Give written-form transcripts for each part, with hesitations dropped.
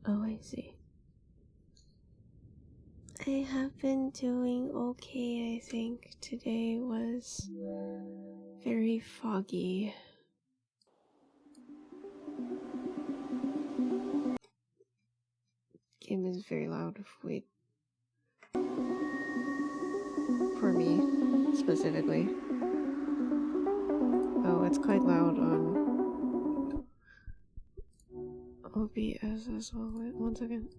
Oh, I see. I have been doing okay, I think. Today was very foggy. Game is very loud. Wait. For me, specifically. Oh, it's quite loud on OBS as well. Wait, 1 second.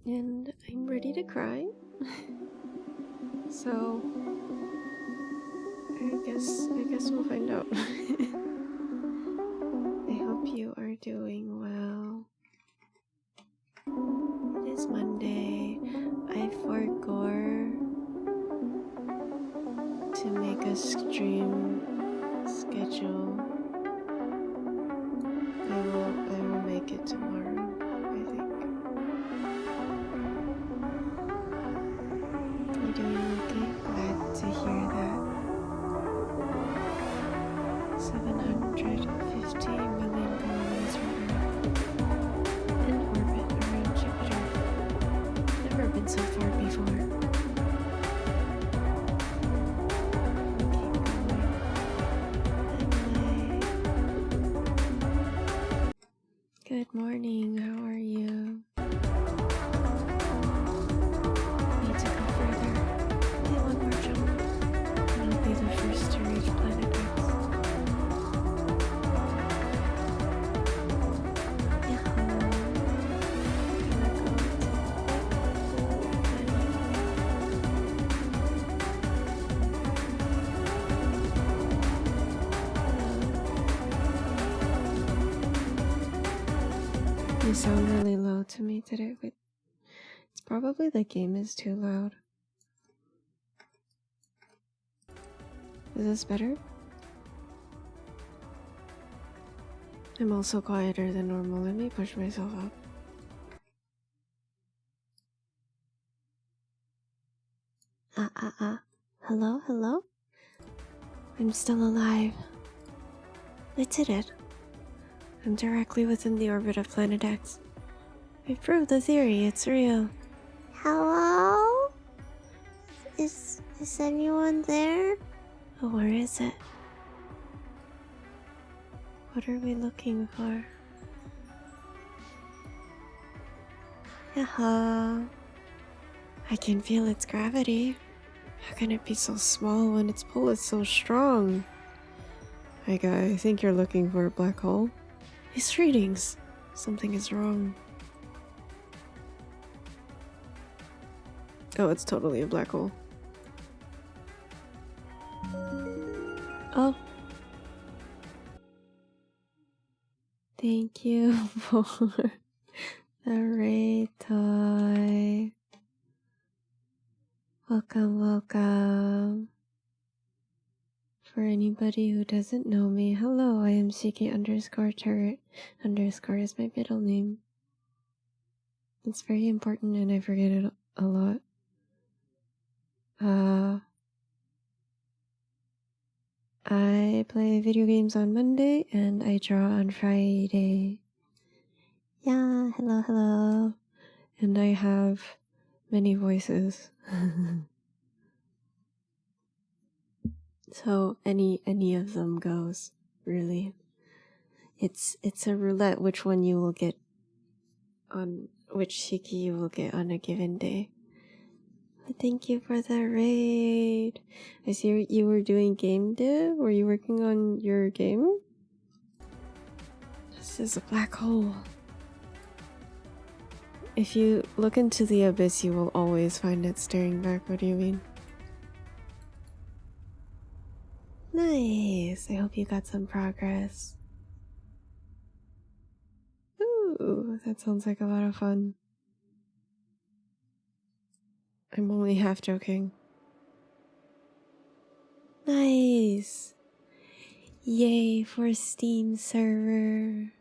And I'm ready to cry. So I guess we'll find out. I hope you are doing well. It is Monday. I forgot to make a stream schedule. I will make it tomorrow, I think. You're doing okay? Glad to hear that. 750 million kilometers from Earth. In orbit around Jupiter. Never been so far before. Keep going. Bye. Good morning, how are you? Need to go further. Only one more jump, and I'll be the first to reach planet X. You sound really low to me today. Wait, it's probably the game is too loud. Is this better? I'm also quieter than normal. Let me push myself up. Hello, hello? I'm still alive. I did it. I'm directly within the orbit of planet X. I proved the theory, it's real. Hello? Is anyone there? Oh, where is it? What are we looking for? Yaha. I can feel its gravity. How can it be so small when its pull is so strong? Hi guy, I think you're looking for a black hole. These readings. Something is wrong. Oh, it's totally a black hole. Oh. Thank you for the raid toy. Welcome, welcome. For anybody who doesn't know me, hello, I am CK_turret. Underscore is my middle name. It's very important and I forget it a lot. I play video games on Monday and I draw on Friday. Yeah, hello, hello. And I have many voices. So any of them goes, really. It's a roulette which one you will get on which Shiki you will get on a given day. But thank you for the raid. I see you were doing game dev. Were you working on your game? This is a black hole. If you look into the abyss, you will always find it staring back. What do you mean? Nice. I hope you got some progress. Ooh, that sounds like a lot of fun. I'm only half joking. Nice. Yay for Steam server.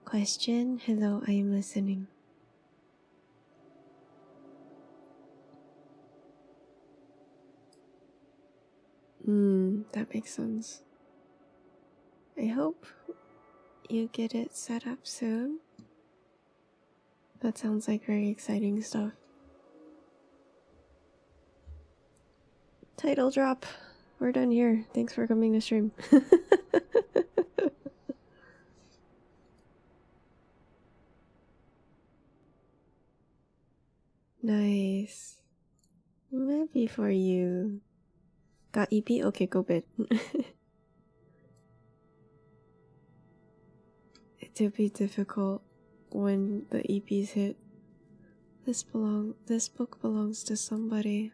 Question? Hello, I am listening. That makes sense. I hope you get it set up soon. That sounds like very exciting stuff. Title drop. We're done here. Thanks for coming to stream. Nice. I'm happy for you. Got EP? Okay, go bed. It'll be difficult when the EPs hit. This book belongs to somebody.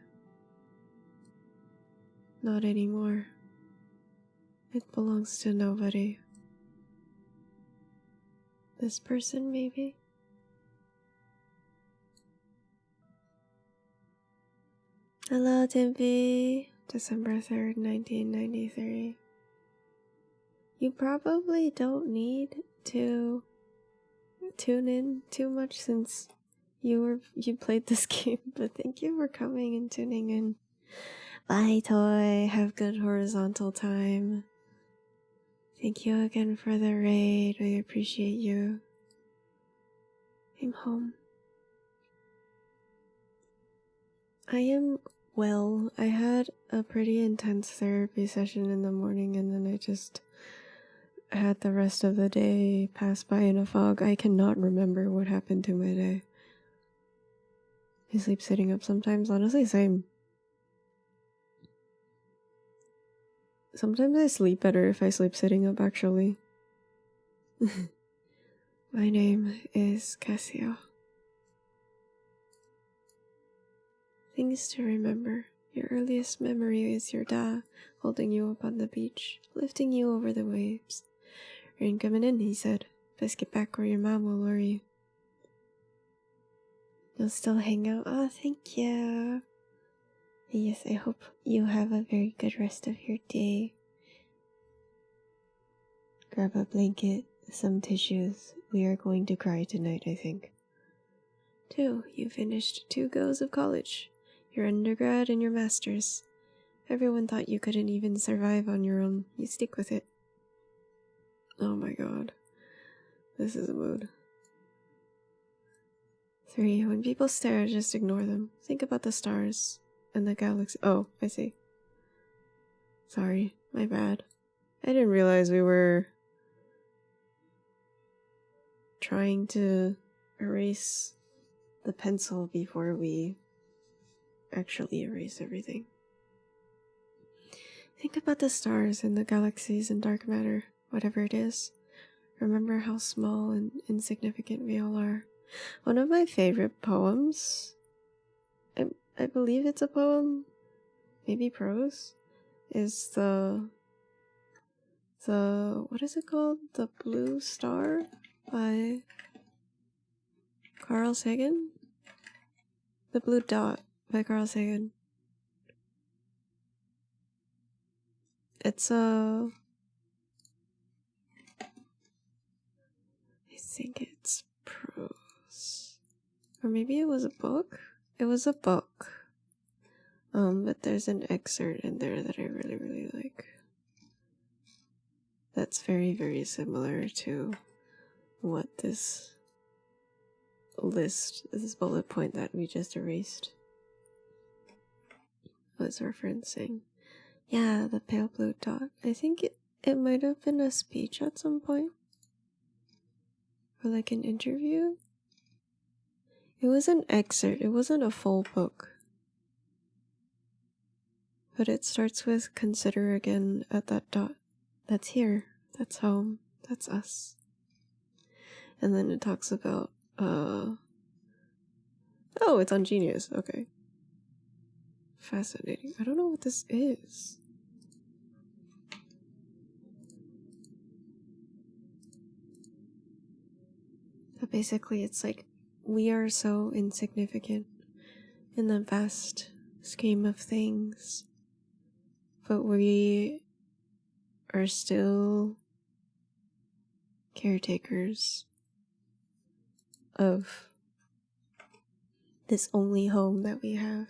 Not anymore. It belongs to nobody. This person, maybe? Hello, Timpy. December 3rd, 1993. You probably don't need to tune in too much since you played this game, but thank you for coming and tuning in. Bye, Toy. Have good horizontal time. Thank you again for the raid. We appreciate you. I'm home. I am well. I had a pretty intense therapy session in the morning, and then I just had the rest of the day pass by in a fog. I cannot remember what happened to my day. I sleep sitting up sometimes. Honestly, same. Sometimes I sleep better if I sleep sitting up, actually. My name is Cassio. Things to remember. Your earliest memory is your dad holding you up on the beach, lifting you over the waves. Rain coming in, he said. Best get back or your mom will worry you. You'll still hang out? Oh, thank you. Yes, I hope you have a very good rest of your day. Grab a blanket, some tissues. We are going to cry tonight, I think. 2. You finished 2 goes of college. Your undergrad and your master's. Everyone thought you couldn't even survive on your own. You stick with it. Oh my god. This is a mood. 3. When people stare, just ignore them. Think about the stars and the galaxy. Oh, I see. Sorry, my bad. I didn't realize we were trying to erase the pencil before we actually erase everything. Think about the stars and the galaxies and dark matter, whatever it is. Remember how small and insignificant we all are. One of my favorite poems, I believe it's a poem, maybe prose, is the what is it called? The Blue Star by Carl Sagan? The Blue Dot by Carl Sagan. It's I think it's prose. Or maybe it was a book? It was a book. But there's an excerpt in there that I really, really like. That's very, very similar to what this list, this bullet point that we just erased, was referencing. Yeah, the pale blue dot. I think it might have been a speech at some point. Or like an interview. It was an excerpt. It wasn't a full book. But it starts with consider again at that dot. That's here. That's home. That's us. And then it talks about, oh, it's on Genius. Okay. Fascinating. I don't know what this is. But basically, it's like, we are so insignificant in the vast scheme of things. But we are still caretakers of this only home that we have.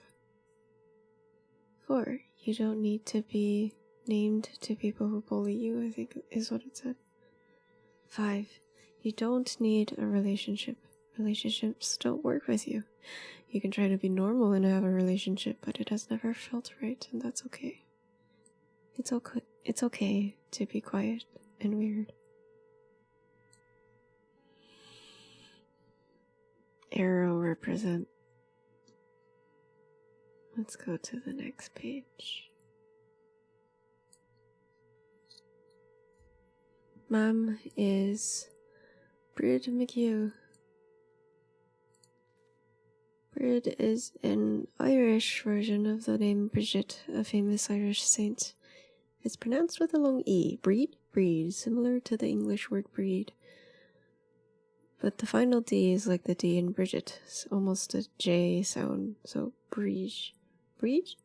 4. You don't need to be named to people who bully you, I think is what it said. 5. You don't need a relationship. Relationships don't work with you. You can try to be normal and have a relationship, but it has never felt right, and that's okay. It's okay to be quiet and weird. Arrow represent. Let's go to the next page. Mom is Brid McHugh. Brid is an Irish version of the name Bridget, a famous Irish saint. It's pronounced with a long E. Breed, similar to the English word breed. But the final D is like the D in Bridget. It's almost a J sound, so Briege. Briege?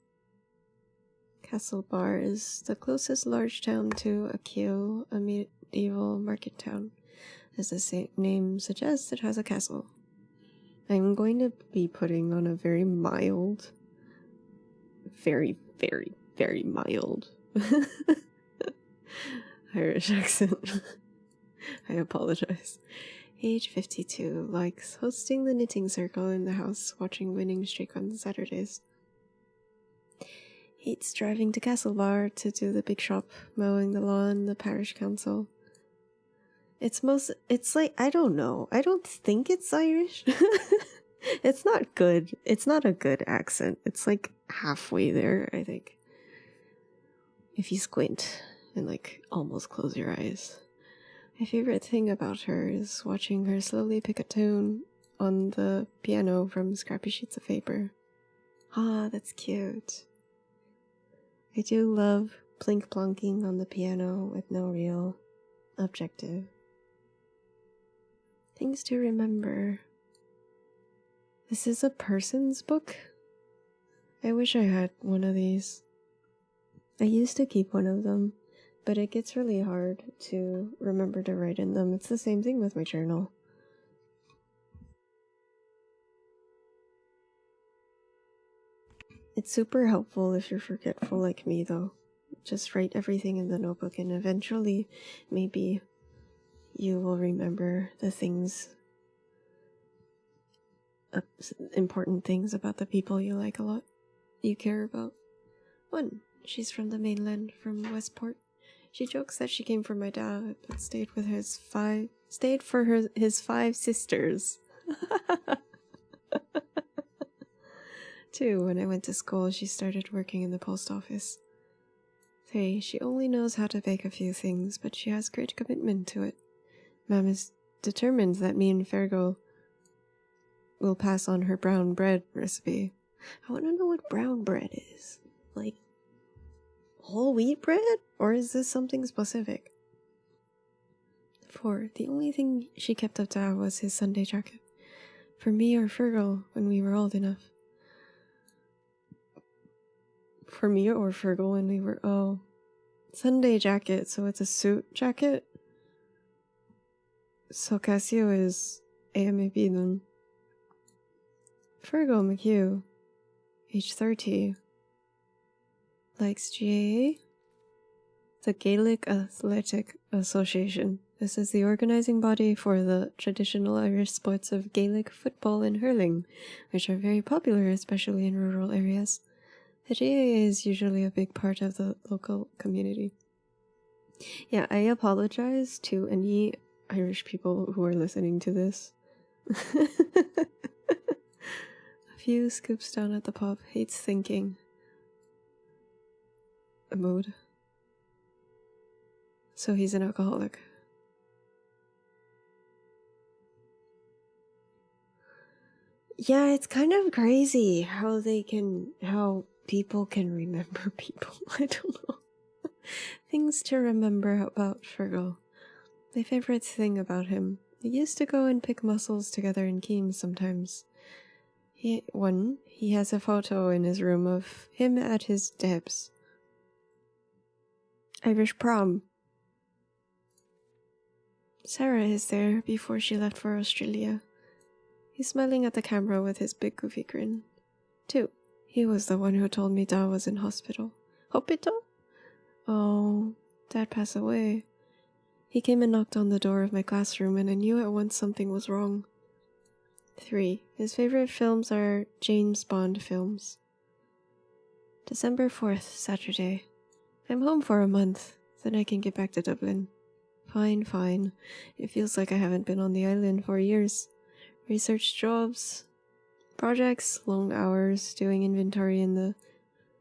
Castlebar is the closest large town to Akio, a medieval market town. As the name suggests, it has a castle. I'm going to be putting on a very mild, very, very, very mild Irish accent. I apologize. Age 52, likes hosting the knitting circle in the house, watching Winning Streak on Saturdays. Hates driving to Castlebar to do the big shop, mowing the lawn, the parish council. It's like, I don't know. I don't think it's Irish. It's not good. It's not a good accent. It's like halfway there, I think. If you squint and like almost close your eyes. My favorite thing about her is watching her slowly pick a tune on the piano from scrappy sheets of paper. Ah, that's cute. I do love plink-plonking on the piano with no real objective. Things to remember. This is a person's book. I wish I had one of these. I used to keep one of them, but it gets really hard to remember to write in them. It's the same thing with my journal. It's super helpful if you're forgetful like me, though. Just write everything in the notebook, and eventually, maybe you will remember the things, important things about the people you like a lot, you care about. 1. She's from the mainland, from Westport. She jokes that she came from my dad, but stayed for his 5 sisters. 2. When I went to school, she started working in the post office. 3. She only knows how to bake a few things, but she has great commitment to it. Mom is determined that me and Fergal will pass on her brown bread recipe. I want to know what brown bread is. Like, whole wheat bread? Or is this something specific? 4. The only thing she kept of Dad was his Sunday jacket. For me or Fergal when we were old enough. For me or Fergal when we were, Sunday jacket, so it's a suit jacket? So Casio is AMAB then. Fergal McHugh, age 30, likes GAA, the Gaelic Athletic Association. This is the organizing body for the traditional Irish sports of Gaelic football and hurling, which are very popular, especially in rural areas. The GAA is usually a big part of the local community. Yeah, I apologize to any Irish people who are listening to this. A few scoops down at the pub, hates thinking. A mood. So he's an alcoholic. Yeah, it's kind of crazy how people can remember people. I don't know. Things to remember about Fergal. My favorite thing about him. We used to go and pick mussels together in Keems sometimes. He has a photo in his room of him at his Debs. Irish prom. Sarah is there before she left for Australia. He's smiling at the camera with his big goofy grin. 2. He was the one who told me Da was in hospital. Hospital? Oh, Dad passed away. He came and knocked on the door of my classroom, and I knew at once something was wrong. 3. His favorite films are James Bond films. December 4th, Saturday. I'm home for a month, then I can get back to Dublin. Fine. It feels like I haven't been on the island for years. Research jobs, projects, long hours, doing inventory in the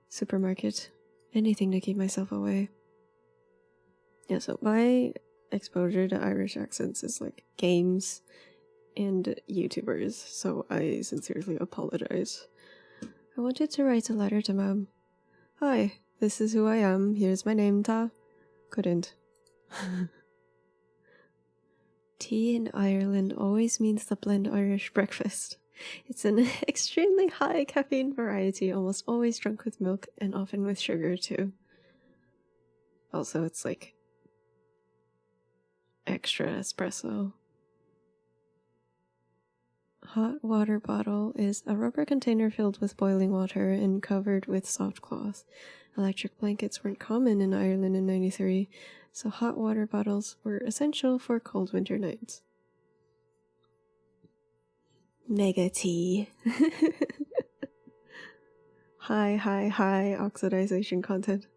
supermarket. Anything to keep myself away. Yeah, so my exposure to Irish accents is like games and YouTubers, so I sincerely apologize. I wanted to write a letter to Mom. Hi, this is who I am, here's my name, Ta. Couldn't. Tea in Ireland always means the blend Irish breakfast. It's an extremely high caffeine variety, almost always drunk with milk and often with sugar too. Also, it's like extra espresso. Hot water bottle is a rubber container filled with boiling water and covered with soft cloth. Electric blankets weren't common in Ireland in '93, so hot water bottles were essential for cold winter nights. Mega tea. High oxidization content.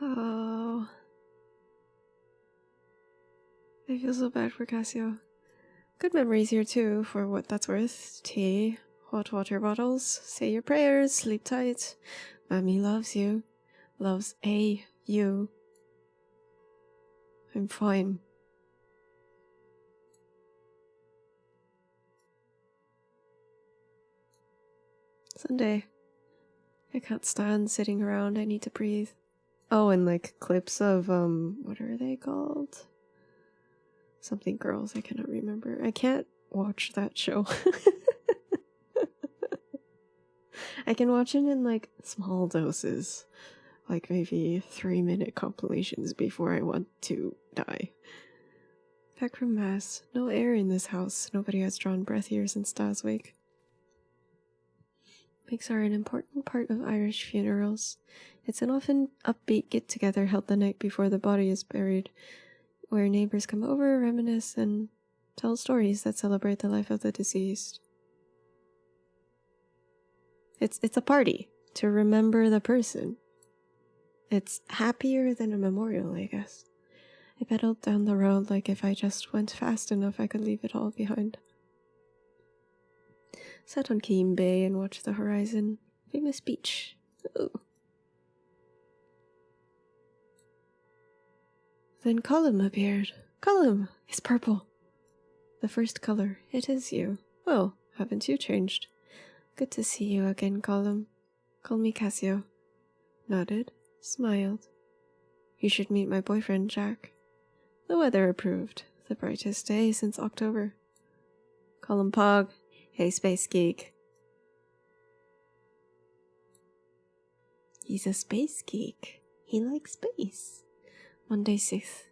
Oh, I feel so bad for Cassio. Good memories here too, for what that's worth. Tea, hot water bottles, say your prayers, sleep tight. Mommy loves you. Loves you. I'm fine. Sunday. I can't stand sitting around, I need to breathe. Oh, and like clips of, what are they called? Something Girls, I cannot remember. I can't watch that show. I can watch it in like small doses, like maybe 3-minute compilations before I want to die. Back from Mass, no air in this house, nobody has drawn breath here since Da's wake. Wakes are an important part of Irish funerals. It's an often upbeat get-together held the night before the body is buried, where neighbors come over, reminisce, and tell stories that celebrate the life of the deceased. It's a party to remember the person. It's happier than a memorial, I guess. I pedaled down the road like if I just went fast enough I could leave it all behind. Sat on Keem Bay and watched the horizon. Famous beach. Ooh. Then Column appeared. Column! It's purple. The first color. It is you. Well, haven't you changed? Good to see you again, Column. Call me Cassio. Nodded. Smiled. You should meet my boyfriend, Jack. The weather approved. The brightest day since October. Column Pog. Hey, space geek. He's a space geek. He likes space. Monday 6th.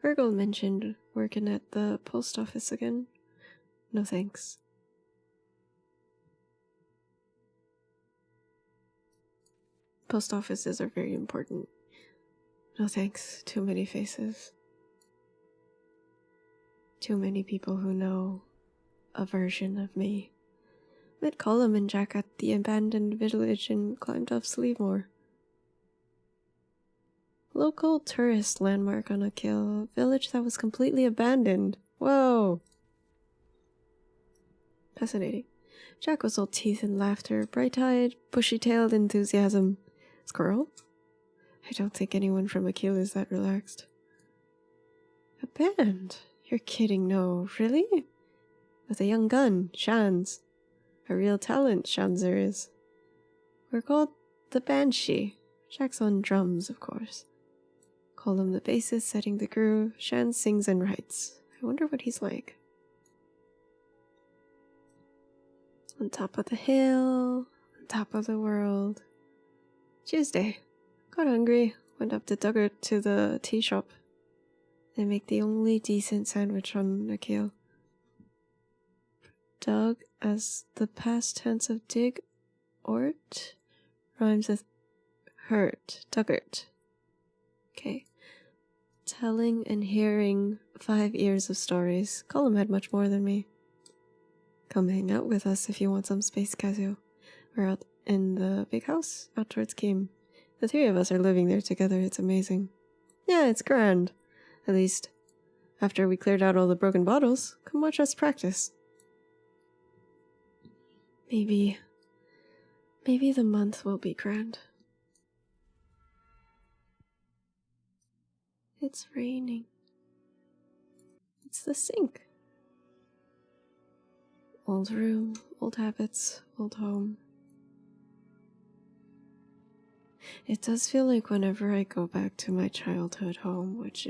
Virgil mentioned working at the post office again. No thanks. Post offices are very important. No thanks. Too many faces. Too many people who know a version of me. Met Colum and Jack at the abandoned village and climbed up Slievemore. Local tourist landmark on a kill, village that was completely abandoned. Whoa! Fascinating. Jack was all teeth and laughter, bright-eyed, bushy-tailed enthusiasm. Squirrel? I don't think anyone from Akil is that relaxed. A band? You're kidding, no. Really? With a young gun, Shans. A real talent, Shanzer is. We're called the Banshee. Jack's on drums, of course. Call him the bassist, setting the groove. Shans sings and writes. I wonder what he's like. On top of the hill, on top of the world. Tuesday. Got hungry, went up to Duggart to the tea shop. They make the only decent sandwich on Akil. Dug as the past tense of dig, ort, rhymes with Tuggert. Okay. Telling and hearing 5 years of stories. Colum had much more than me. Come hang out with us if you want some space, Kazuo. We're out in the big house out towards Kim. The 3 of us are living there together. It's amazing. Yeah, it's grand. At least, after we cleared out all the broken bottles, come watch us practice. Maybe the month will be grand. It's raining. It's the sink. Old room, old habits, old home. It does feel like whenever I go back to my childhood home, which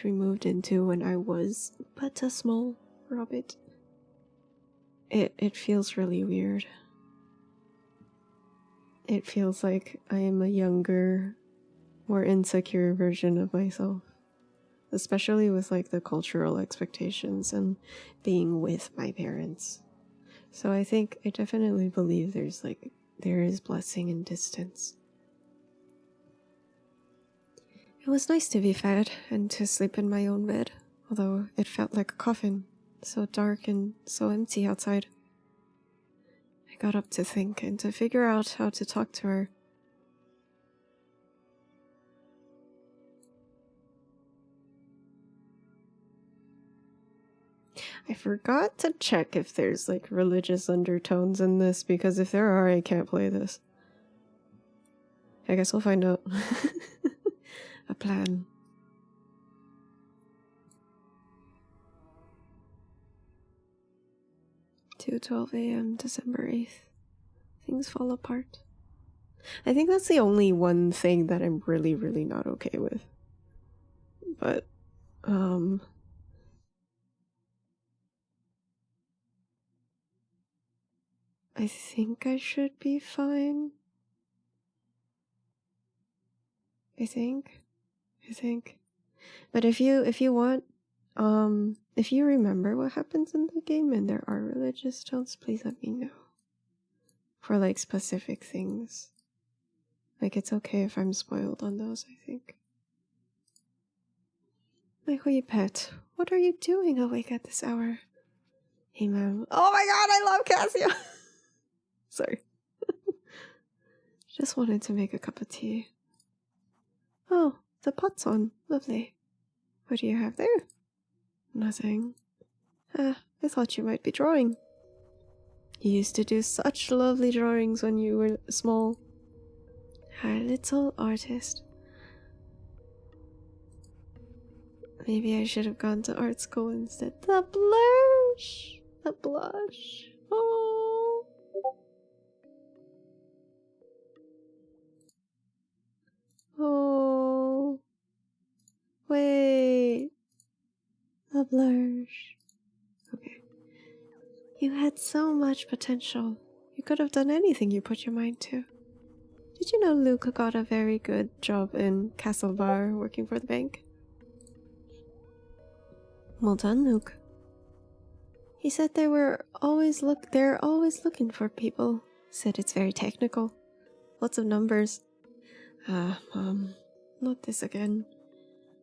we moved into when I was but a small rabbit, it feels really weird. It feels like I am a younger, more insecure version of myself. Especially with like the cultural expectations and being with my parents. So I definitely believe there is blessing in distance. It was nice to be fed and to sleep in my own bed, although it felt like a coffin, so dark and so empty outside. I got up to think and to figure out how to talk to her. I forgot to check if there's like religious undertones in this, because if there are, I can't play this. I guess we'll find out. A plan. 2:12 a.m. December 8th. Things fall apart. I think that's the only one thing that I'm really, really not okay with. But, I think I should be fine. I think. But if you want, if you remember what happens in the game and there are religious tones, please let me know. For like specific things. Like it's okay if I'm spoiled on those, I think. My wee pet, what are you doing awake at this hour? Hey, Mom. Oh my god, I love Cassia! Sorry. Just wanted to make a cup of tea. Oh, the pot's on. Lovely. What do you have there? Nothing. I thought you might be drawing. You used to do such lovely drawings when you were small. Our little artist. Maybe I should have gone to art school instead. The blush! The blush. Oh! Oh! Wait. The blush. Okay. You had so much potential. You could have done anything you put your mind to. Did you know Luke got a very good job in Castle Bar working for the bank? Well done, Luke. He said they're always looking for people. Said it's very technical. Lots of numbers. Mom, not this again.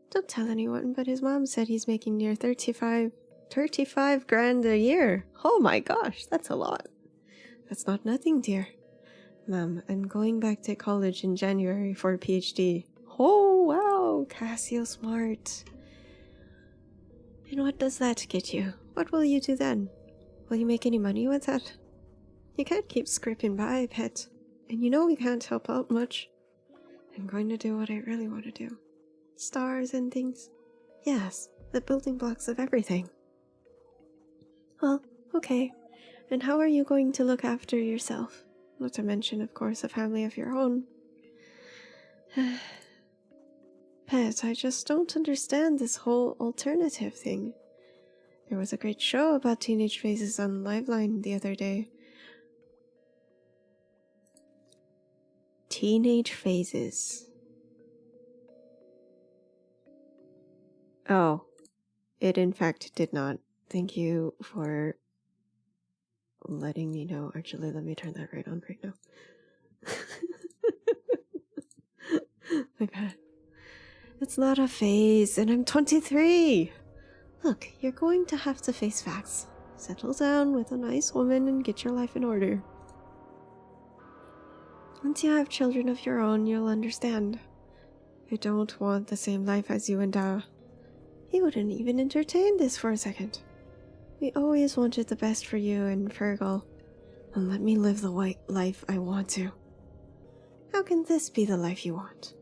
Don't tell anyone, but his mom said he's making near 35 grand a year. Oh my gosh, that's a lot. That's not nothing, dear. Mom, I'm going back to college in January for a PhD. Oh wow, Cassio smart. And what does that get you? What will you do then? Will you make any money with that? You can't keep scraping by, pet. And you know we can't help out much. I'm going to do what I really want to do. Stars and things. Yes, the building blocks of everything. Well, okay. And how are you going to look after yourself? Not to mention, of course, a family of your own. Pet, I just don't understand this whole alternative thing. There was a great show about teenage phases on Liveline the other day. Teenage phases. Oh, it in fact did not. Thank you for letting me know. Actually, let me turn that right on right now. My bad. It's not a phase, and I'm 23. Look, you're going to have to face facts. Settle down with a nice woman and get your life in order. Once you have children of your own, you'll understand. I don't want the same life as you and Da. He wouldn't even entertain this for a second. We always wanted the best for you and Fergal, and let me live the white life I want to. How can this be the life you want?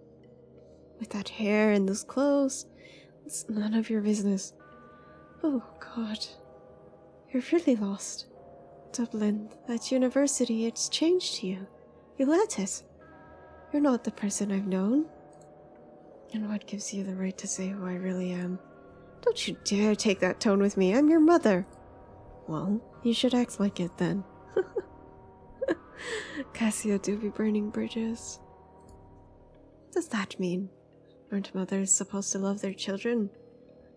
With that hair and those clothes, it's none of your business. Oh, God. You're really lost. Dublin, that university, it's changed you. You let it. You're not the person I've known. And what gives you the right to say who I really am? Don't you dare take that tone with me. I'm your mother. Well, you should act like it then. Cassia do be burning bridges. What does that mean? Aren't mothers supposed to love their children?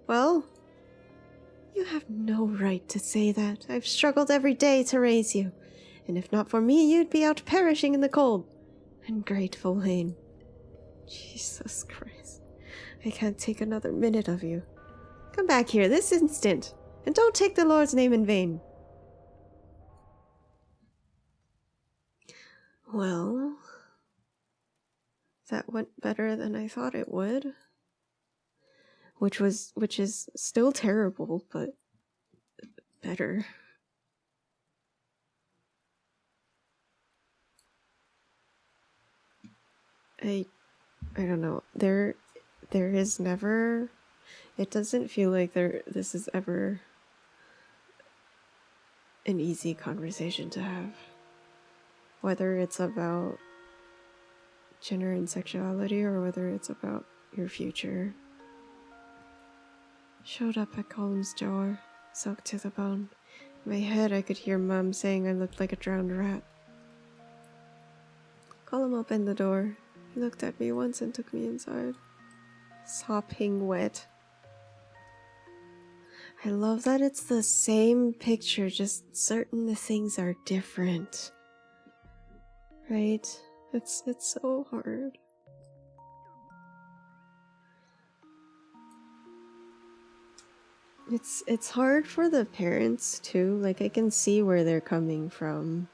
Well, you have no right to say that. I've struggled every day to raise you, and if not for me, you'd be out perishing in the cold. Ungrateful Lane. Jesus Christ. I can't take another minute of you. Come back here this instant, and don't take the Lord's name in vain. Well, that went better than I thought it would. Which is still terrible, but better. I don't know. There is never. It doesn't feel like this is ever an easy conversation to have. Whether it's about gender and sexuality or whether it's about your future. Showed up at Colum's door, soaked to the bone. In my head, I could hear Mum saying I looked like a drowned rat. Colum opened the door. He looked at me once and took me inside. Sopping wet. I love that it's the same picture, just certain things are different. Right? It's so hard. It's hard for the parents too. Like, I can see where they're coming from.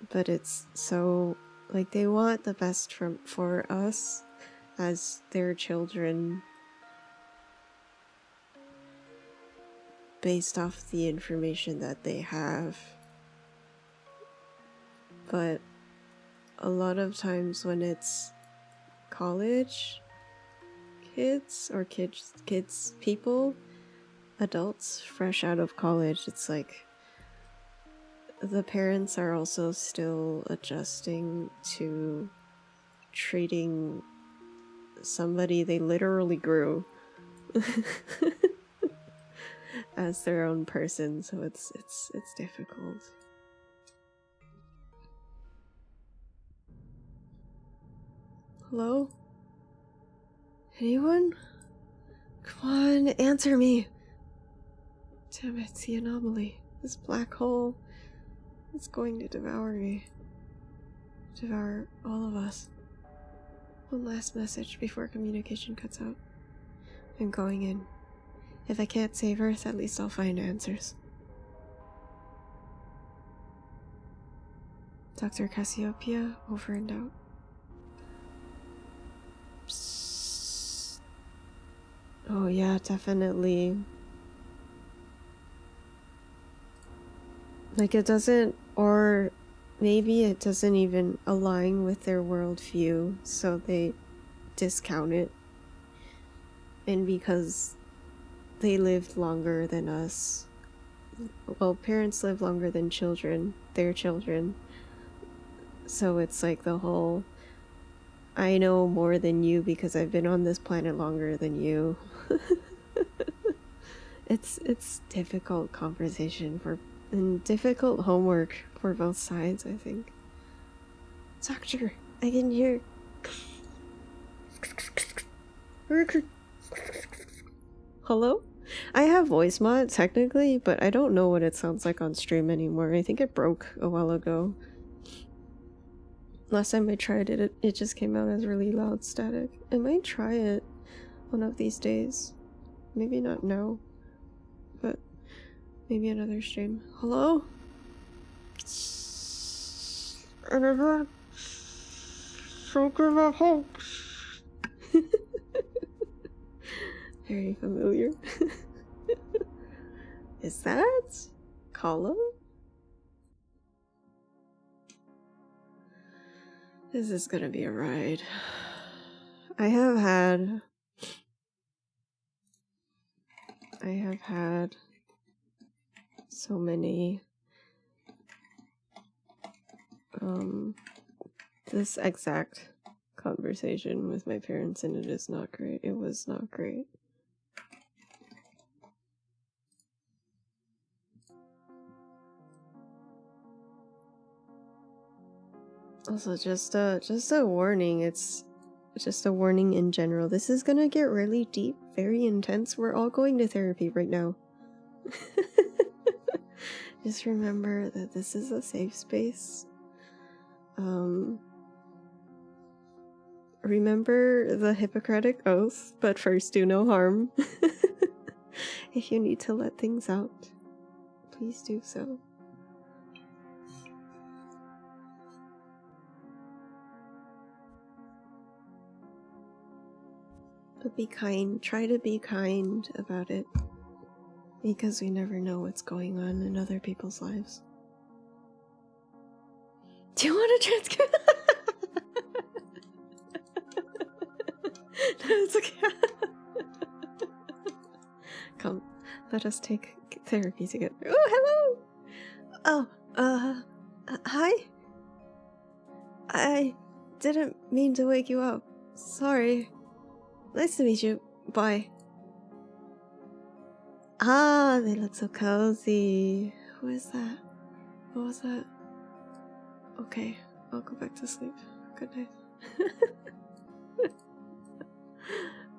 But it's so, like, they want the best for us as their children based off the information that they have. But a lot of times when it's college kids or people, adults fresh out of college, it's like the parents are also still adjusting to treating somebody they literally grew as their own person, so it's difficult. Hello? Anyone? Come on, answer me. Damn it, the anomaly. This black hole is going to devour me. Devour all of us. One last message before communication cuts out. I'm going in. If I can't save Earth, at least I'll find answers. Dr. Cassiopeia, over and out. Psst. Oh yeah, definitely. Like, it doesn't, or maybe it doesn't even align with their worldview, so they discount it. And because they lived longer than us, well, parents live longer than children, their children. So it's like the whole, I know more than you because I've been on this planet longer than you. It's difficult conversation and difficult homework for both sides, I think. Doctor, I can hear. Hello? I have voice mod technically, but I don't know what it sounds like on stream anymore. I think it broke a while ago. Last time I tried it, it just came out as really loud static. I might try it one of these days. Maybe not now, but maybe another stream. Hello? Anyone? So give a hope. Very familiar. Is that Column? This is gonna be a ride. I have had so many this exact conversation with my parents, and it is not great. It was not great. Also, just a warning. It's just a warning in general. This is gonna get really deep, very intense. We're all going to therapy right now. Just remember that this is a safe space. Remember the Hippocratic Oath, but first do no harm. If you need to let things out, please do so. But be kind. Try to be kind about it. Because we never know what's going on in other people's lives. Do you want to transcribe? No, it's okay. Come, let us take therapy together. Oh, hello! Oh, hi? I didn't mean to wake you up. Sorry. Nice to meet you. Bye. Ah, they look so cozy. Who is that? What was that? Okay, I'll go back to sleep. Good night.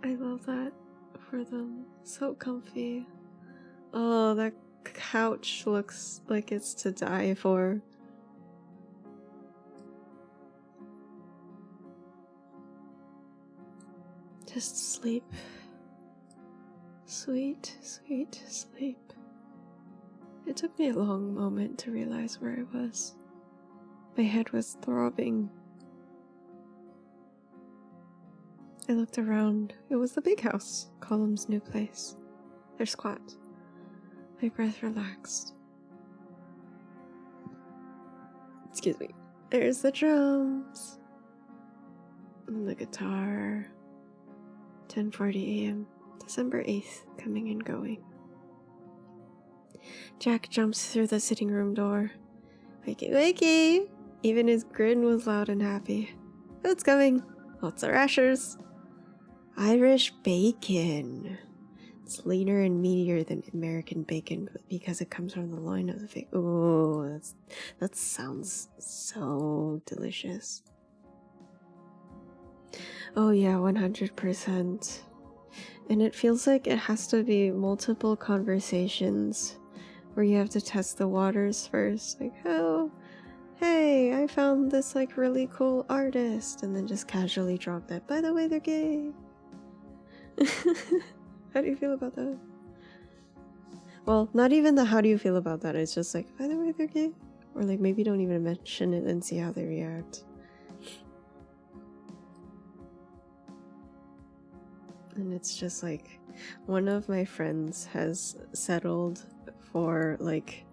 I love that for them. So comfy. Oh, that couch looks like it's to die for. Just sleep. Sweet, sweet sleep. It took me a long moment to realize where I was. My head was throbbing. I looked around. It was the big house, Column's new place. They're squat. My breath relaxed. Excuse me. There's the drums. And the guitar. 10:40 a.m. December 8th, coming and going. Jack jumps through the sitting room door. Wakey, wakey! Even his grin was loud and happy. Food's coming. Lots of rashers. Irish bacon. It's leaner and meatier than American bacon, but because it comes from the loin of the pig. Ooh, that sounds so delicious. Oh yeah, 100%. And it feels like it has to be multiple conversations where you have to test the waters first. Like, oh, hey, I found this like really cool artist, and then just casually drop that. By the way, they're gay. How do you feel about that? Well, not even the how do you feel about that. It's just like, by the way, they're gay. Or like maybe don't even mention it and see how they react. And it's just like, one of my friends has settled for like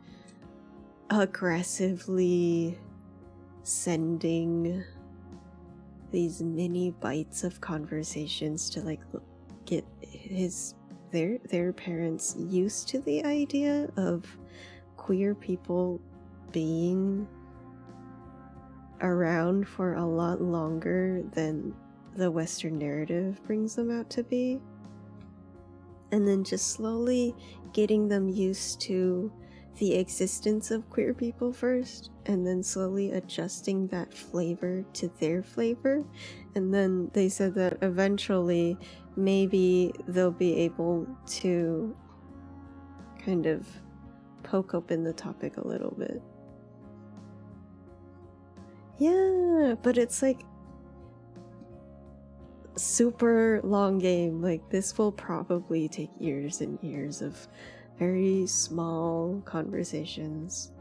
aggressively sending these mini bites of conversations to like get their parents used to the idea of queer people being around for a lot longer than the Western narrative brings them out to be, and then just slowly getting them used to the existence of queer people first, and then slowly adjusting that flavor to their flavor. And then they said that eventually maybe they'll be able to kind of poke open the topic a little bit. Yeah, but it's like super long game. Like this will probably take years and years of very small conversations.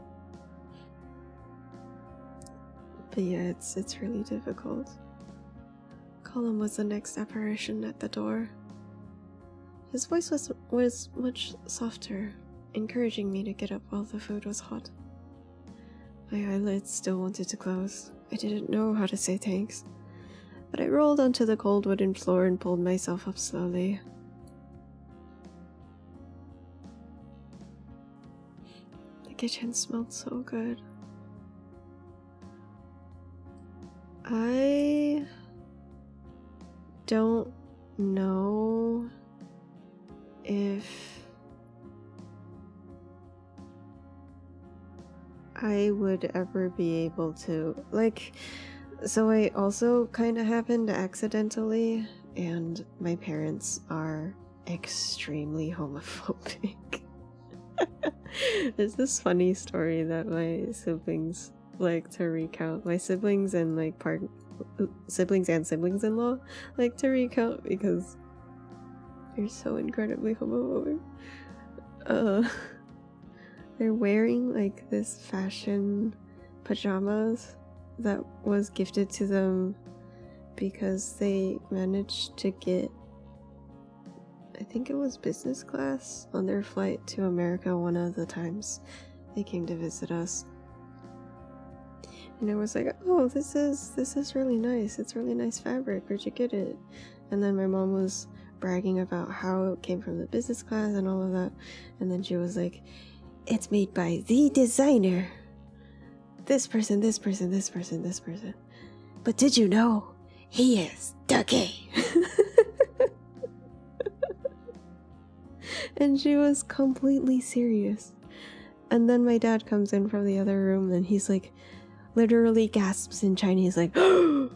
But yeah, it's really difficult. Colin was the next apparition at the door. His voice was much softer, encouraging me to get up while the food was hot. My eyelids still wanted to close. I didn't know how to say thanks, but I rolled onto the cold wooden floor and pulled myself up slowly. The kitchen smelled so good. I don't know if I would ever be able to, like, so I also kind of happened accidentally, and my parents are extremely homophobic. There's this funny story that my siblings like to recount. My siblings and like siblings and siblings-in-law like to recount because they're so incredibly homophobic. They're wearing like this fashion pajamas that was gifted to them because they managed to get, I think it was business class on their flight to America one of the times they came to visit us. And I was like, oh, this is really nice. It's really nice fabric. Where'd you get it? And then my mom was bragging about how it came from the business class and all of that. And then she was like, it's made by the designer. This person, this person, this person, this person. But did you know he is Ducky? And she was completely serious. And then my dad comes in from the other room and he's like, literally gasps in Chinese, like, oh,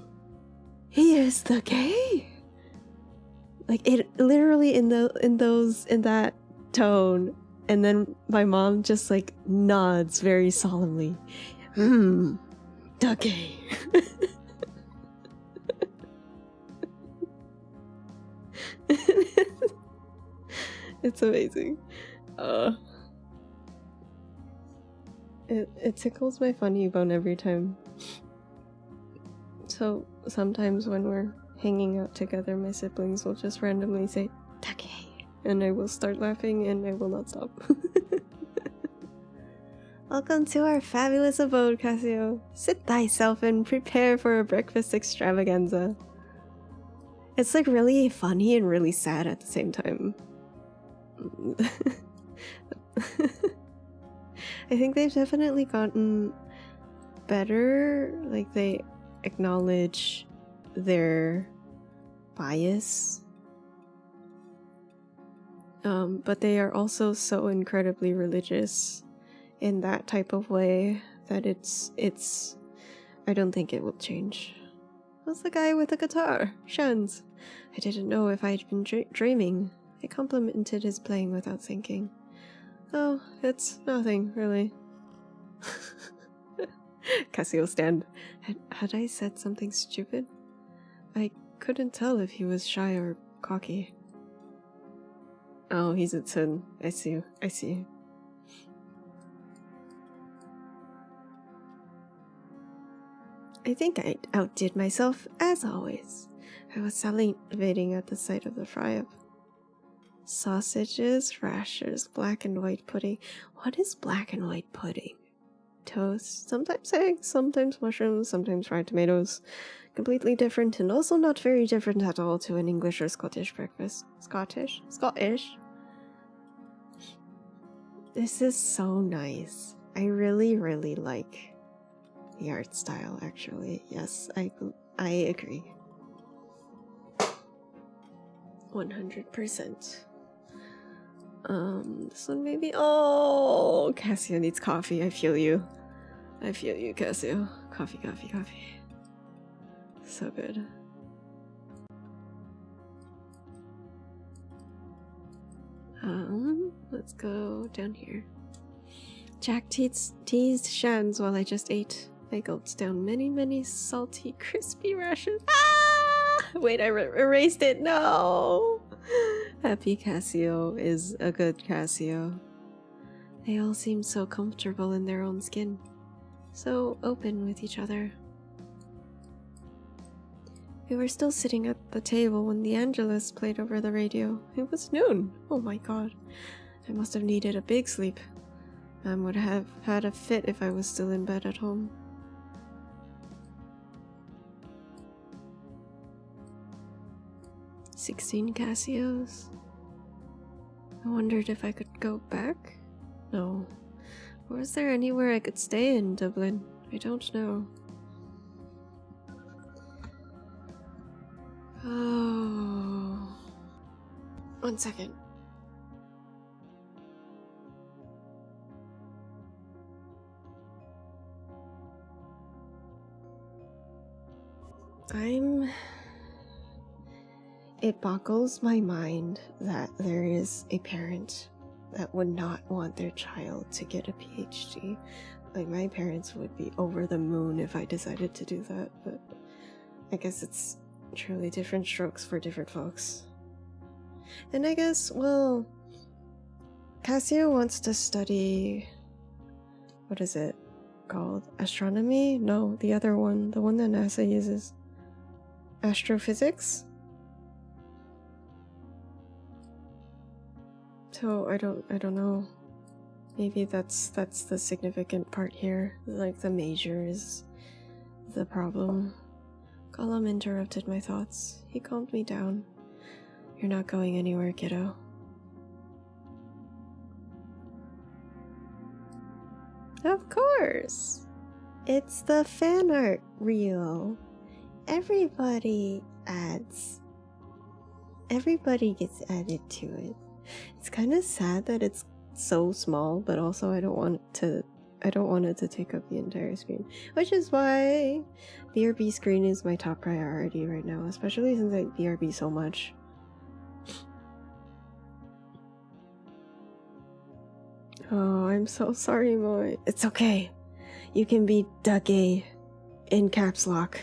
he is the gay. Like it literally in that tone. And then my mom just like nods very solemnly. The gay. It's amazing. It tickles my funny bone every time. So sometimes when we're hanging out together, my siblings will just randomly say, Take, and I will start laughing and I will not stop. Welcome to our fabulous abode, Cassio. Sit thyself and prepare for a breakfast extravaganza. It's like really funny and really sad at the same time. I think they've definitely gotten better. Like they acknowledge their bias. But they are also so incredibly religious in that type of way that it's I don't think it will change. That's the guy with the guitar, Shans. I didn't know if I'd been dreaming. I complimented his playing without thinking. Oh, it's nothing, really. Cassio stand. Had I said something stupid? I couldn't tell if he was shy or cocky. Oh, he's a 10. I see. I think I outdid myself, as always. I was salivating at the sight of the fry-up. Sausages, rashers, black and white pudding. What is black and white pudding? Toast, sometimes eggs, sometimes mushrooms, sometimes fried tomatoes. Completely different and also not very different at all to an English or Scottish breakfast. Scottish? This is so nice. I really, really like the art style, actually. Yes, I agree. 100%. This one maybe. Oh, Cassio needs coffee. I feel you, Cassio. Coffee. So good. Let's go down here. Jack teased Shans while I just ate. I gulped down many salty, crispy rashes. Ah! Wait, I erased it. No! Happy Cassio is a good Cassio. They all seemed so comfortable in their own skin, so open with each other. We were still sitting at the table when the Angelus played over the radio. It was noon. Oh my god. I must have needed a big sleep. Mom would have had a fit if I was still in bed at home. "16 Cassios. I wondered if I could go back? No. Or is there anywhere I could stay in Dublin? I don't know. Oh. 1 second. It boggles my mind that there is a parent that would not want their child to get a PhD. Like, my parents would be over the moon if I decided to do that, but I guess it's truly different strokes for different folks. And I guess, well, Cassio wants to study, what is it called? Astronomy? No, the other one, the one that NASA uses. Astrophysics? So I don't know. Maybe that's the significant part here. Like, the major is the problem. Gollum interrupted my thoughts. He calmed me down. You're not going anywhere, kiddo. Of course! It's the fan art reel. Everybody gets added to it. It's kind of sad that it's so small, but also I don't want it to take up the entire screen, which is why BRB screen is my top priority right now, especially since I BRB so much. Oh, I'm so sorry, Moy. It's okay. You can be Dougie in caps lock.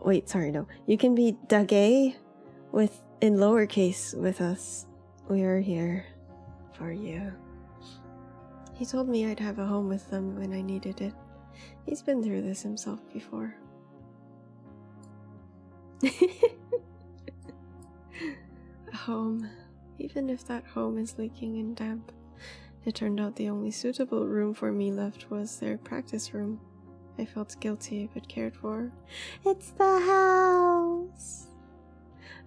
Wait, sorry, no. You can be Dougie in lowercase with us. We are here for you. He told me I'd have a home with them when I needed it. He's been through this himself before. A home. Even if that home is leaking and damp. It turned out the only suitable room for me left was their practice room. I felt guilty but cared for. It's the house!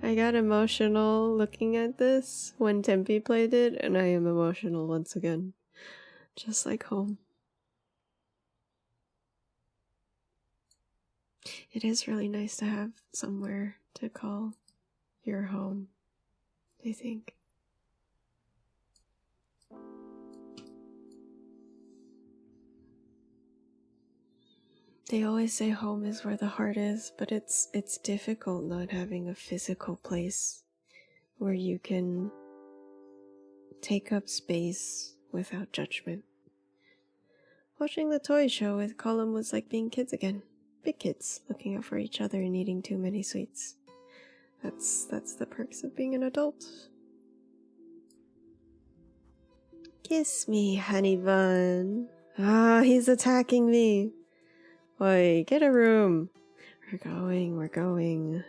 I got emotional looking at this when Tempe played it, and I am emotional once again. Just like home. It is really nice to have somewhere to call your home, I think. They always say home is where the heart is, but it's difficult not having a physical place where you can take up space without judgment. Watching the toy show with Colum was like being kids again. Big kids, looking out for each other and eating too many sweets. That's the perks of being an adult. Kiss me, honey bun. Ah, he's attacking me. Oi, get a room. We're going.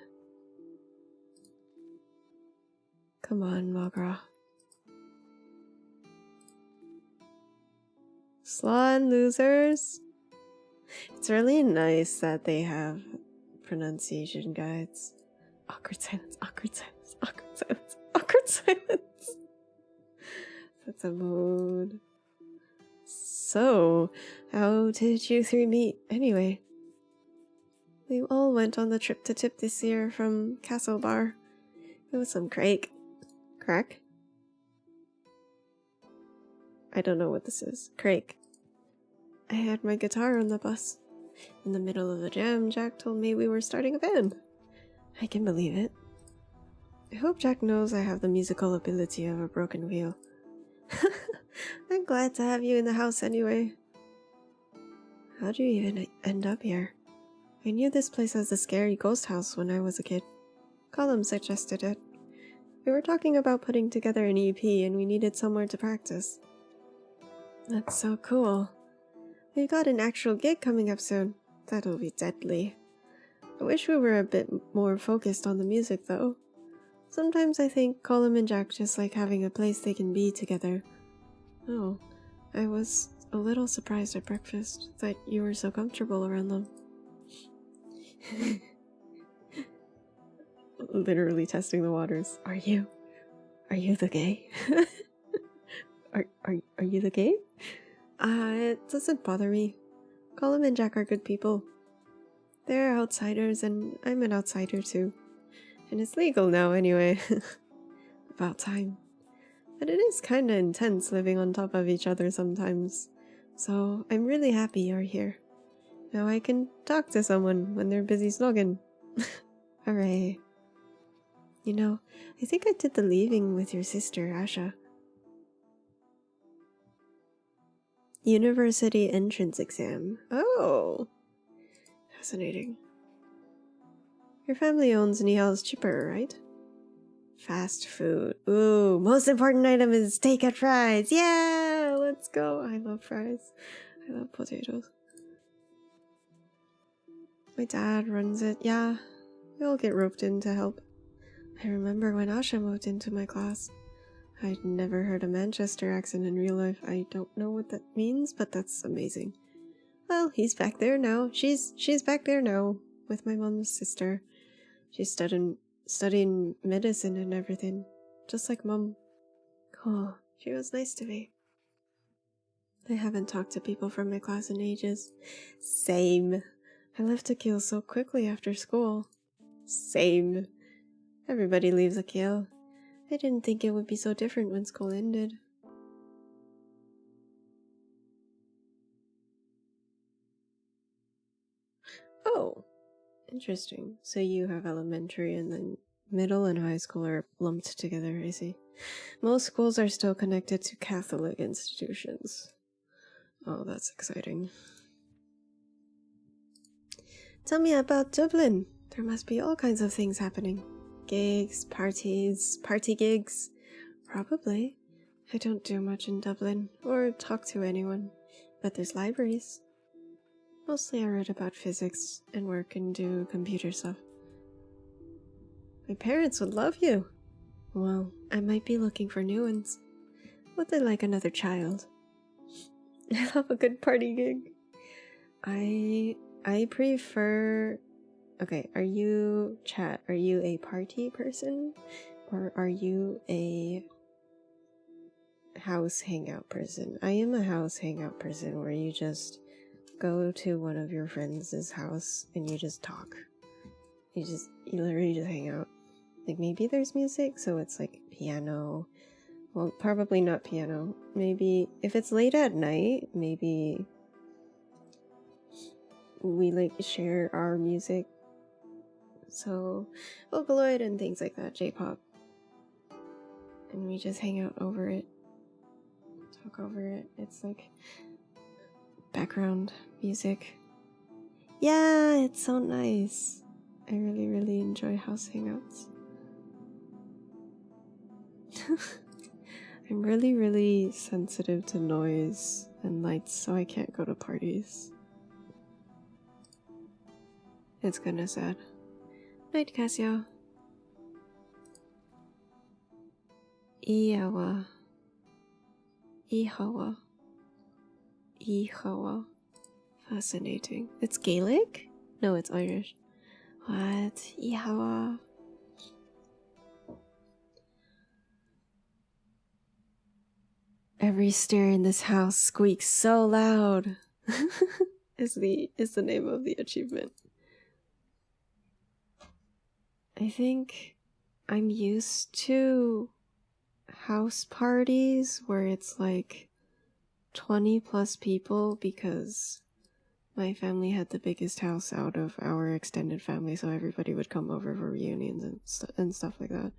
Come on, Magra. Slan losers. It's really nice that they have pronunciation guides. Awkward silence, awkward silence, awkward silence, awkward silence. That's a mood. So, how did you three meet anyway? We all went on the trip to Tip this year from Castle Bar. It was some crack. I don't know what this is. Craig. I had my guitar on the bus. In the middle of the jam, Jack told me we were starting a band. I can believe it. I hope Jack knows I have the musical ability of a broken wheel. I'm glad to have you in the house anyway. How'd you even end up here? I knew this place as a scary ghost house when I was a kid. Colum suggested it. We were talking about putting together an EP and we needed somewhere to practice. That's so cool. We've got an actual gig coming up soon. That'll be deadly. I wish we were a bit more focused on the music though. Sometimes I think Colum and Jack just like having a place they can be together. Oh, I was a little surprised at breakfast that you were so comfortable around them. Literally testing the waters. Are you the gay? Are you the gay? It doesn't bother me. Colum and Jack are good people. They're outsiders and I'm an outsider too. And it's legal now anyway. About time. But it is kinda intense living on top of each other sometimes. So I'm really happy you're here. Now I can talk to someone when they're busy snogging. Hooray. You know, I think I did the leaving with your sister, Asha. University entrance exam. Oh! Fascinating. Your family owns Nihal's Chipper, right? Fast food. Ooh, most important item is steak and fries. Yeah, let's go. I love fries. I love potatoes. My dad runs it. Yeah, we all get roped in to help. I remember when Asha moved into my class. I'd never heard a Manchester accent in real life. I don't know what that means, but that's amazing. Well, he's back there now. She's back there now with my mom's sister. She's studying medicine and everything, just like Mom. Cool. She was nice to me. I haven't talked to people from my class in ages. Same. I left Akil so quickly after school. Same. Everybody leaves Akil. I didn't think it would be so different when school ended. Oh, interesting. So you have elementary and then middle and high school are lumped together, I see. Most schools are still connected to Catholic institutions. Oh, that's exciting. Tell me about Dublin. There must be all kinds of things happening. Gigs, parties, party gigs. Probably. I don't do much in Dublin, or talk to anyone. But there's libraries. Mostly I read about physics and work and do computer stuff. My parents would love you. Well, I might be looking for new ones. Would they like another child? I love a good party gig. I prefer... Okay, are you a party person? Or are you a house hangout person? I am a house hangout person where you just go to one of your friends' house and you just talk. You literally just hang out. Like maybe there's music, so it's like piano. Well, probably not piano. Maybe if it's late at night, maybe we like share our music. So Vocaloid and things like that, J-pop. And we just hang out over it. Talk over it. It's like background music. Yeah, it's so nice. I really, really enjoy house hangouts. I'm really, really sensitive to noise and lights, so I can't go to parties. It's kinda sad. Night, Casio. Iawa. Ihawa. Ihawa. Fascinating. It's Gaelic? No, it's Irish. What? Ihawa. Every stair in this house squeaks so loud. is the name of the achievement. I think I'm used to house parties where it's like 20 plus people because my family had the biggest house out of our extended family, so everybody would come over for reunions and stuff like that.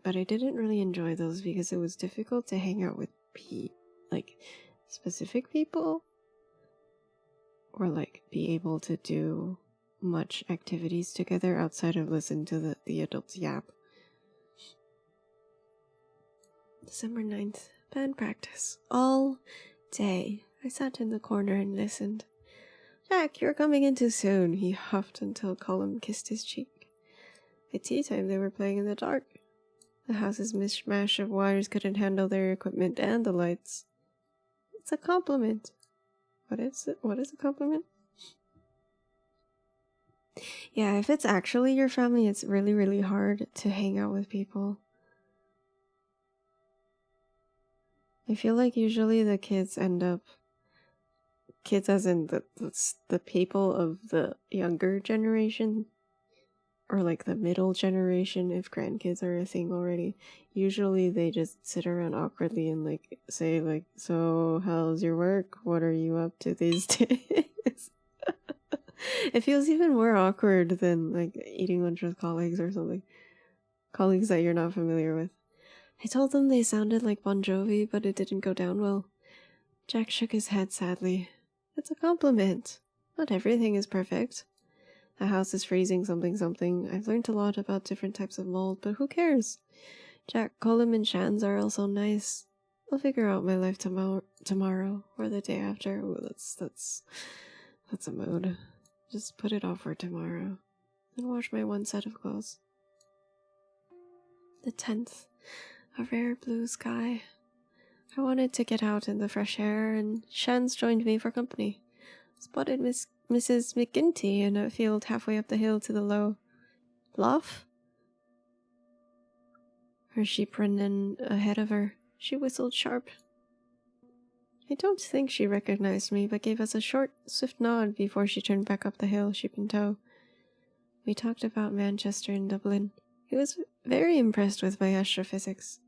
But I didn't really enjoy those because it was difficult to hang out with specific people, or like be able to do much activities together outside of listen to the adults yap. December 9th, band practice. All day. I sat in the corner and listened. Jack, you're coming in too soon, he huffed until Colum kissed his cheek. At tea time they were playing in the dark. The house's mishmash of wires couldn't handle their equipment and the lights. It's a compliment. What is it? What is a compliment? Yeah, if it's actually your family, it's really, really hard to hang out with people. I feel like usually the kids end up... Kids as in the people of the younger generation, or like the middle generation, if grandkids are a thing already. Usually they just sit around awkwardly and like say like, so how's your work? What are you up to these days? It feels even more awkward than like eating lunch with colleagues or something. Colleagues that you're not familiar with. I told them they sounded like Bon Jovi, but it didn't go down well. Jack shook his head sadly. It's a compliment. Not everything is perfect. The house is freezing something. I've learned a lot about different types of mold, but who cares? Jack, Colum, and Shans are also nice. I'll figure out my life tomorrow or the day after. Ooh, that's a mood. Just put it off for tomorrow. And wash my one set of clothes. The 10th. A rare blue sky. I wanted to get out in the fresh air, and Shans joined me for company. Spotted Mrs. McGinty in a field halfway up the hill to the low bluff. Her sheep running ahead of her. She whistled sharp. I don't think she recognized me, but gave us a short, swift nod before she turned back up the hill, sheep in tow. We talked about Manchester and Dublin. He was very impressed with my astrophysics.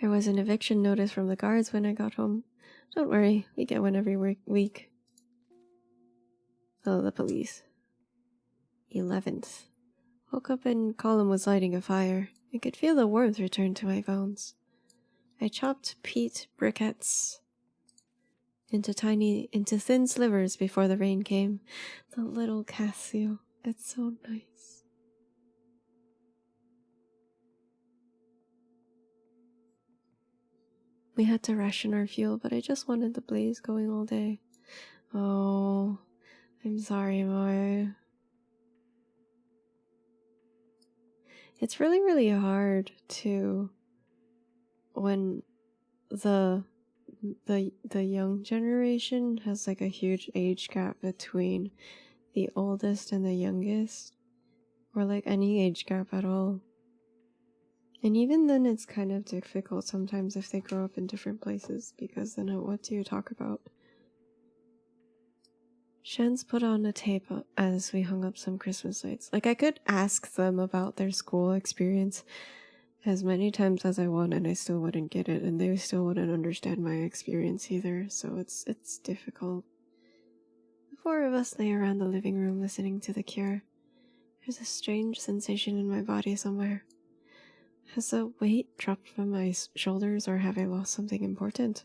There was an eviction notice from the guards when I got home. Don't worry, we get one every week. Oh, the police. 11th. Woke up and Colum was lighting a fire. I could feel the warmth return to my bones. I chopped peat briquettes into thin slivers before the rain came. The little Casio. It's so nice. We had to ration our fuel, but I just wanted the blaze going all day. Oh, I'm sorry, Moy. It's really, really hard to, when the young generation has like a huge age gap between the oldest and the youngest, or like any age gap at all. And even then it's kind of difficult sometimes if they grow up in different places, because then what do you talk about? Shans put on a tape as we hung up some Christmas lights. Like, I could ask them about their school experience as many times as I want, and I still wouldn't get it, and they still wouldn't understand my experience either, so it's difficult. The four of us lay around the living room listening to The Cure. There's a strange sensation in my body somewhere. Has the weight dropped from my shoulders, or have I lost something important?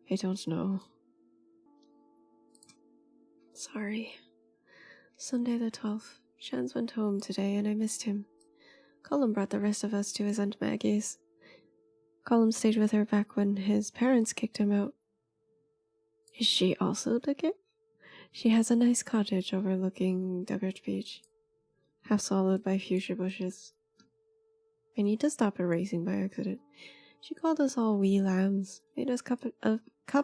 I don't know. Sorry. Sunday the 12th. Shans went home today and I missed him. Colum brought the rest of us to his Aunt Maggie's. Colum stayed with her back when his parents kicked him out. Is she also the kid? She has a nice cottage overlooking Duggart Beach, half swallowed by fuchsia bushes. I need to stop erasing by accident. She called us all wee lambs, made us cup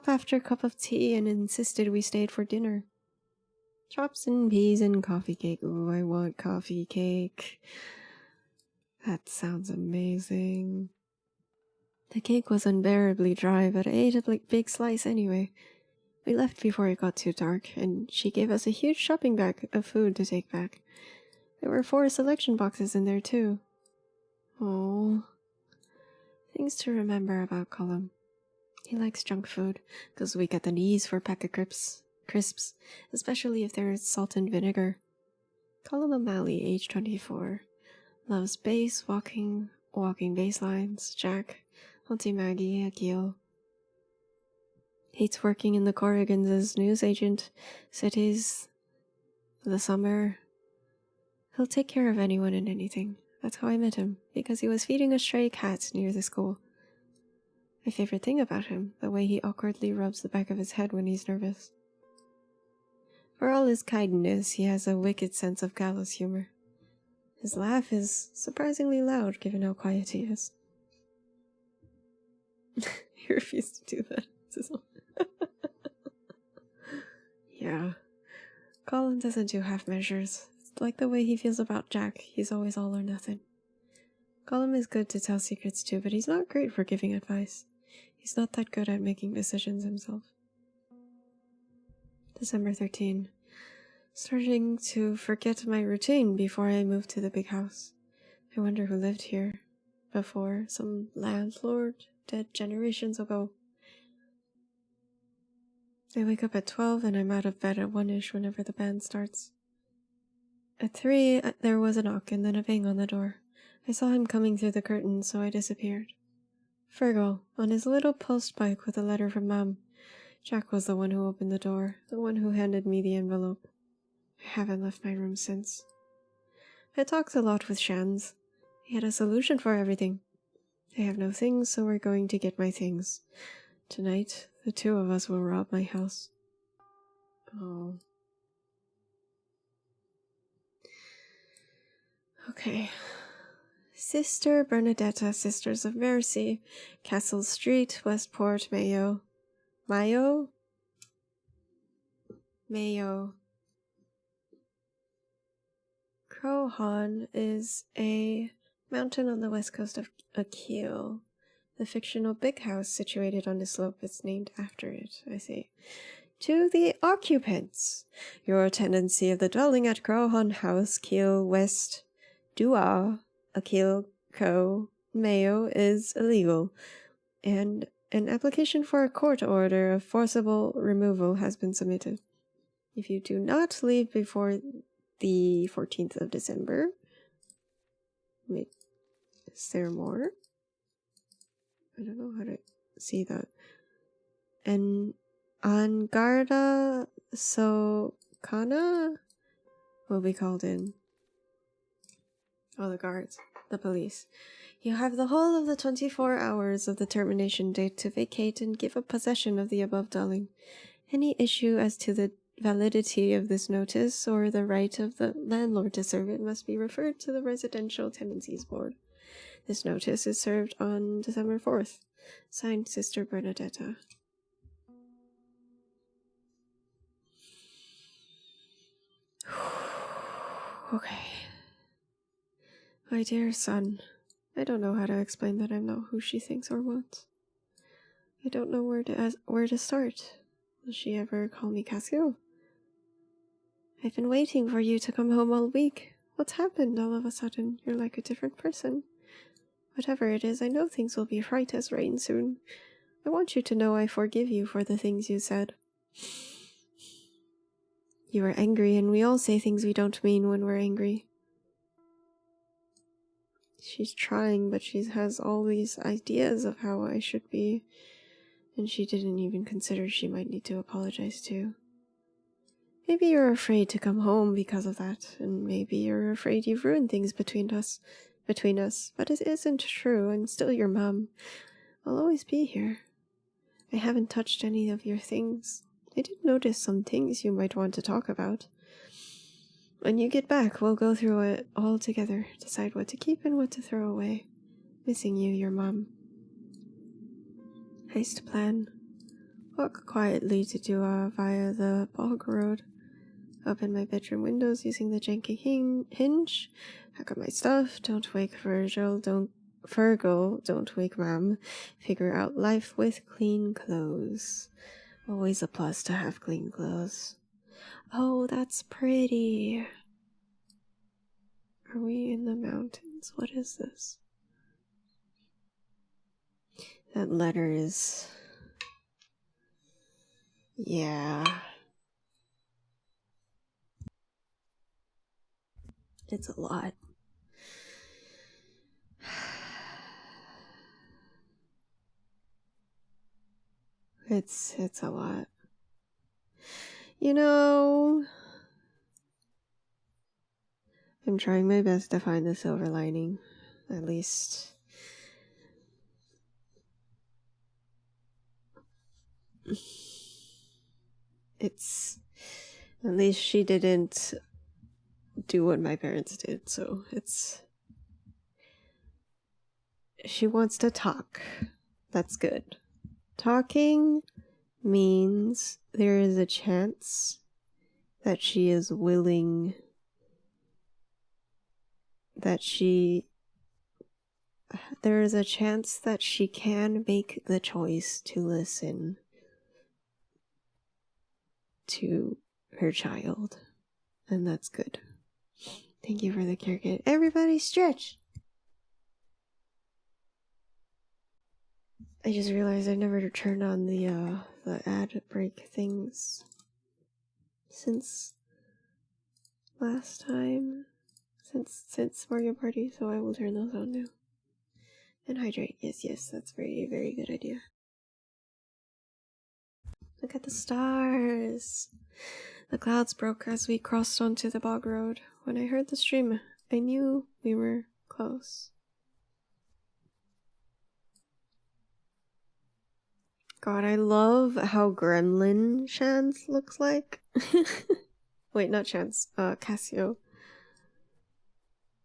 after cup of tea, and insisted we stayed for dinner. Chops and peas and coffee cake. Ooh, I want coffee cake. That sounds amazing. The cake was unbearably dry, but I ate a big slice anyway. We left before it got too dark, and she gave us a huge shopping bag of food to take back. There were 4 selection boxes in there, too. Oh, things to remember about Colum. He likes junk food, goes weak at the knees for a pack of crisps, especially if there is salt and vinegar. Colum O'Malley, age 24. Loves bass, walking bass lines, Jack, Auntie Maggie, Akil. Hates working in the Corrigans as news agent. Cities, the summer. He'll take care of anyone and anything. That's how I met him, because he was feeding a stray cat near the school. My favorite thing about him, the way he awkwardly rubs the back of his head when he's nervous. For all his kindness, he has a wicked sense of gallows humor. His laugh is surprisingly loud, given how quiet he is. He refused to do that. Yeah. Colin doesn't do half measures. It's like the way he feels about Jack. He's always all or nothing. Colin is good to tell secrets to, but he's not great for giving advice. He's not that good at making decisions himself. December 13. Starting to forget my routine before I moved to the big house. I wonder who lived here before. Some landlord dead generations ago. I wake up at 12 and I'm out of bed at 1-ish whenever the band starts. At 3, there was a knock and then a bang on the door. I saw him coming through the curtain, so I disappeared. Fergal, on his little post bike with a letter from Mom. Jack was the one who opened the door, the one who handed me the envelope. I haven't left my room since. I talked a lot with Shans. He had a solution for everything. I have no things, so we're going to get my things. Tonight, the two of us will rob my house. Oh. Okay. Sister Bernadetta, Sisters of Mercy, Castle Street, Westport, Mayo. Mayo? Mayo. Crowhorn is a mountain on the west coast of Akil. The fictional big house situated on the slope is named after it, I see. To the occupants, your tenancy of the dwelling at Crowhorn House, Kiel West, Dua, Akil, Co, Mayo is illegal, and an application for a court order of forcible removal has been submitted. If you do not leave before the 14th of December, wait, is there more? I don't know how to see that. And Angarda Sokana will be called in. Oh, the guards. The police. You have the whole of the 24 hours of the termination date to vacate and give up possession of the above dwelling. Any issue as to the validity of this notice or the right of the landlord to serve it must be referred to the Residential Tenancies Board. This notice is served on December 4th. Signed, Sister Bernadetta. Okay. My dear son, I don't know how to explain that I'm not who she thinks or wants. I don't know where to start. Will she ever call me Casio? I've been waiting for you to come home all week. What's happened all of a sudden? You're like a different person. Whatever it is, I know things will be right as rain soon. I want you to know I forgive you for the things you said. You were angry, and we all say things we don't mean when we're angry. She's trying, but she has all these ideas of how I should be, and she didn't even consider she might need to apologize to. Maybe you're afraid to come home because of that, and maybe you're afraid you've ruined things between us, but it isn't true. I'm still your mom. I'll always be here. I haven't touched any of your things. I did notice some things you might want to talk about. When you get back, we'll go through it all together, decide what to keep and what to throw away. Missing you, your mom. Heist plan. Walk quietly to Dua via the bog road. Open my bedroom windows using the janky hinge. Pack up my stuff. Don't wake Virgil. Fergal. Don't wake Mom. Figure out life with clean clothes. Always a plus to have clean clothes. Oh, that's pretty. Are we in the mountains? What is this? That letter is... yeah. It's a lot. It's a lot. You know, I'm trying my best to find the silver lining. At least at least she didn't do what my parents did, so she wants to talk. That's good. Talking means there is a chance that she is willing, there is a chance that she can make the choice to listen to her child, and that's good. Thank you for the care kit. Everybody stretch! I just realized I never turned on the ad break things since last time, since Mario Party, so I will turn those on now. And hydrate. Yes, that's very, very good idea. Look at the stars! The clouds broke as we crossed onto the bog road. When I heard the stream, I knew we were close. God, I love how gremlin Chance looks like. Wait, not Chance. Cassio.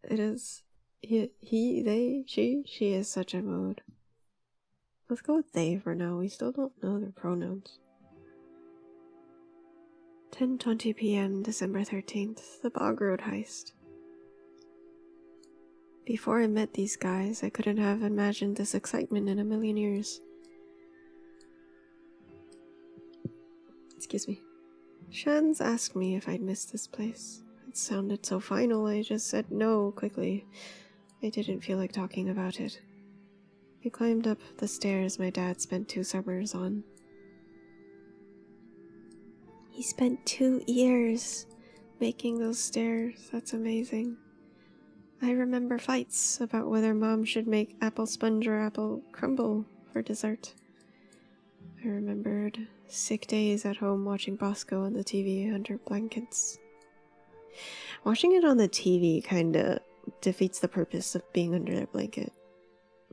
It is... He, they, she is such a mode. Let's go with they for now. We still don't know their pronouns. 10:20 p.m. December 13th. The Bog Road heist. Before I met these guys, I couldn't have imagined this excitement in a million years. Excuse me. Shans asked me if I'd missed this place. It sounded so final, I just said no quickly. I didn't feel like talking about it. We climbed up the stairs my dad spent 2 summers on. He spent 2 years making those stairs. That's amazing. I remember fights about whether Mom should make apple sponge or apple crumble for dessert. I remembered sick days at home watching Bosco on the TV under blankets. Watching it on the TV kinda defeats the purpose of being under their blanket.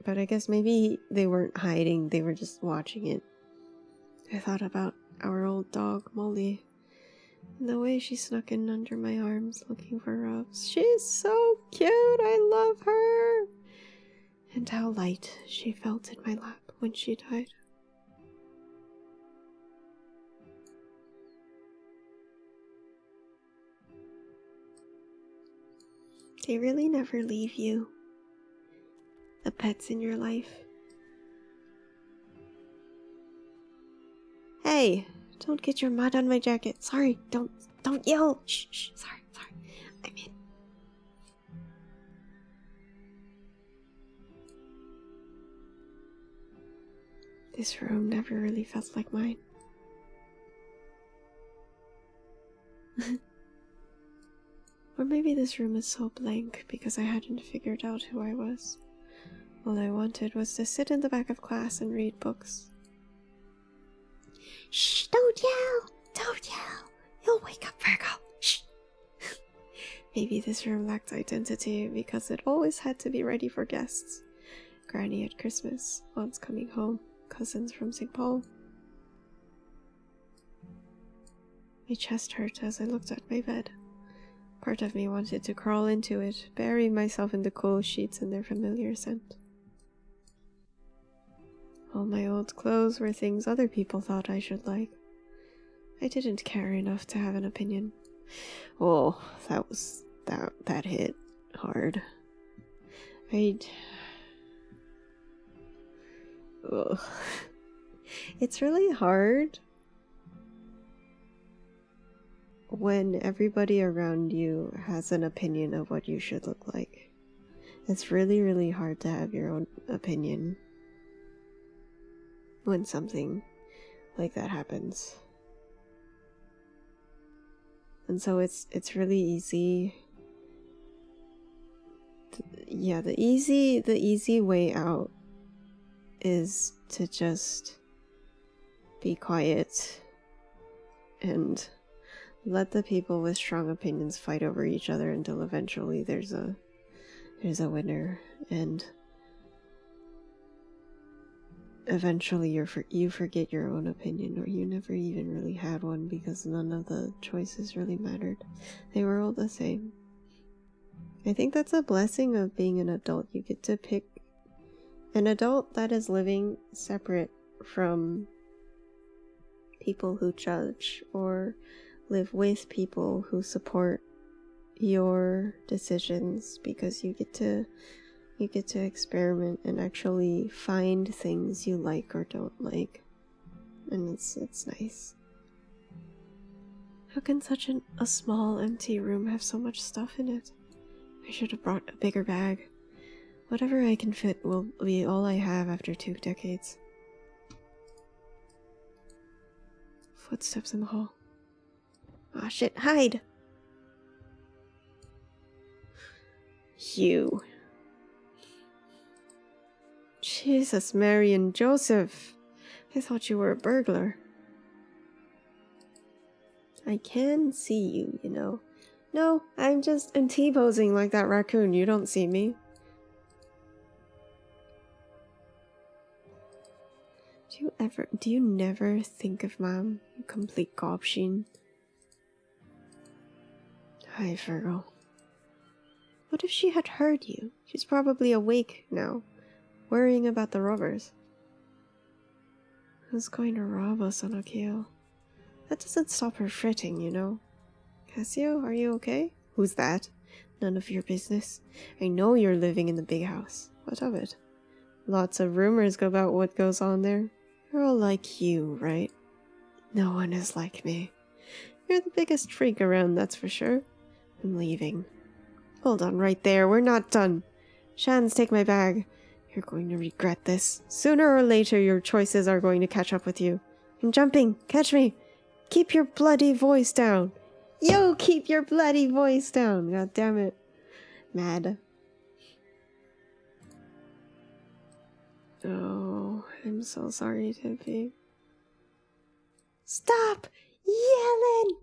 But I guess maybe they weren't hiding, they were just watching it. I thought about our old dog, Molly, and the way she snuck in under my arms looking for rubs. She's so cute, I love her! And how light she felt in my lap when she died. They really never leave you. The pets in your life. Hey, don't get your mud on my jacket. Sorry, don't yell. Shh, sorry. I'm in. This room never really felt like mine. Or maybe this room is so blank because I hadn't figured out who I was. All I wanted was to sit in the back of class and read books. Shh, don't yell! Don't yell! You'll wake up Virgo! Shh! Maybe this room lacked identity because it always had to be ready for guests. Granny at Christmas, aunts coming home, cousins from St. Paul. My chest hurt as I looked at my bed. Part of me wanted to crawl into it, bury myself in the cool sheets and their familiar scent. All my old clothes were things other people thought I should like. I didn't care enough to have an opinion. Oh, that hit hard. Ugh. It's really hard when everybody around you has an opinion of what you should look like. It's really, really hard to have your own opinion when something like that happens. And so it's really easy. The easy way out is to just be quiet and let the people with strong opinions fight over each other until eventually there's a winner, and eventually you forget your own opinion, or you never even really had one because none of the choices really mattered. They were all the same. I think that's a blessing of being an adult. You get to pick an adult that is living separate from people who judge, or live with people who support your decisions, because you get to experiment and actually find things you like or don't like, and it's nice. How can such a small empty room have so much stuff in it? I should have brought a bigger bag. Whatever I can fit will be all I have after 2 decades. Footsteps in the hall. Ah, shit, hide! You. Jesus, Mary and Joseph. I thought you were a burglar. I can see you, you know. No, I'm T-posing like that raccoon. You don't see me. Do you never think of Mom, you complete gobsheen? Hi, Virgo. What if she had heard you? She's probably awake now, worrying about the robbers. Who's going to rob us on Akio? That doesn't stop her fretting, you know. Cassio, are you okay? Who's that? None of your business. I know you're living in the big house. What of it? Lots of rumors go about what goes on there. You're all like you, right? No one is like me. You're the biggest freak around, that's for sure. I'm leaving. Hold on right there, we're not done. Shans, take my bag. You're going to regret this. Sooner or later, your choices are going to catch up with you. I'm jumping. Catch me. Keep your bloody voice down. Yo, keep your bloody voice down. God damn it. Mad. Oh, I'm so sorry, Tippy. Stop yelling!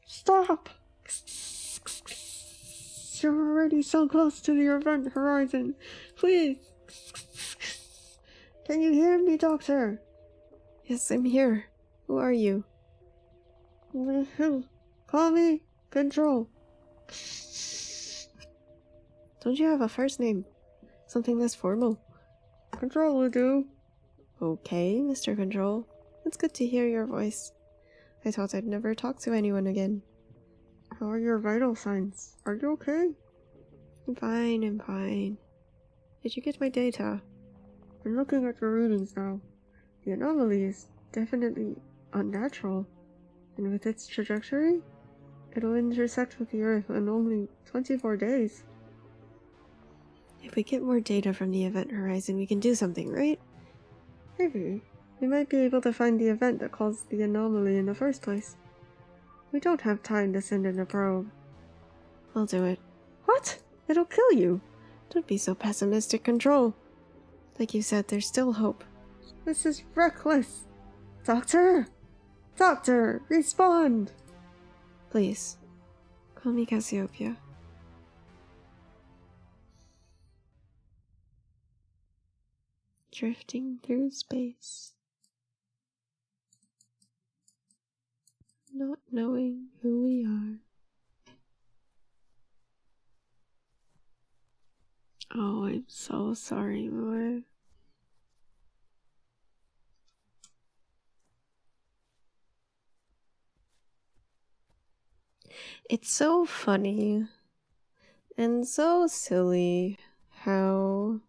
Stop! You're already so close to the event horizon. Please! Can you hear me, Doctor? Yes, I'm here. Who are you? Call me Control. Don't you have a first name? Something less formal. Control will do. Okay, Mr. Control. It's good to hear your voice. I thought I'd never talk to anyone again. How are your vital signs? Are you okay? I'm fine. Did you get my data? I'm looking at your readings now. The anomaly is definitely unnatural, and with its trajectory, it'll intersect with the Earth in only 24 days. If we get more data from the event horizon, we can do something, right? Maybe. We might be able to find the event that caused the anomaly in the first place. We don't have time to send in a probe. I'll do it. What? It'll kill you. Don't be so pessimistic, Control. Like you said, there's still hope. This is reckless. Doctor! Doctor, respond! Please, call me Cassiopeia. Drifting through space. Not knowing who we are. Oh, I'm so sorry, Moe. It's so funny and so silly how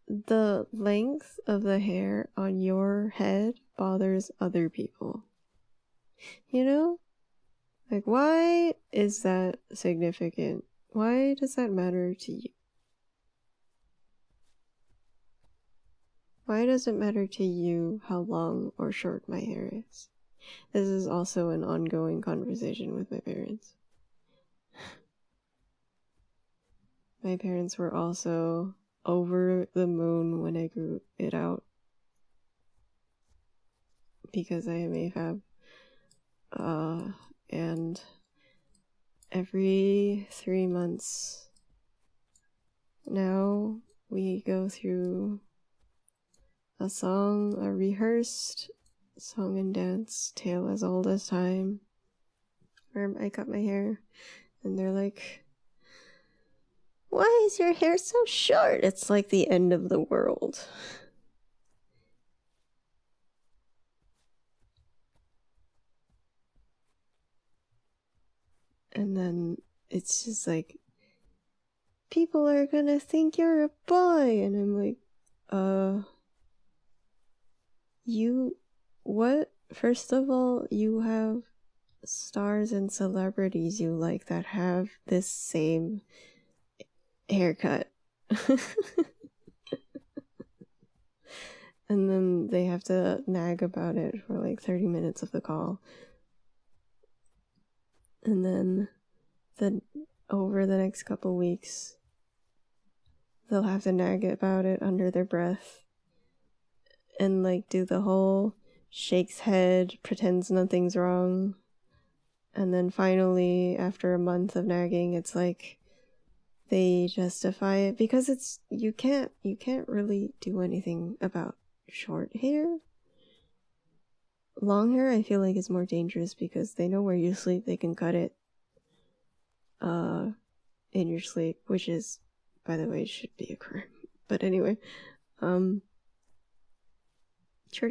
the length of the hair on your head bothers other people. You know? Like, why is that significant? Why does that matter to you? Why does it matter to you how long or short my hair is? This is also an ongoing conversation with my parents. my parents were also over the moon when I grew it out. Because I am AFAB. And every 3 months now we go through a rehearsed song and dance, tale as old as time, where I cut my hair and they're like, "Why is your hair so short?" It's like the end of the world. And then it's just like, people are gonna think you're a boy. And I'm like, what? First of all, you have stars and celebrities you like that have this same haircut. And then they have to nag about it for like 30 minutes of the call. And then over the next couple weeks, they'll have to nag about it under their breath. And like do the whole shakes head, pretends nothing's wrong. And then finally, after a month of nagging, it's like they justify it because it's you can't really do anything about short hair. Long hair I feel like is more dangerous because they know where you sleep, they can cut it in your sleep, which is, by the way, should be a crime. But anyway, short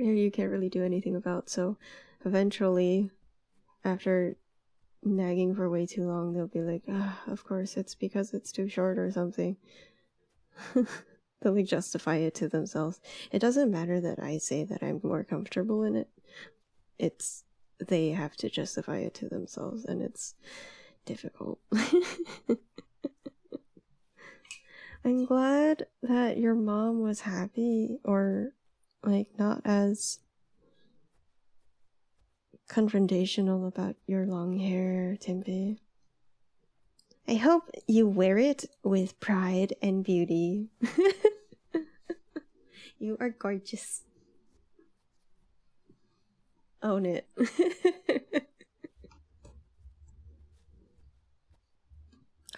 hair you can't really do anything about, so eventually, after nagging for way too long, they'll be like, of course it's because it's too short or something. They'll like justify it to themselves. It doesn't matter that I say that I'm more comfortable in it. It's they have to justify it to themselves, and it's difficult. I'm glad that your mom was happy, or like not as confrontational about your long hair, Timby. I hope you wear it with pride and beauty. You are gorgeous. Own it.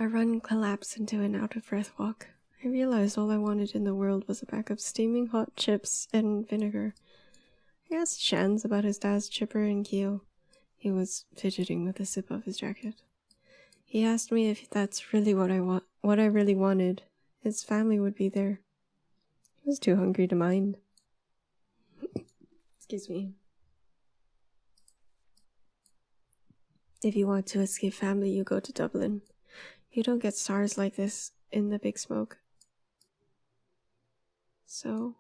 Our run collapsed into an out-of-breath walk. I realized all I wanted in the world was a bag of steaming hot chips and vinegar. I asked Shans about his dad's chipper in Kiel. He was fidgeting with a sip of his jacket. He asked me if that's really what I really wanted. His family would be there. I was too hungry to mind. Excuse me. If you want to escape family, you go to Dublin. You don't get stars like this in the big smoke. So,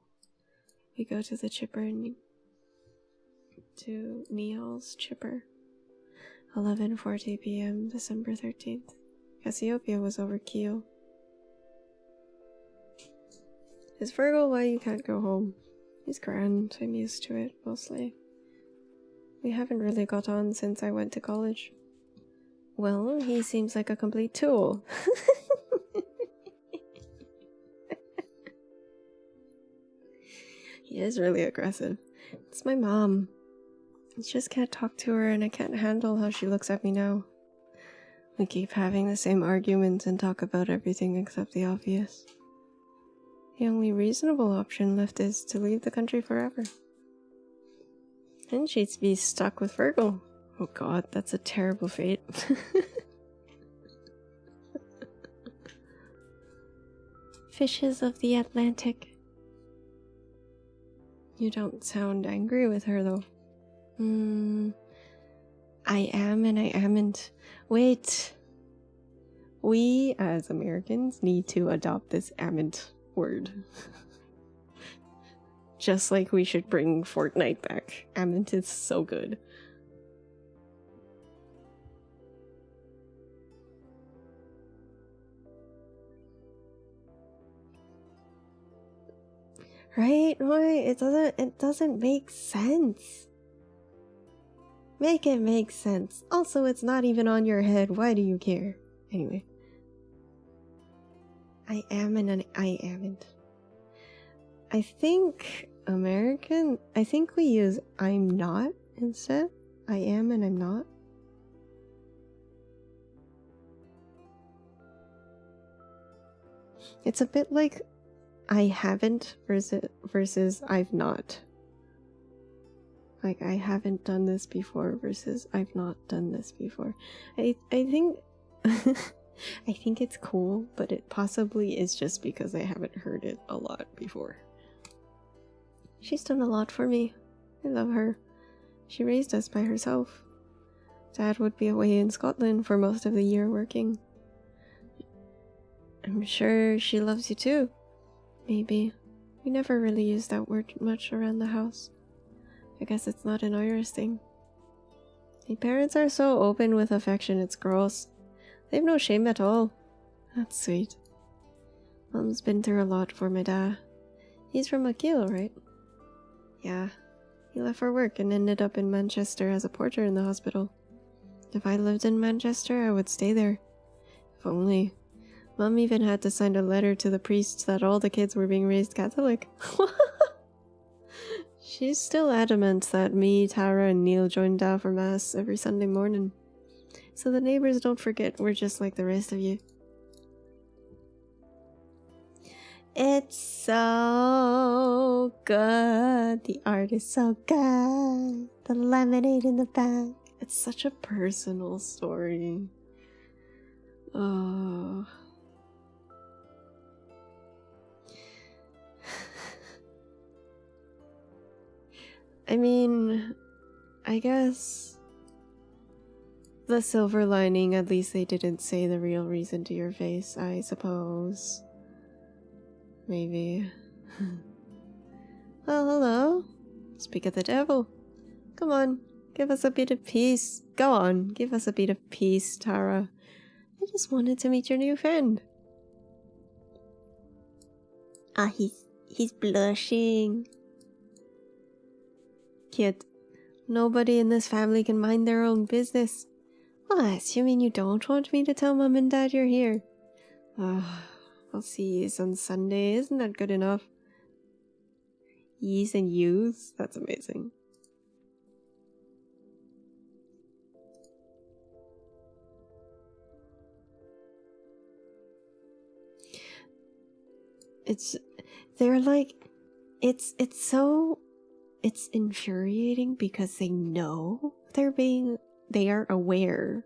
we go to the chipper to Neil's chipper. 11:40 p.m. December 13th. Cassiopeia was over Kiel. Is Virgo why you can't go home? He's grand. I'm used to it, mostly. We haven't really got on since I went to college. Well, he seems like a complete tool. He is really aggressive. It's my mom. I just can't talk to her, and I can't handle how she looks at me now. We keep having the same arguments and talk about everything except the obvious. The only reasonable option left is to leave the country forever. And she'd be stuck with Virgo. Oh god, that's a terrible fate. Fishes of the Atlantic. You don't sound angry with her, though. I am and I amn't. Wait. We, as Americans, need to adopt this amn't word. Just like we should bring Fortnite back. Amn't is so good. Right? Why? It doesn't make sense. Make it make sense. Also, it's not even on your head. Why do you care? Anyway. I am and I amn't. I think I think we use I'm not instead. I am and I'm not. It's a bit like I haven't versus I've not. Like I haven't done this before versus I've not done this before. I think I think it's cool, but it possibly is just because I haven't heard it a lot before. She's done a lot for me. I love her. She raised us by herself. Dad would be away in Scotland for most of the year working. I'm sure she loves you too. Maybe. We never really use that word much around the house. I guess it's not an Irish thing. My parents are so open with affection, it's gross. They've no shame at all. That's sweet. Mom's been through a lot for my dad. He's from McGill, right? Yeah. He left for work and ended up in Manchester as a porter in the hospital. If I lived in Manchester, I would stay there. If only. Mom even had to sign a letter to the priest that all the kids were being raised Catholic. She's still adamant that me, Tara, and Neil join Dad for Mass every Sunday morning. So the neighbors don't forget we're just like the rest of you. It's so good. The art is so good. The lemonade in the back. It's such a personal story. Oh. I mean, I guess the silver lining, at least they didn't say the real reason to your face, I suppose. Maybe. Well, hello. Speak of the devil. Come on, give us a bit of peace. Go on, give us a bit of peace, Tara. I just wanted to meet your new friend. Ah, he's blushing. Kid, nobody in this family can mind their own business. What, you mean you don't want me to tell Mom and Dad you're here? I'll see yous on Sunday, isn't that good enough? Yees and yous? That's amazing. It's infuriating because they know they are aware,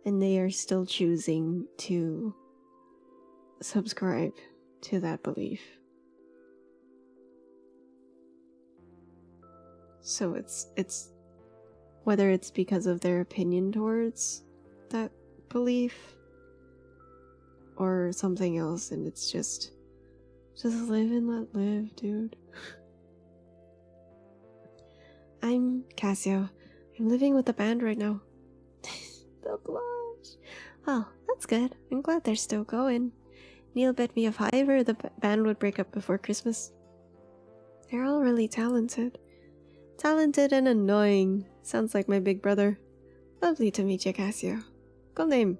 and they are still choosing to subscribe to that belief. So it's whether it's because of their opinion towards that belief or something else, and it's just live and let live, dude. I'm Cassio. I'm living with the band right now. The blush. Well, that's good. I'm glad they're still going. Neil bet me a $5 the band would break up before Christmas. They're all really talented. Talented and annoying. Sounds like my big brother. Lovely to meet you, Cassio. Cool name.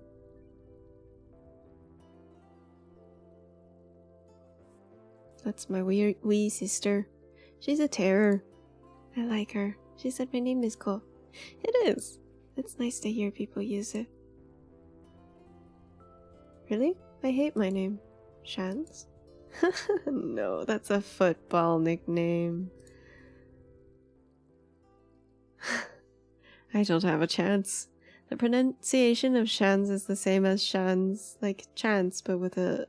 That's my wee sister. She's a terror. I like her. She said my name is cool. It is. It's nice to hear people use it. Really? I hate my name. Shans? No, that's a football nickname. I don't have a chance. The pronunciation of Shans is the same as Shans, like chance, but with an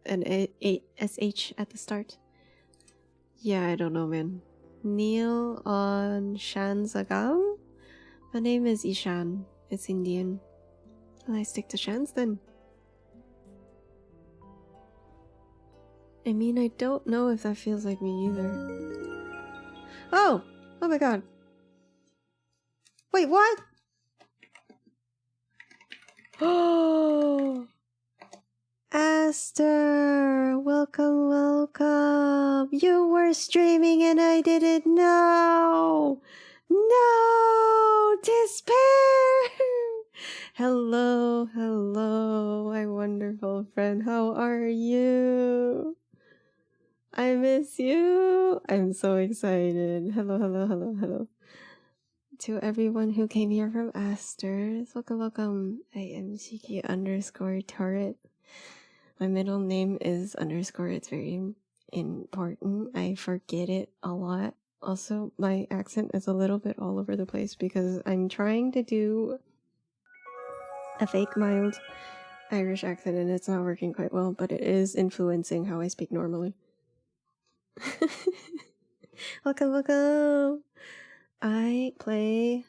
SH at the start. Yeah, I don't know, man. Neil on Shanzagam? My name is Ishan. It's Indian. Well, I stick to Shans then. I mean, I don't know if that feels like me either. Oh! Oh my god. Wait, what? Oh! Aster! Welcome, welcome! You were streaming and I didn't know! No! Despair! Hello, hello, my wonderful friend. How are you? I miss you. I'm so excited. Hello, hello, hello, hello. To everyone who came here from Aster's, welcome, welcome. I am Shiki_turret. My middle name is _. It's very important. I forget it a lot. Also, my accent is a little bit all over the place because I'm trying to do a fake mild Irish accent and it's not working quite well, but it is influencing how I speak normally. Welcome, welcome. I play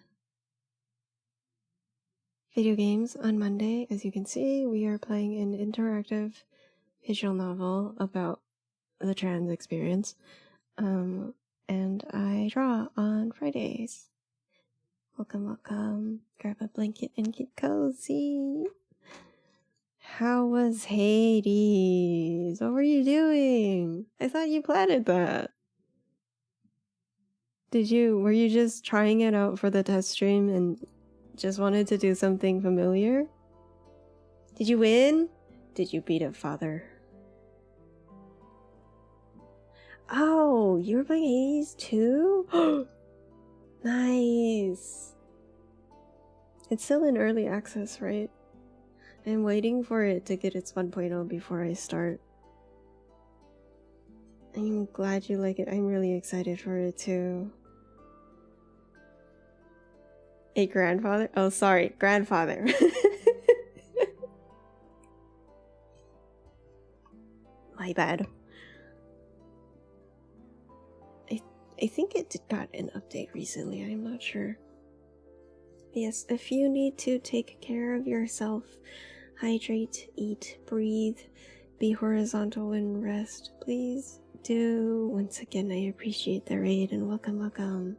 video games on Monday. As you can see, we are playing an interactive visual novel about the trans experience. And I draw on Fridays. Welcome, welcome. Grab a blanket and get cozy. How was Hades? What were you doing? I thought you planted that. Were you just trying it out for the test stream and just wanted to do something familiar? Did you win? Did you beat a father? Oh, you're playing Hades too? Nice. It's still in early access, right? I'm waiting for it to get its 1.0 before I start. I'm glad you like it. I'm really excited for it too. A grandfather? Oh, sorry, grandfather. My bad. I think it got an update recently. I'm not sure. Yes, if you need to take care of yourself, hydrate, eat, breathe, be horizontal and rest, please do. Once again, I appreciate the raid and welcome, welcome.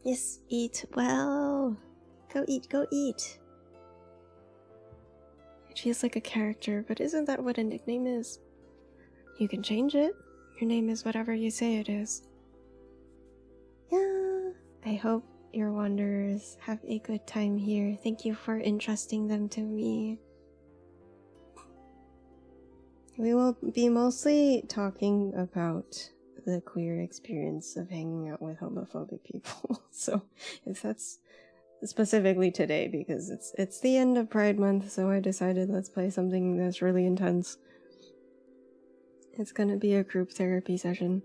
Yes, eat well. Go eat, go eat. It feels like a character, but isn't that what a nickname is? You can change it. Your name is whatever you say it is. Yeah. I hope your wanderers have a good time here. Thank you for entrusting them to me. We will be mostly talking about the queer experience of hanging out with homophobic people. So if that's specifically today, because it's the end of Pride Month, so I decided let's play something that's really intense. It's gonna be a group therapy session.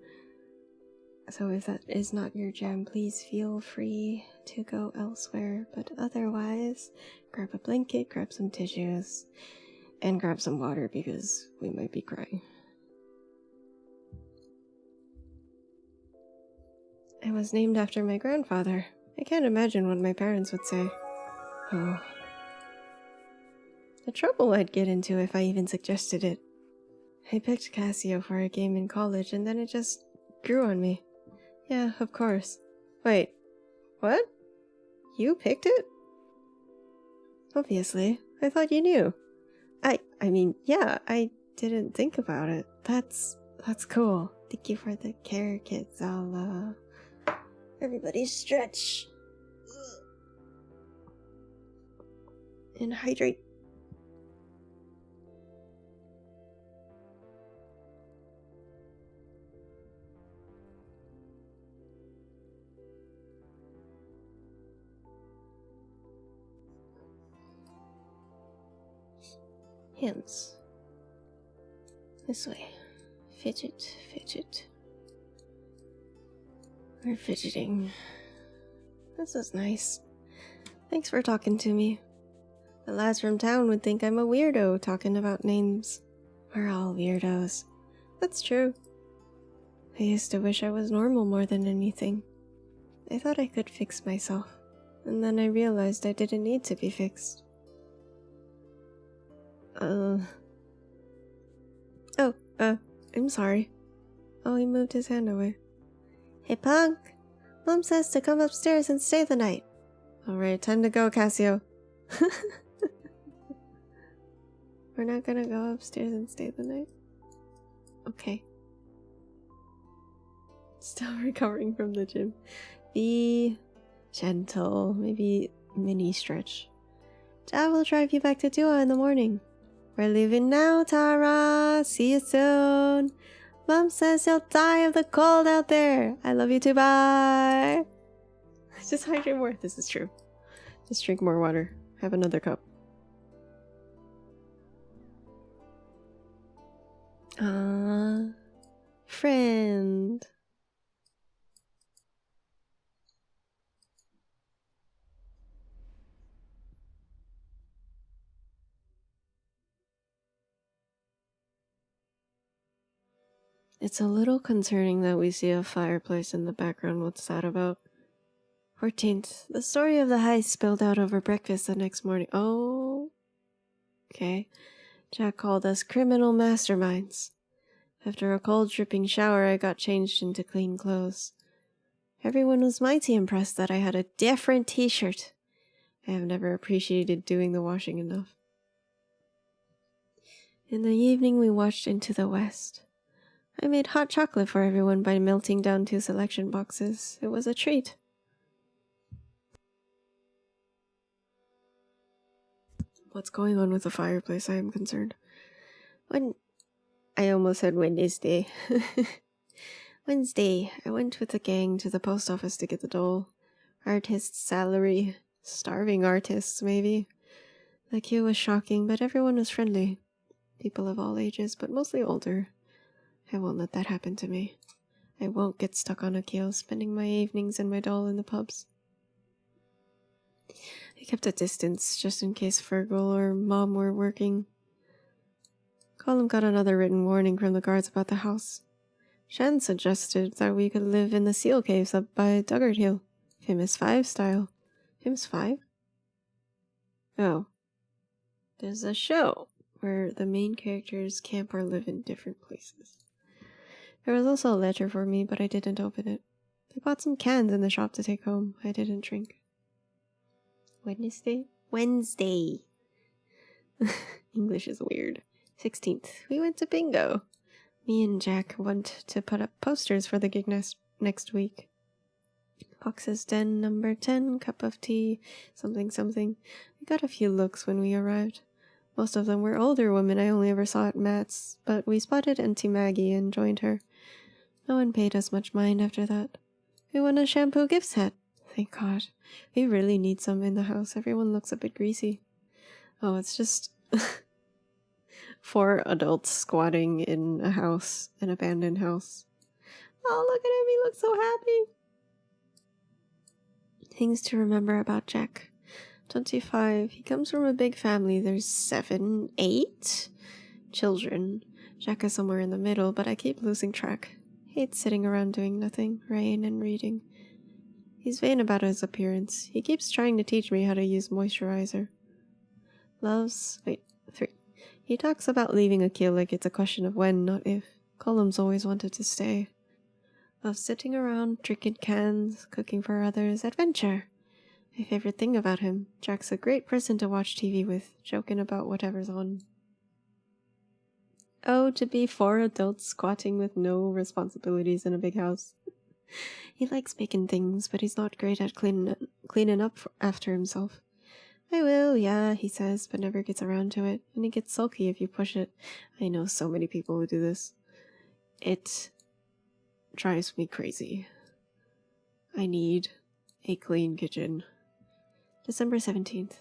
So if that is not your jam, please feel free to go elsewhere. But otherwise, grab a blanket, grab some tissues, and grab some water because we might be crying. I was named after my grandfather. I can't imagine what my parents would say. Oh. The trouble I'd get into if I even suggested it. I picked Casio for a game in college and then it just grew on me. Yeah, of course. Wait, what? You picked it? Obviously. I thought you knew. I mean, yeah, I didn't think about it. That's cool. Thank you for the care, kids. Everybody stretch. And hydrate. Hands. This way. Fidget, fidget. We're fidgeting. This is nice. Thanks for talking to me. The lads from town would think I'm a weirdo talking about names. We're all weirdos. That's true. I used to wish I was normal more than anything. I thought I could fix myself, and then I realized I didn't need to be fixed. I'm sorry. Oh, he moved his hand away. Hey, Punk! Mom says to come upstairs and stay the night. Alright, time to go, Casio. We're not gonna go upstairs and stay the night? Okay. Still recovering from the gym. Gentle, maybe mini stretch. Dad will drive you back to Dua in the morning. We're leaving now, Tara. See you soon. Mom says you'll die of the cold out there. I love you too. Bye. Just hydrate more. This is true. Just drink more water. Have another cup. Friend. It's a little concerning that we see a fireplace in the background. What's that about? 14th. The story of the heist spilled out over breakfast the next morning. Oh. Okay. Jack called us criminal masterminds. After a cold dripping shower, I got changed into clean clothes. Everyone was mighty impressed that I had a different t-shirt. I have never appreciated doing the washing enough. In the evening, we watched Into the West. I made hot chocolate for everyone by melting down 2 selection boxes. It was a treat. What's going on with the fireplace? I am concerned. I almost said Wednesday. Wednesday, I went with the gang to the post office to get the dole. Artist's salary. Starving artists, maybe. The queue was shocking, but everyone was friendly. People of all ages, but mostly older. I won't let that happen to me. I won't get stuck on a queue, spending my evenings and my doll in the pubs. I kept a distance, just in case Fergal or Mom were working. Colum got another written warning from the guards about the house. Shan suggested that we could live in the seal caves up by Duggart Hill, Famous 5 style. Famous 5? Oh. There's a show where the main characters camp or live in different places. There was also a letter for me, but I didn't open it. They bought some cans in the shop to take home. I didn't drink. Wednesday? English is weird. 16th. We went to bingo. Me and Jack went to put up posters for the gig next week. Fox's Den, number 10, cup of tea, something. We got a few looks when we arrived. Most of them were older women I only ever saw at Matt's, but we spotted Auntie Maggie and joined her. No one paid us much mind after that. We won a shampoo gift set. Thank God. We really need some in the house. Everyone looks a bit greasy. Oh, it's just 4 adults squatting in a house, an abandoned house. Oh, look at him. He looks so happy. Things to remember about Jack. 25. He comes from a big family. There's 7, 8 children. Jack is somewhere in the middle, but I keep losing track. Hates sitting around doing nothing, rain and reading. He's vain about his appearance. He keeps trying to teach me how to use moisturizer. 3. He talks about leaving a kill like it's a question of when, not if. Colum's always wanted to stay. Loves sitting around, drinking cans, cooking for others, adventure. My favorite thing about him, Jack's a great person to watch TV with, joking about whatever's on. Oh, to be 4 adults squatting with no responsibilities in a big house. He likes making things, but he's not great at cleaning up after himself. I will, yeah, he says, but never gets around to it, and he gets sulky if you push it. I know so many people who do this. It drives me crazy. I need a clean kitchen. December 17th.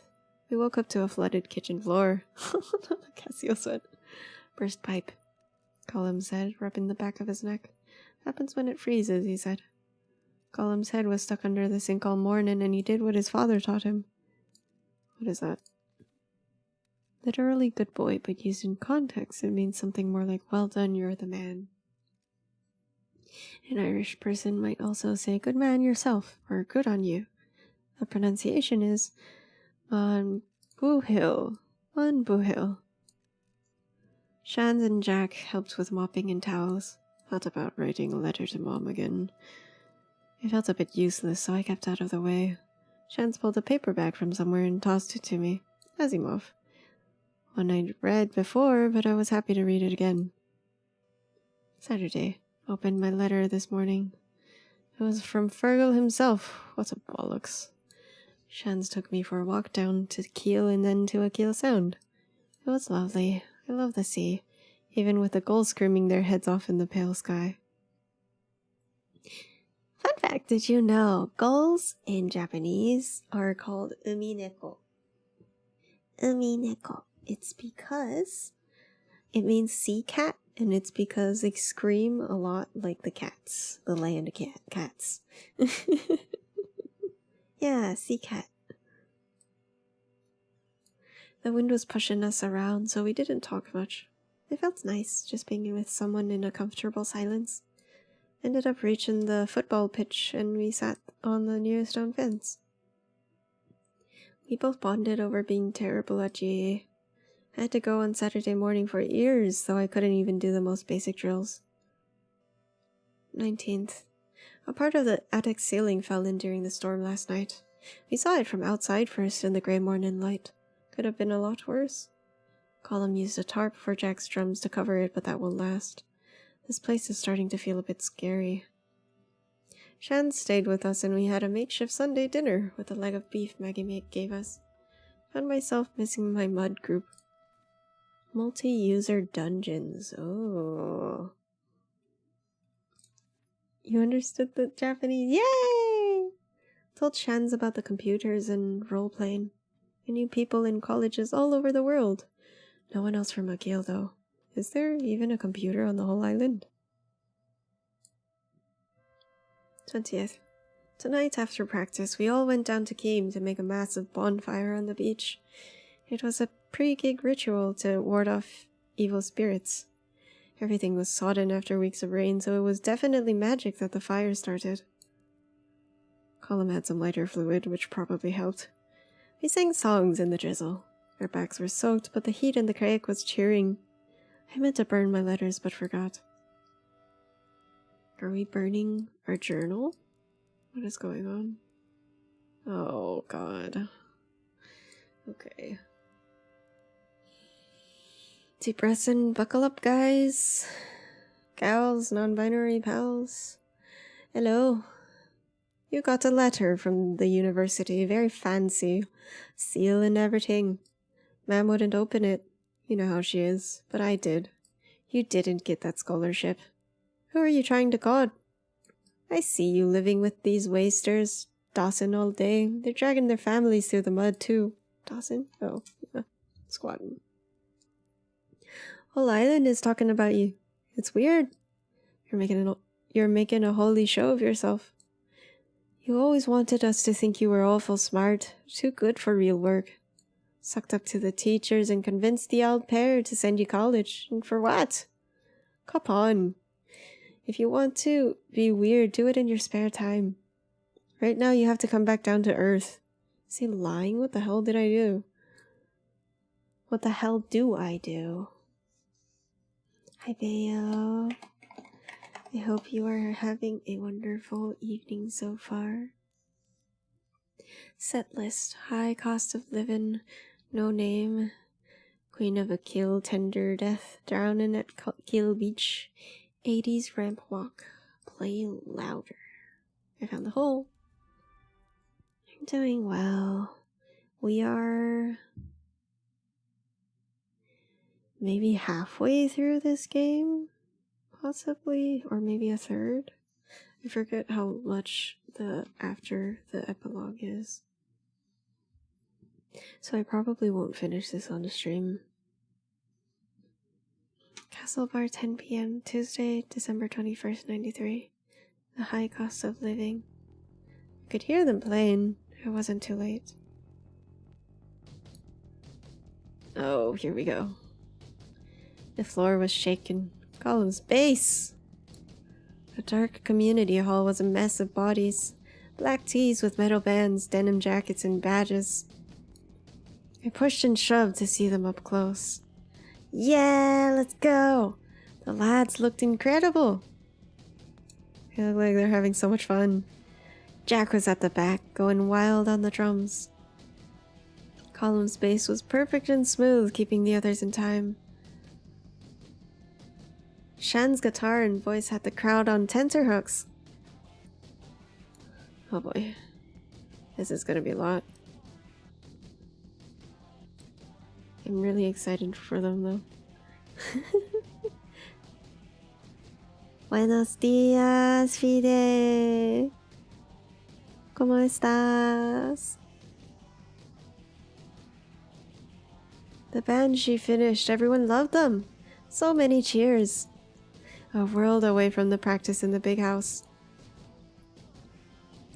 We woke up to a flooded kitchen floor. Cassio said. Burst pipe, Colum said, rubbing the back of his neck. Happens when it freezes, he said. Colum's head was stuck under the sink all morning, and he did what his father taught him. What is that? Literally good boy, but used in context, it means something more like, well done, you're the man. An Irish person might also say, good man yourself, or good on you. The pronunciation is, on Boohill. Shans and Jack helped with mopping and towels. Thought about writing a letter to Mom again. It felt a bit useless, so I kept out of the way. Shans pulled a paperback from somewhere and tossed it to me. Asimov. One I'd read before, but I was happy to read it again. Saturday. Opened my letter this morning. It was from Fergal himself. What a bollocks. Shans took me for a walk down to Kiel and then to Akil Sound. It was lovely. I love the sea, even with the gulls screaming their heads off in the pale sky. Fun fact, did you know gulls in Japanese are called umineko? Umineko. It's because it means sea cat, and it's because they scream a lot like the cats, the land cats. Yeah, sea cat. The wind was pushing us around, so we didn't talk much. It felt nice, just being with someone in a comfortable silence. Ended up reaching the football pitch, and we sat on the nearest stone fence. We both bonded over being terrible at GA. I had to go on Saturday morning for years, so I couldn't even do the most basic drills. 19th. A part of the attic ceiling fell in during the storm last night. We saw it from outside first in the grey morning light. Could have been a lot worse. Colum used a tarp for Jack's drums to cover it, but that won't last. This place is starting to feel a bit scary. Shan stayed with us and we had a makeshift Sunday dinner with a leg of beef Maggie gave us. Found myself missing my mud group. Multi-user dungeons. Oh. You understood the Japanese? Yay! Told Shans about the computers and role-playing. I knew people in colleges all over the world. No one else from Akil, though. Is there even a computer on the whole island? 20th. Tonight after practice, we all went down to Keem to make a massive bonfire on the beach. It was a pre-gig ritual to ward off evil spirits. Everything was sodden after weeks of rain, so it was definitely magic that the fire started. Colum had some lighter fluid, which probably helped. We sang songs in the drizzle. Our backs were soaked, but the heat in the craig was cheering. I meant to burn my letters, but forgot. Are we burning our journal? What is going on? Oh, God. Okay. Deep breaths in, buckle up, guys. Gals, non-binary pals. Hello. You got a letter from the university, very fancy. Seal and everything. Ma'am wouldn't open it. You know how she is, but I did. You didn't get that scholarship. Who are you trying to God? I see you living with these wasters. Dawson all day. They're dragging their families through the mud, too. Dawson? Oh, yeah. Squatting. Whole island is talking about you. It's weird. You're making a holy show of yourself. You always wanted us to think you were awful smart, too good for real work. Sucked up to the teachers and convinced the old pair to send you college. And for what? Cop on. If you want to be weird, do it in your spare time. Right now you have to come back down to earth. Is he lying? What the hell did I do? What the hell do I do? Hi, Bayo. I hope you are having a wonderful evening so far. Set list. High cost of living. No name. Queen of Akil, tender death. Drowning at Kill Beach. 80s ramp walk. Play louder. I found the hole. I'm doing well. We are maybe halfway through this game, possibly, or maybe a third. I forget how much after the epilogue is. So I probably won't finish this on the stream. Castle Bar, 10 p.m. Tuesday, December 21st, 93. The high cost of living. I could hear them playing. It wasn't too late. Oh, here we go. The floor was shaking. Column's base! The dark community hall was a mess of bodies. Black tees with metal bands, denim jackets, and badges. I pushed and shoved to see them up close. Yeah, let's go! The lads looked incredible. They look like they're having so much fun. Jack was at the back, going wild on the drums. Column's bass was perfect and smooth, keeping the others in time. Shan's guitar and voice had the crowd on tenterhooks. Oh boy. This is gonna be a lot. I'm really excited for them though. Buenos días, Fide. ¿Cómo estás? The band she finished, everyone loved them. So many cheers. A world away from the practice in the big house.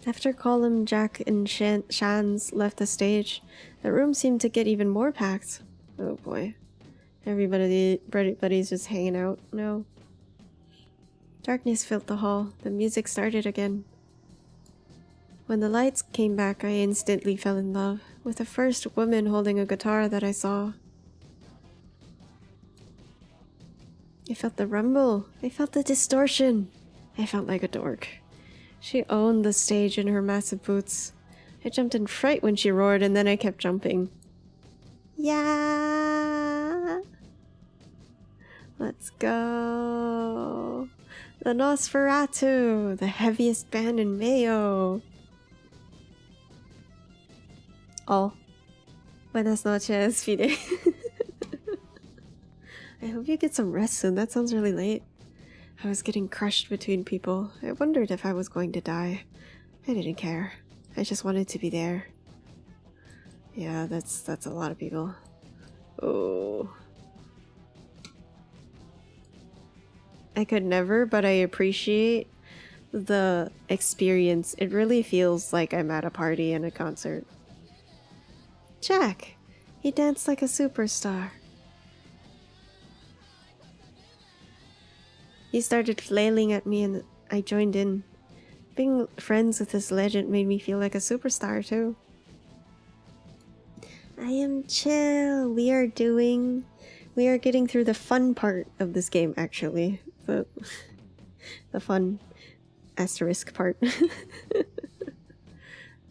After Colum, Jack, and Shans left the stage, the room seemed to get even more packed. Oh boy. Everybody's just hanging out now. Darkness filled the hall. The music started again. When the lights came back, I instantly fell in love with the first woman holding a guitar that I saw. I felt the rumble. I felt the distortion. I felt like a dork. She owned the stage in her massive boots. I jumped in fright when she roared, and then I kept jumping. Yeah! Let's go! The Nosferatu! The heaviest band in Mayo! Oh. Buenas noches, Fide. I hope you get some rest soon. That sounds really late. I was getting crushed between people. I wondered if I was going to die. I didn't care. I just wanted to be there. Yeah, that's a lot of people. Oh. I could never, but I appreciate the experience. It really feels like I'm at a party and a concert. Jack! He danced like a superstar. He started flailing at me and I joined in. Being friends with this legend made me feel like a superstar too. I am chill. We are getting through the fun part of this game actually. The fun asterisk part.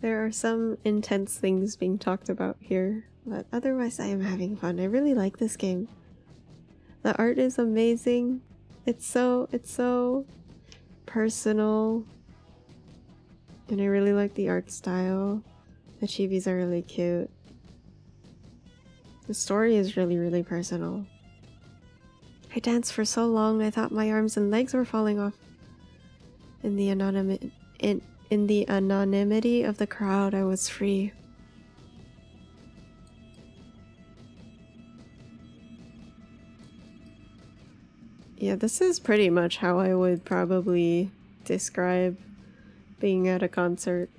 There are some intense things being talked about here, but otherwise I am having fun. I really like this game. The art is amazing. It's so personal. And I really like the art style. The chibis are really cute. The story is really personal. I danced for so long I thought my arms and legs were falling off. In the anonymity of the crowd, I was free. Yeah, this is pretty much how I would probably describe being at a concert.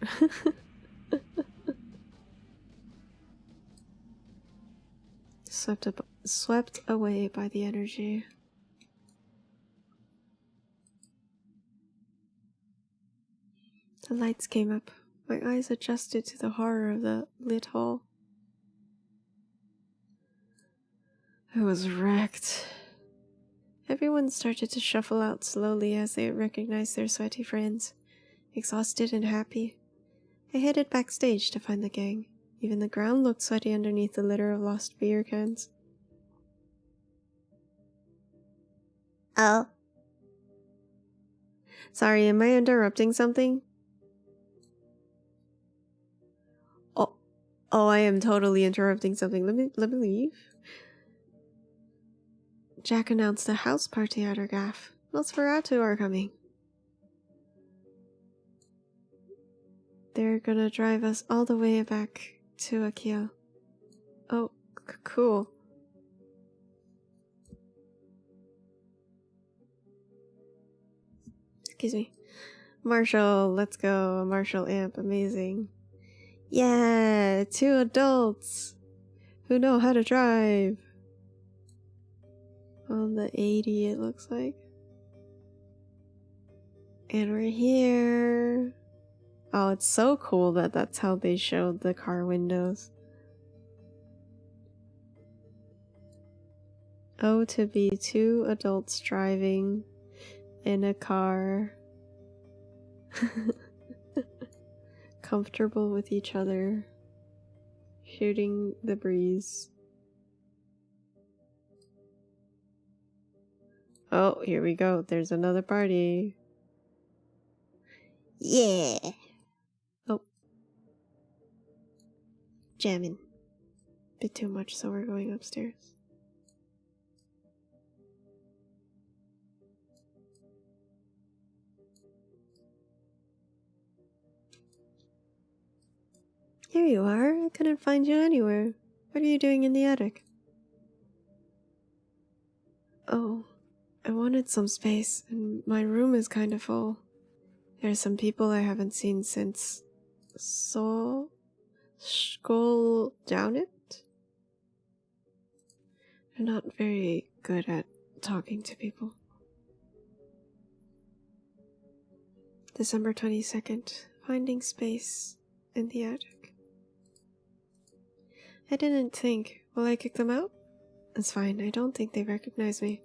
Swept away by the energy. The lights came up. My eyes adjusted to the horror of the lit hall. I was wrecked. Everyone started to shuffle out slowly as they recognized their sweaty friends, exhausted and happy. I headed backstage to find the gang. Even the ground looked sweaty underneath the litter of lost beer cans. Oh. Sorry, am I interrupting something? Oh, I am totally interrupting something. Let me leave. Jack announced a house party at our gaff. Nosferatu are coming. They're gonna drive us all the way back to Akio. Oh, cool. Excuse me. Marshall, let's go. Marshall Amp, amazing. Yeah, 2 adults who know how to drive. On the 80, it looks like. And we're here. Oh, it's so cool that that's how they showed the car windows. Oh, to be 2 adults driving in a car. Comfortable with each other. Shooting the breeze. Oh, here we go. There's another party. Yeah. jamming. Bit too much, so we're going upstairs. Here you are. I couldn't find you anywhere. What are you doing in the attic? Oh, I wanted some space, and my room is kind of full. There are some people I haven't seen since school down it. I'm not very good at talking to people. December 22nd. Finding space in the attic. I didn't think, will I kick them out? It's fine, I don't think they recognize me.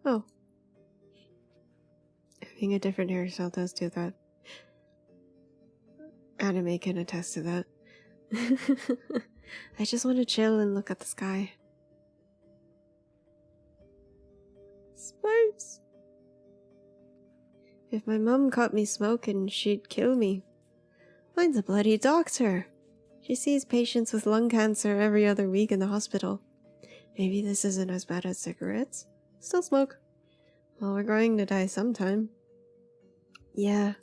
Oh. Having a different hairstyle does do that. Anime can attest to that. I just want to chill and look at the sky. Space! If my mom caught me smoking, she'd kill me. Mine's a bloody doctor. She sees patients with lung cancer every other week in the hospital. Maybe this isn't as bad as cigarettes. Still smoke. Well, we're going to die sometime. Yeah,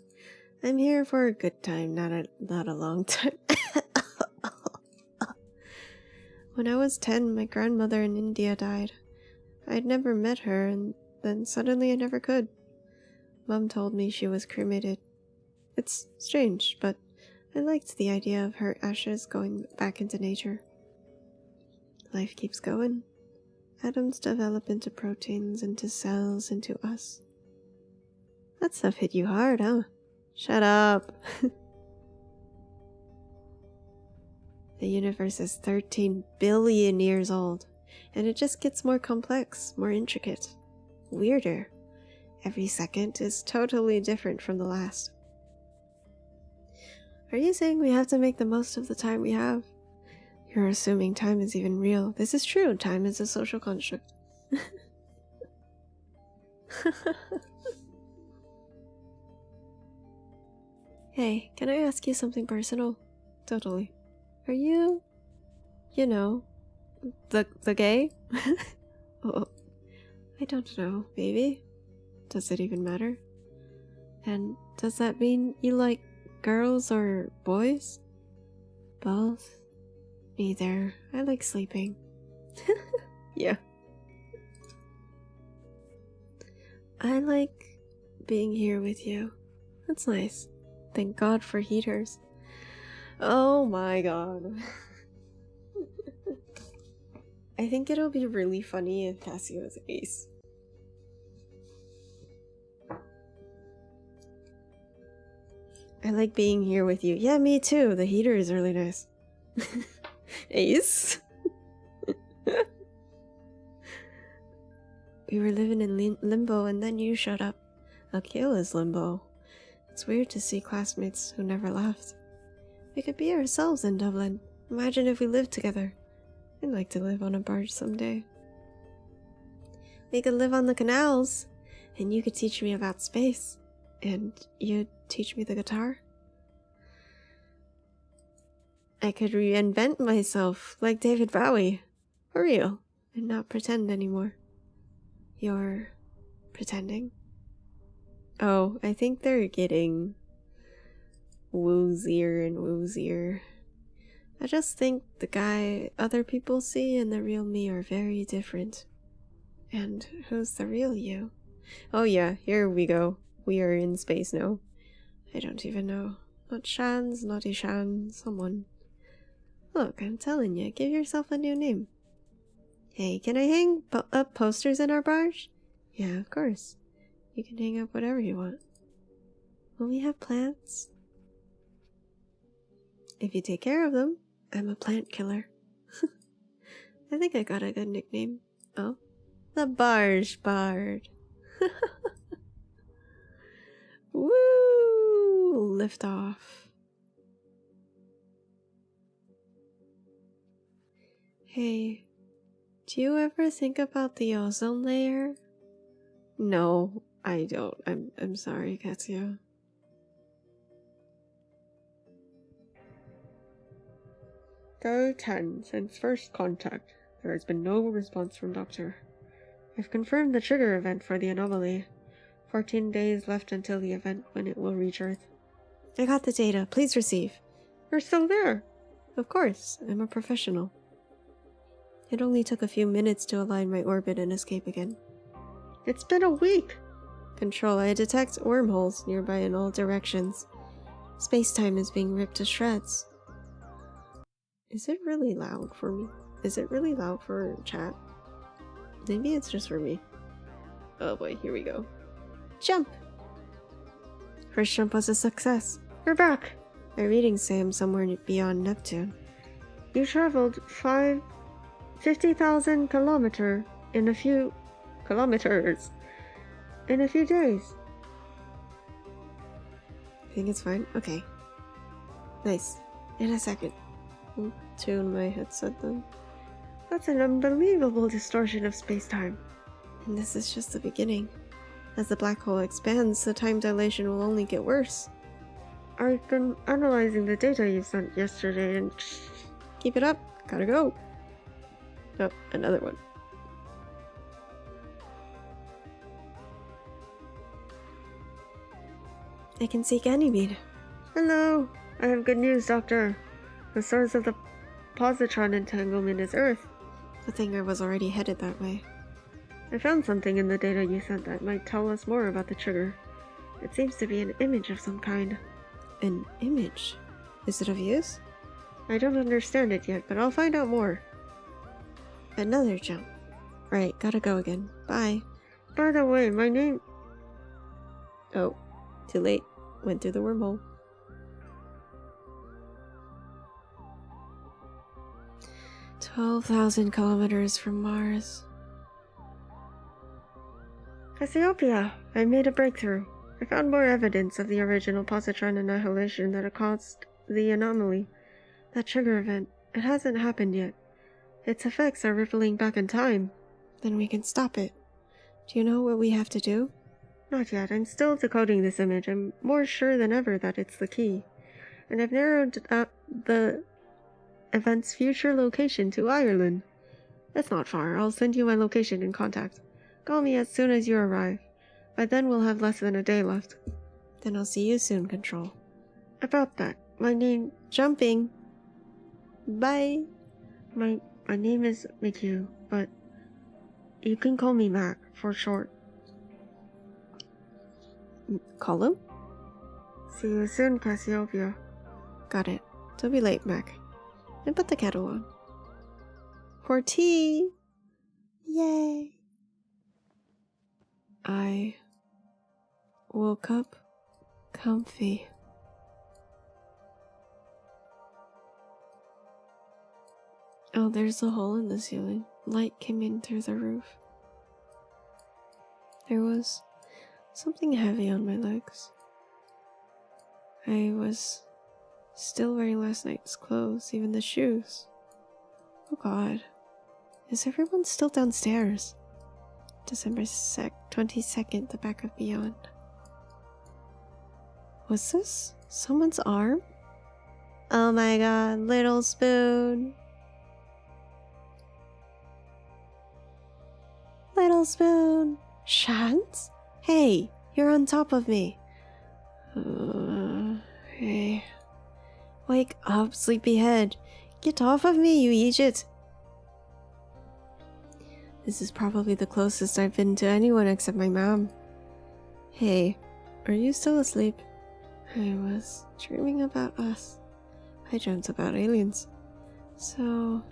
I'm here for a good time, not a long time. When I was 10, my grandmother in India died. I'd never met her, and then suddenly I never could. Mom told me she was cremated. It's strange, but I liked the idea of her ashes going back into nature. Life keeps going. Atoms develop into proteins, into cells, into us. That stuff hit you hard, huh? Shut up. The universe is 13 billion years old, and it just gets more complex, more intricate, weirder. Every second is totally different from the last. Are you saying we have to make the most of the time we have? You're assuming time is even real. This is true. Time is a social construct. Hey, can I ask you something personal? Totally. Are you, the gay? Oh, I don't know, maybe. Does it even matter? And does that mean you like girls or boys? Both? Neither. I like sleeping. Yeah. I like being here with you. That's nice. Thank God for heaters. Oh my god. I think it'll be really funny if Cassie was ace. I like being here with you. Yeah, me too. The heater is really nice. Ace? We were living in limbo and then you showed up. Akil is limbo. It's weird to see classmates who never left. We could be ourselves in Dublin. Imagine if we lived together. I'd like to live on a barge someday. We could live on the canals, and you could teach me about space, and you'd teach me the guitar. I could reinvent myself like David Bowie, for real, and not pretend anymore. You're pretending? Oh, I think they're getting woozier and woozier. I just think the guy other people see and the real me are very different. And who's the real you? Oh yeah, here we go. We are in space now. I don't even know. Not Shans, not Ishan, someone. Look, I'm telling you, give yourself a new name. Hey, can I hang up posters in our barge? Yeah, of course. You can hang up whatever you want. Will we have plants? If you take care of them, I'm a plant killer. I think I got a good nickname. Oh, the Barge Bard. Woo! Lift off. Hey, do you ever think about the ozone layer? No, I don't. I'm sorry, Katsuya. Day 10 since first contact. There has been no response from Doctor. I've confirmed the trigger event for the anomaly. 14 days left until the event when it will reach Earth. I got the data. Please receive. You're still there? Of course. I'm a professional. It only took a few minutes to align my orbit and escape again. It's been a week. Control, I detect wormholes nearby in all directions. Space-time is being ripped to shreds. Is it really loud for me? Is it really loud for chat? Maybe it's just for me. Oh boy, here we go. Jump! First jump was a success. You're back. My readings say I'm somewhere beyond Neptune. You traveled 50,000 kilometers in a few days. I think it's fine. Okay. Nice. In a second. I'll tune my headset then. That's an unbelievable distortion of space-time. And this is just the beginning. As the black hole expands, the time dilation will only get worse. I've been analyzing the data you sent yesterday and... Keep it up. Gotta go. Oh, another one. I can see Ganymede. Hello. I have good news, Doctor. The source of the positron entanglement is Earth. Good thing I was already headed that way. I found something in the data you sent that might tell us more about the trigger. It seems to be an image of some kind. An image? Is it of use? I don't understand it yet, but I'll find out more. Another jump. Right, gotta go again. Bye. By the way, my name... Oh, too late. Went through the wormhole. "12,000 kilometers from Mars." Cassiopeia! I made a breakthrough. I found more evidence of the original positron annihilation that caused the anomaly. That trigger event, it hasn't happened yet. Its effects are rippling back in time. Then we can stop it. Do you know what we have to do? Not yet. I'm still decoding this image. I'm more sure than ever that it's the key. And I've narrowed the event's future location to Ireland. It's not far. I'll send you my location and contact. Call me as soon as you arrive. By then we'll have less than a day left. Then I'll see you soon, Control. About that, my name... Jumping. Bye. My name is McHugh, but you can call me Mac for short. Call him? See you soon, Cassiopeia. Got it. Don't be late, Mac. And put the kettle on. For tea! Yay! I woke up comfy. Oh, there's a hole in the ceiling. Light came in through the roof. There was something heavy on my legs. I was still wearing last night's clothes, even the shoes. Oh god. Is everyone still downstairs? December 22nd, the back of Beyond. Was this someone's arm? Oh my god, little spoon. Little spoon. Shans? Hey, you're on top of me. Hey. Wake up, sleepyhead. Get off of me, you idiot. This is probably the closest I've been to anyone except my mom. Hey, are you still asleep? I was dreaming about us. I dreamt about aliens. So,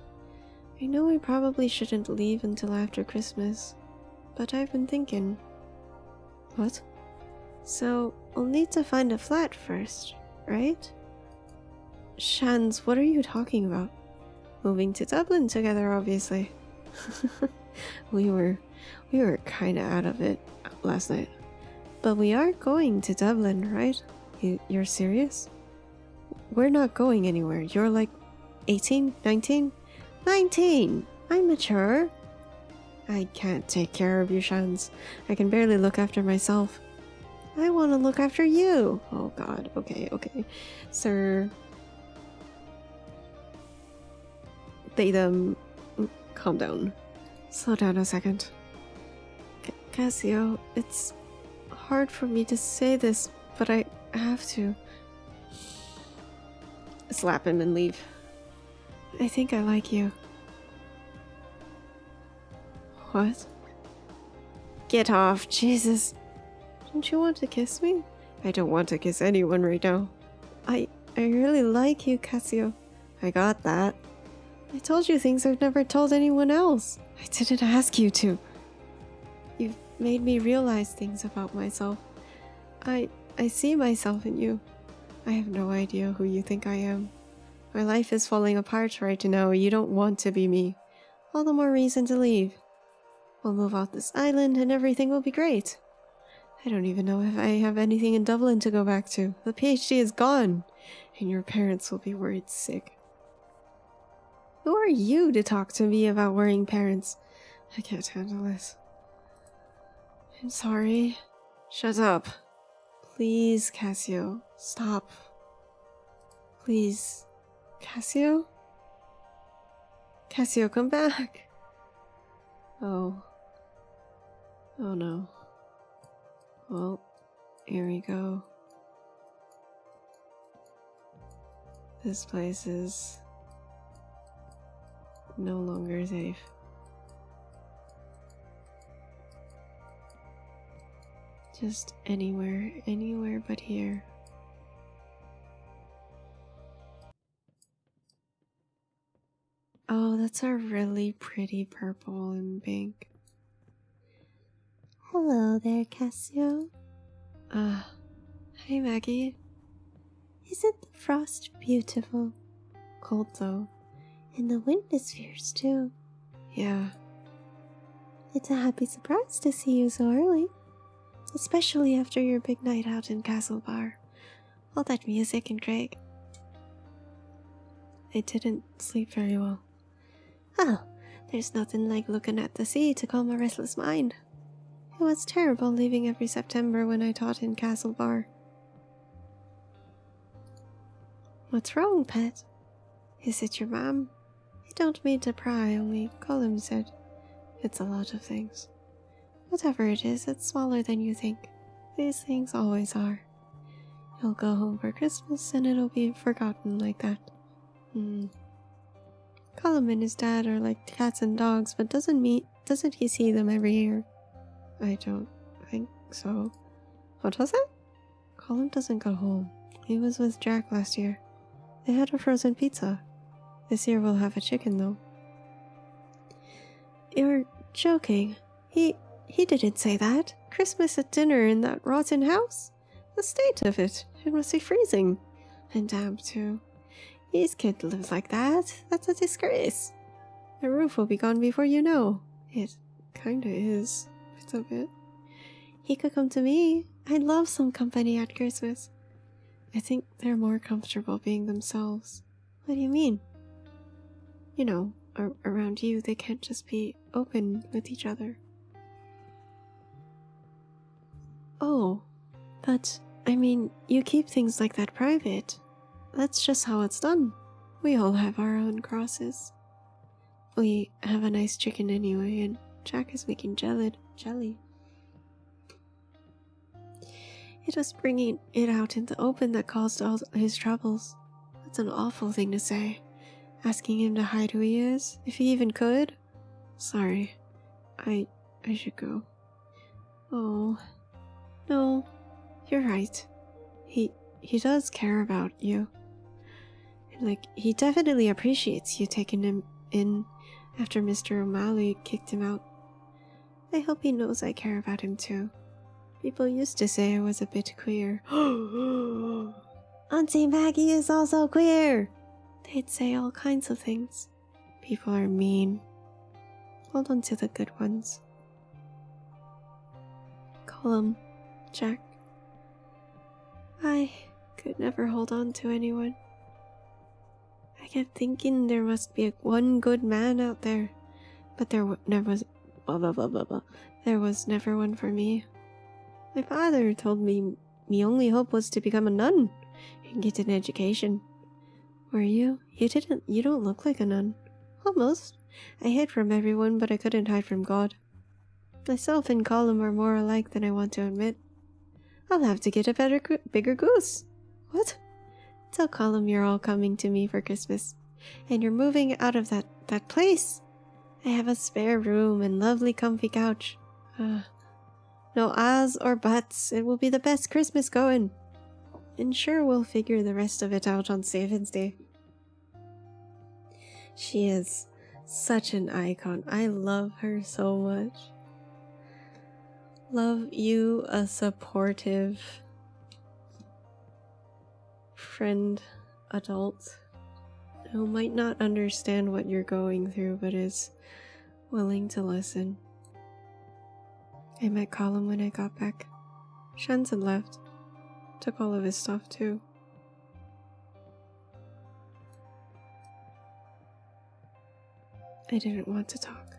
I know I probably shouldn't leave until after Christmas, but I've been thinking. What? So, we'll need to find a flat first, right? Shans, what are you talking about? Moving to Dublin together, obviously. We were kinda out of it last night. But we are going to Dublin, right? You're serious? We're not going anywhere. You're like 18? 19? 19! I'm mature. I can't take care of you, Shans. I can barely look after myself. I want to look after you. Oh god, okay. Sir. Calm down. Slow down a second. Cassio, it's hard for me to say this, but I have to. Slap him and leave. I think I like you. What? Get off, Jesus. Don't you want to kiss me? I don't want to kiss anyone right now. I really like you, Cassio. I got that. I told you things I've never told anyone else. I didn't ask you to. You've made me realize things about myself. I see myself in you. I have no idea who you think I am. My life is falling apart right now. You don't want to be me. All the more reason to leave. We'll move off this island and everything will be great. I don't even know if I have anything in Dublin to go back to. The PhD is gone, and your parents will be worried sick. Who are you to talk to me about worrying parents? I can't handle this. I'm sorry. Shut up. Please, Cassio, stop. Please. Cassio? Cassio, come back. Oh. Oh no. Well, here we go. This place is no longer safe. Just anywhere but here. Oh, that's a really pretty purple and pink. Hello there, Cassio. Hey Maggie. Isn't the frost beautiful? Cold though. And the wind is fierce too. Yeah. It's a happy surprise to see you so early. Especially after your big night out in Castle Bar. All that music and Craig. I didn't sleep very well. Oh, there's nothing like looking at the sea to calm a restless mind. It was terrible leaving every September when I taught in Castle Bar. What's wrong, pet? Is it your mom? I don't mean to pry, only Colum said. It's a lot of things. Whatever it is, it's smaller than you think. These things always are. You'll go home for Christmas and it'll be forgotten like that. Colum and his dad are like cats and dogs, but doesn't he see them every year? I don't think so. What was it? Colum doesn't go home. He was with Jack last year. They had a frozen pizza. This year we'll have a chicken though. You're joking. He didn't say that. Christmas at dinner in that rotten house? The state of it. It must be freezing. And damp too. His kid lives like that. That's a disgrace. The roof will be gone before you know. It kinda is. It's a bit. He could come to me. I'd love some company at Christmas. I think they're more comfortable being themselves. What do you mean? You know, around you they can't just be open with each other. Oh, but, I mean, you keep things like that private. That's just how it's done. We all have our own crosses. We have a nice chicken anyway, and Jack is making jelly. It was bringing it out in the open that caused all his troubles. That's an awful thing to say. Asking him to hide who he is, if he even could. Sorry. I should go. Oh. No, you're right. He does care about you. Like, he definitely appreciates you taking him in after Mr. O'Malley kicked him out. I hope he knows I care about him too. People used to say I was a bit queer. Auntie Maggie is also queer! They'd say all kinds of things. People are mean. Hold on to the good ones. Colum. Jack. I could never hold on to anyone. I kept thinking there must be one good man out there, but there never was blah blah blah blah blah. There was never one for me. My father told me my only hope was to become a nun and get an education. Were you? You don't look like a nun. Almost. I hid from everyone, but I couldn't hide from God. Myself and Colum are more alike than I want to admit. I'll have to get a bigger goose. What? Tell Colum you're all coming to me for Christmas. And you're moving out of that place. I have a spare room and lovely comfy couch. No ahs or buts. It will be the best Christmas going. And sure, we'll figure the rest of it out on Savings Day. She is such an icon. I love her so much. Love you, a supportive friend, adult, who might not understand what you're going through, but is willing to listen. I met Colum when I got back. Shans had left. Took all of his stuff too. I didn't want to talk.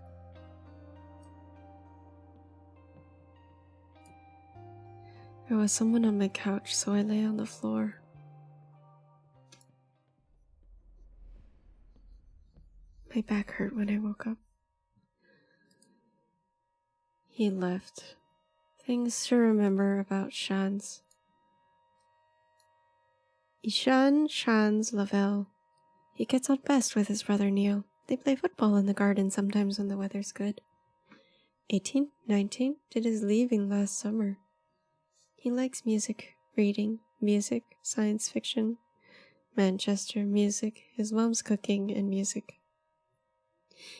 There was someone on my couch, so I lay on the floor. My back hurt when I woke up. He left. Things to remember about Shans. Ishan Shans Lavelle. He gets on best with his brother Neil. They play football in the garden sometimes when the weather's good. 18, 19, did his leaving last summer. He likes music, reading, music, science fiction, Manchester music, his mom's cooking, and music.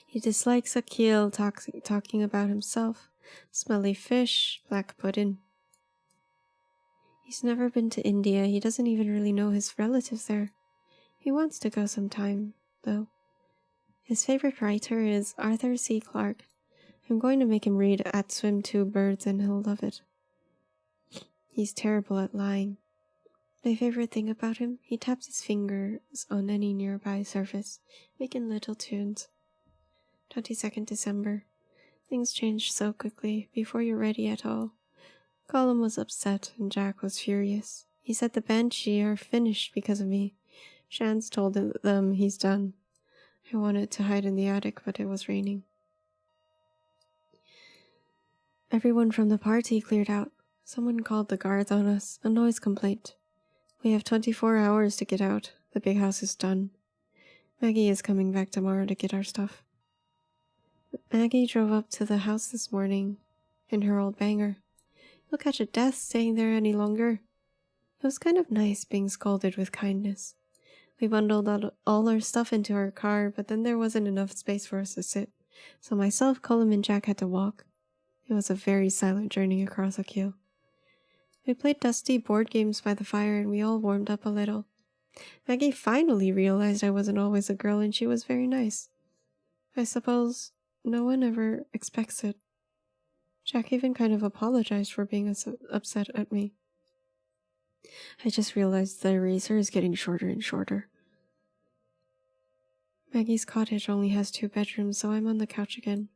He dislikes Akil talking about himself, smelly fish, black pudding. He's never been to India. He doesn't even really know his relatives there. He wants to go sometime, though. His favorite writer is Arthur C. Clarke. I'm going to make him read At Swim Two Birds and he'll love it. He's terrible at lying. My favorite thing about him, he taps his fingers on any nearby surface, making little tunes. 22nd December. Things changed so quickly, before you're ready at all. Colum was upset and Jack was furious. He said the Banshee are finished because of me. Shans told them he's done. I wanted to hide in the attic, but it was raining. Everyone from the party cleared out. Someone called the guards on us, a noise complaint. We have 24 hours to get out. The big house is done. Maggie is coming back tomorrow to get our stuff. Maggie drove up to the house this morning in her old banger. You'll catch a death staying there any longer. It was kind of nice being scolded with kindness. We bundled all our stuff into our car, but then there wasn't enough space for us to sit, so myself, Colum, and Jack had to walk. It was a very silent journey across Akil. We played dusty board games by the fire and we all warmed up a little. Maggie finally realized I wasn't always a girl and she was very nice. I suppose no one ever expects it. Jack even kind of apologized for being upset at me. I just realized the eraser is getting shorter and shorter. Maggie's cottage only has 2 bedrooms, so I'm on the couch again.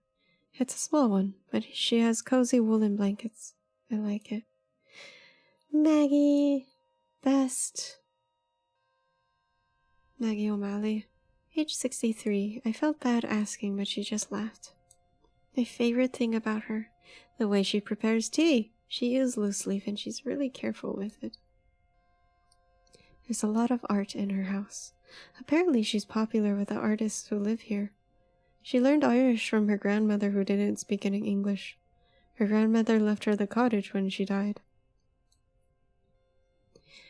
It's a small one, but she has cozy woolen blankets. I like it. Maggie, best. Maggie O'Malley, age 63. I felt bad asking, but she just laughed. My favorite thing about her, the way she prepares tea. She is loose leaf and she's really careful with it. There's a lot of art in her house. Apparently she's popular with the artists who live here. She learned Irish from her grandmother who didn't speak any English. Her grandmother left her the cottage when she died.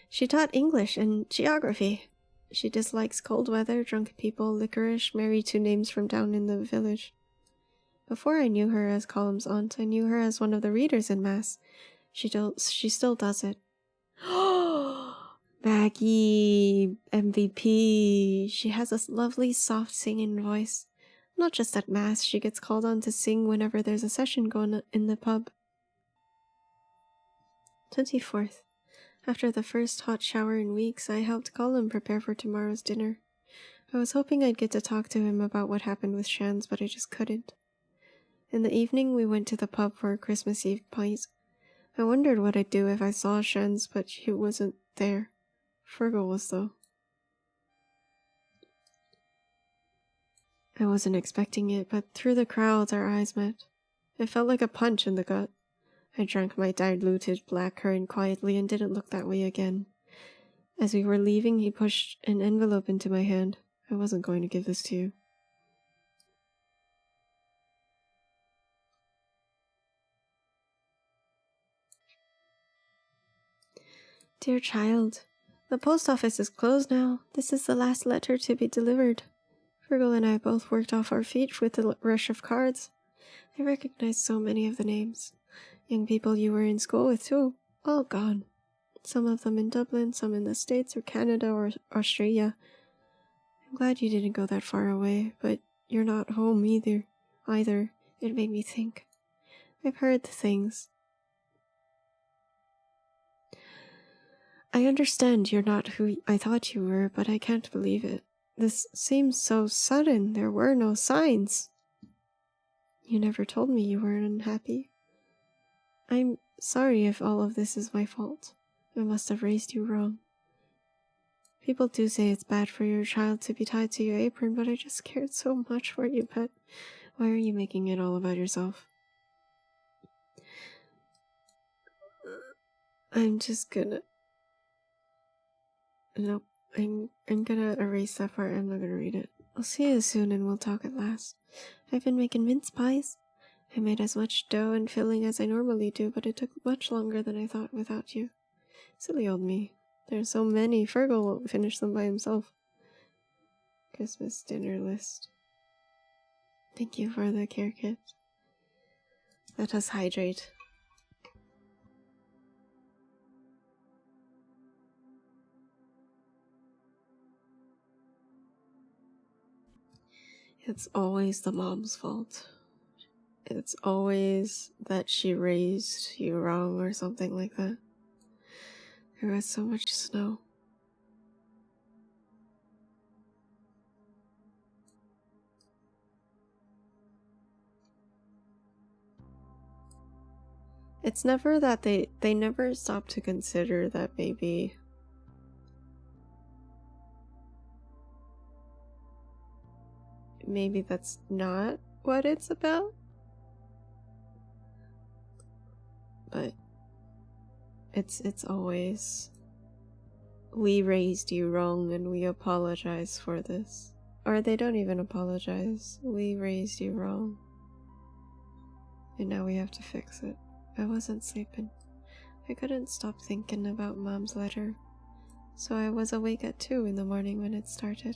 She taught English and geography. She dislikes cold weather, drunk people, licorice, married to names from down in the village. Before I knew her as Colum's aunt, I knew her as one of the readers in Mass. She still does it. Maggie, MVP. She has a lovely, soft singing voice. Not just at Mass, she gets called on to sing whenever there's a session going in the pub. 24th. After the first hot shower in weeks, I helped Colum prepare for tomorrow's dinner. I was hoping I'd get to talk to him about what happened with Shans, but I just couldn't. In the evening, we went to the pub for a Christmas Eve pint. I wondered what I'd do if I saw Shans, but he wasn't there. Fergal was, though. I wasn't expecting it, but through the crowds our eyes met. It felt like a punch in the gut. I drank my diluted blackcurrant quietly and didn't look that way again. As we were leaving, he pushed an envelope into my hand. I wasn't going to give this to you. Dear child, the post office is closed now. This is the last letter to be delivered. Virgil and I both worked off our feet with the rush of cards. I recognized so many of the names. Young people you were in school with too. All gone. Some of them in Dublin, some in the States or Canada or Australia. I'm glad you didn't go that far away, but you're not home either. It made me think. I've heard the things. I understand you're not who I thought you were, but I can't believe it. This seems so sudden. There were no signs. You never told me you were unhappy. I'm sorry if all of this is my fault. I must have raised you wrong. People do say it's bad for your child to be tied to your apron, but I just cared so much for you, Pet. Why are you making it all about yourself? I'm just gonna... Nope. I'm gonna erase that part. I'm not gonna read it. I'll see you soon and we'll talk at last. I've been making mince pies. I made as much dough and filling as I normally do, but it took much longer than I thought without you. Silly old me. There's so many. Fergal won't finish them by himself. Christmas dinner list. Thank you for the care kit. Let us hydrate. It's always the mom's fault. It's always that she raised you wrong or something like that. There was so much snow. It's never that they never stop to consider that maybe that's not what it's about. But it's always, we raised you wrong and we apologize for this. Or they don't even apologize. We raised you wrong. And now we have to fix it. I wasn't sleeping. I couldn't stop thinking about Mom's letter. So I was awake at 2 in the morning when it started.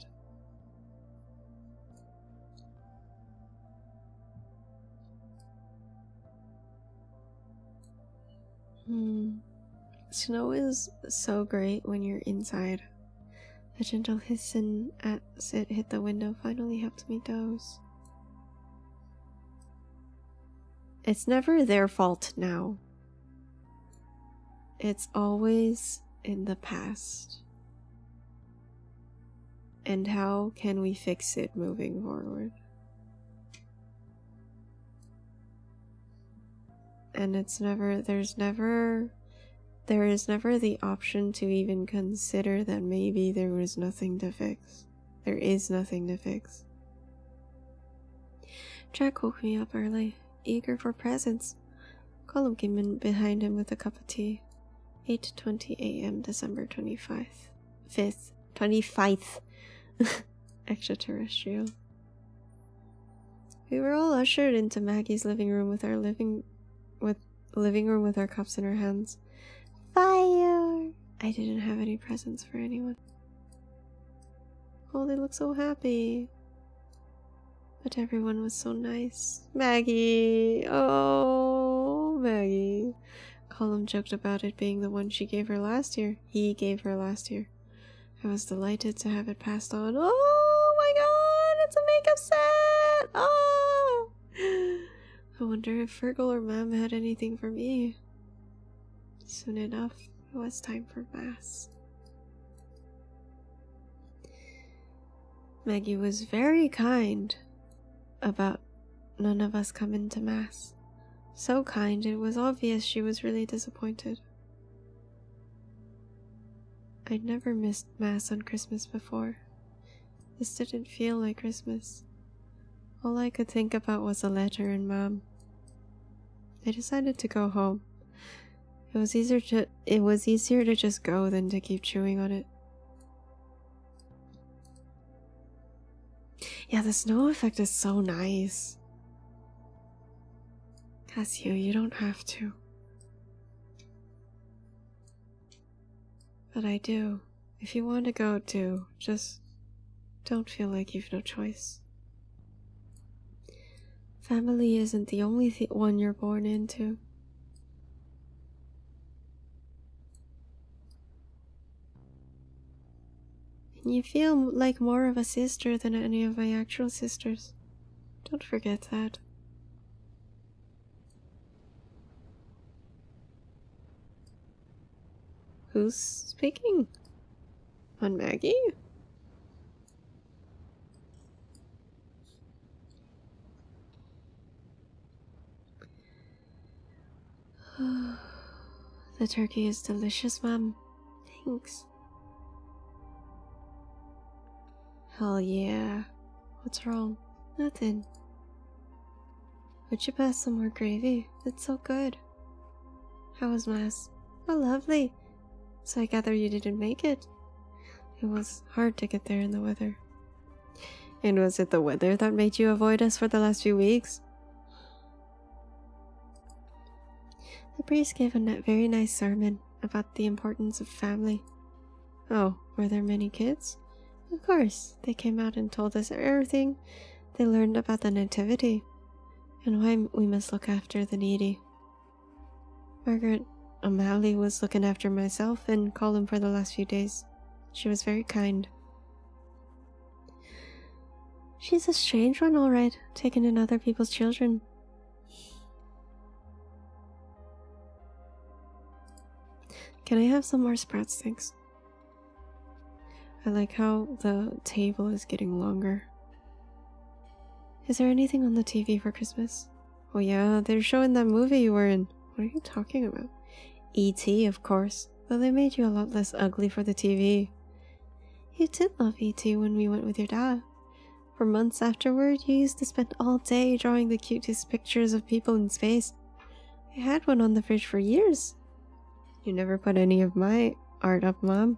Snow is so great when you're inside. A gentle hissing as it hit the window finally helped me doze. It's never their fault now. It's always in the past. And how can we fix it moving forward? And there is never the option to even consider that maybe there was nothing to fix. There is nothing to fix. Jack woke me up early, eager for presents. Colum came in behind him with a cup of tea. 8:20 a.m. December 25th. Extraterrestrial. We were all ushered into Maggie's living room with our living room with our cups in our hands. Fire! I didn't have any presents for anyone. Oh, they look so happy. But everyone was so nice. Maggie! Oh, Maggie. Colum joked about it being the one she gave her last year. He gave her last year. I was delighted to have it passed on. Oh my god! It's a makeup set! Oh! I wonder if Fergal or Mom had anything for me. Soon enough, it was time for Mass. Maggie was very kind about none of us coming to Mass. So kind, it was obvious she was really disappointed. I'd never missed Mass on Christmas before. This didn't feel like Christmas. All I could think about was a letter and Mom. I decided to go home. It was easier to just go than to keep chewing on it. Yeah, the snow effect is so nice. Cassio, you don't have to. But I do. If you want to go, do. Just don't feel like you've no choice. Family isn't the only one you're born into. And you feel like more of a sister than any of my actual sisters. Don't forget that. Who's speaking? On Maggie? The turkey is delicious, Mom. Thanks. Hell yeah. What's wrong? Nothing. Would you pass some more gravy? It's so good. How was Mass? Oh, lovely. So I gather you didn't make it. It was hard to get there in the weather. And was it the weather that made you avoid us for the last few weeks? The priest gave a very nice sermon about the importance of family. Oh, were there many kids? Of course, they came out and told us everything they learned about the nativity and why we must look after the needy. Margaret O'Malley was looking after myself and Colin for the last few days. She was very kind. She's a strange one, all right, taking in other people's children. Can I have some more sprouts, thanks? I like how the table is getting longer. Is there anything on the TV for Christmas? Oh yeah, they're showing that movie you were in. What are you talking about? E.T., of course, though they made you a lot less ugly for the TV. You did love E.T. when we went with your dad. For months afterward, you used to spend all day drawing the cutest pictures of people in space. I had one on the fridge for years. You never put any of my art up, Mom.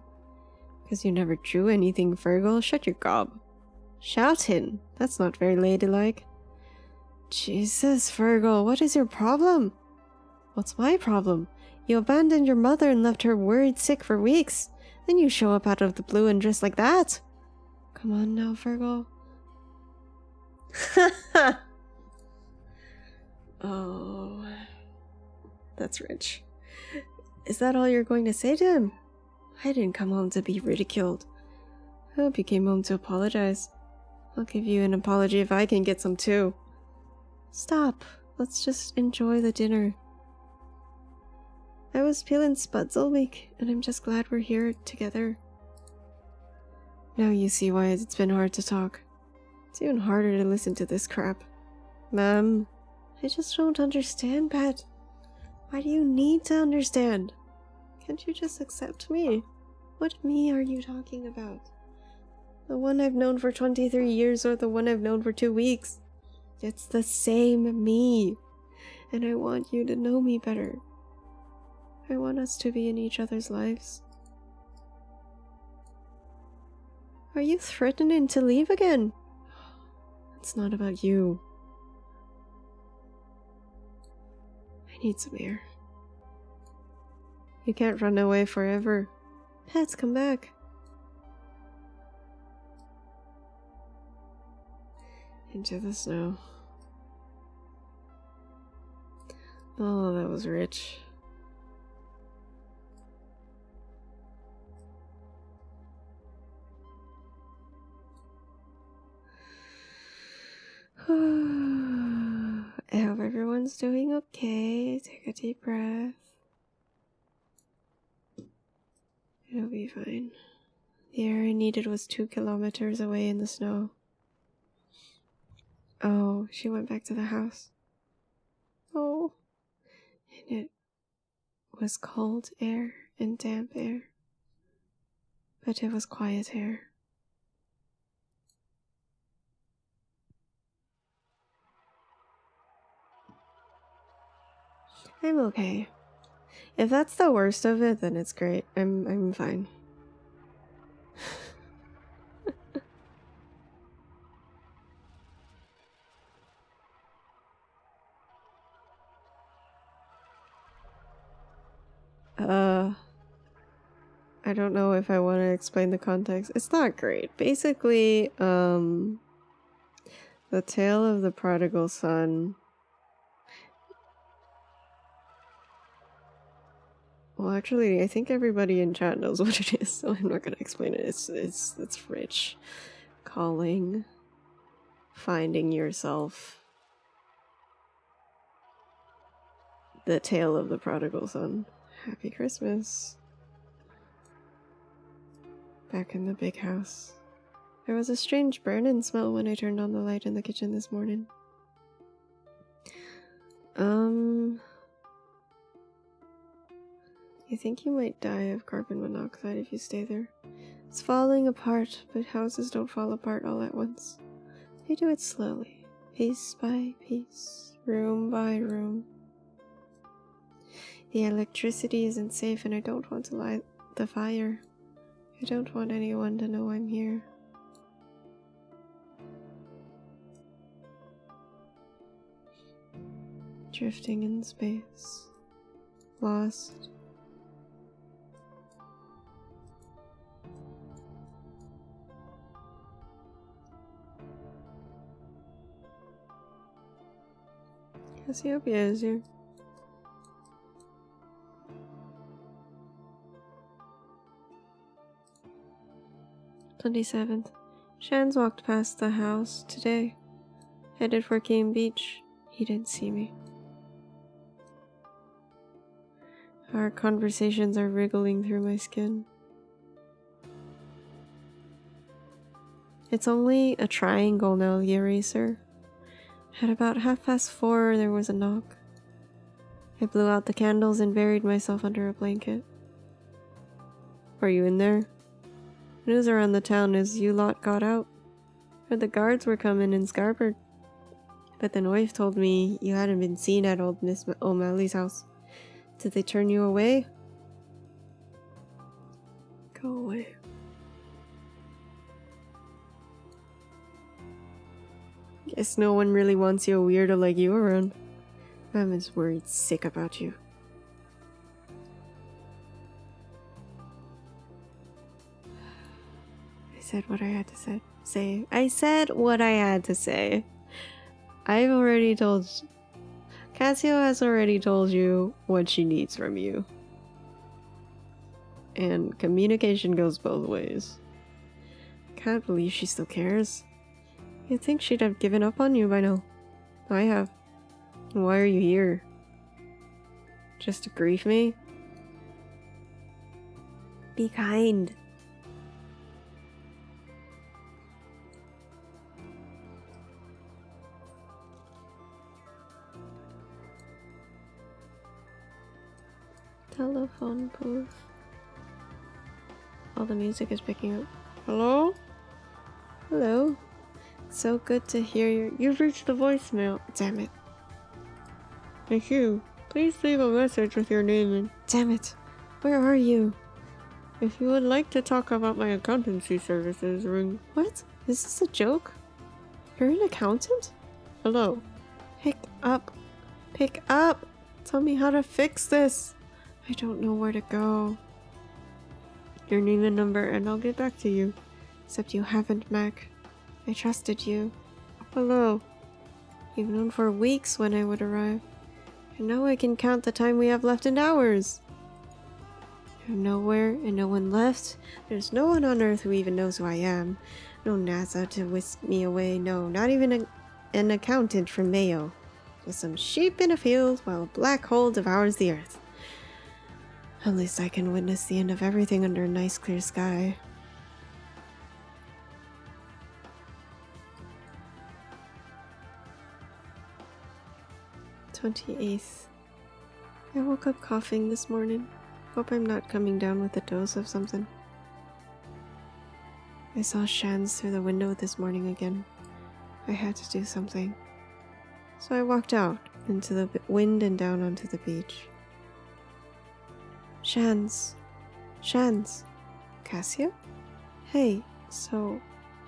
Because you never drew anything, Virgil. Shut your gob. Shouting. That's not very ladylike. Jesus, Virgil, what is your problem? What's my problem? You abandoned your mother and left her worried sick for weeks. Then you show up out of the blue and dress like that. Come on now, Virgil. Oh, that's rich. Is that all you're going to say to him? I didn't come home to be ridiculed. I hope you came home to apologize. I'll give you an apology if I can get some too. Stop. Let's just enjoy the dinner. I was peeling spuds all week, and I'm just glad we're here together. Now you see why it's been hard to talk. It's even harder to listen to this crap. Ma'am, I just don't understand, Pat. Why do you need to understand? Can't you just accept me? What me are you talking about? The one I've known for 23 years or the one I've known for 2 weeks? It's the same me. And I want you to know me better. I want us to be in each other's lives. Are you threatening to leave again? It's not about you. I need some air. You can't run away forever. Pets, come back. Into the snow. Oh, that was rich. I hope everyone's doing okay. Take a deep breath. It'll be fine. The air I needed was 2 kilometers away in the snow. Oh, she went back to the house. Oh. And it was cold air and damp air. But it was quiet air. I'm okay. If that's the worst of it, then it's great. I'm fine. I don't know if I want to explain the context. It's not great. Basically, the tale of the prodigal son. Well, actually, I think everybody in chat knows what it is, so I'm not gonna explain it. It's rich. Calling. Finding yourself. The tale of the prodigal son. Happy Christmas. Back in the big house. There was a strange burning smell when I turned on the light in the kitchen this morning. I think you might die of carbon monoxide if you stay there. It's falling apart, but houses don't fall apart all at once. They do it slowly, piece by piece, room by room. The electricity isn't safe and I don't want to light the fire. I don't want anyone to know I'm here. Drifting in space. Lost. Cassiopeia is here. 27th. Shan's walked past the house today, headed for Cane Beach. He didn't see me. Our conversations are wriggling through my skin. It's only a triangle now, the eraser. At about 4:30, there was a knock. I blew out the candles and buried myself under a blanket. Are you in there? News around the town is you lot got out. Heard the guards were coming in Scarborough. But the wife told me you hadn't been seen at old Miss O'Malley's house. Did they turn you away? Go away. Guess no one really wants you a weirdo like you around. I'm as worried sick about you. I said what I had to say. I said what I had to say. I've already told... Cassio has already told you what she needs from you. And communication goes both ways. Can't believe she still cares. You'd think she'd have given up on you by now. I have. Why are you here? Just to grief me? Be kind. Telephone booth. All the music is picking up. Hello? Hello? It's so good to hear you. You've reached the voicemail. Damn it. Thank you. Please leave a message with your name and... Damn it. Where are you? If you would like to talk about my accountancy services, ring... What? Is this a joke? You're an accountant? Hello. Pick up. Pick up. Tell me how to fix this. I don't know where to go. Your name and number and I'll get back to you. Except you haven't, Mac. I trusted you. Hello. You've known for weeks when I would arrive. And now I can count the time we have left in hours. I'm nowhere and no one left. There's no one on Earth who even knows who I am. No NASA to whisk me away. No, not even an accountant from Mayo. Just some sheep in a field while a black hole devours the Earth. At least I can witness the end of everything under a nice clear sky. "28th. I woke up coughing this morning. Hope I'm not coming down with a dose of something. I saw Shan's through the window this morning again. I had to do something. So I walked out, into the wind and down onto the beach. Shans. Cassio? Hey, so,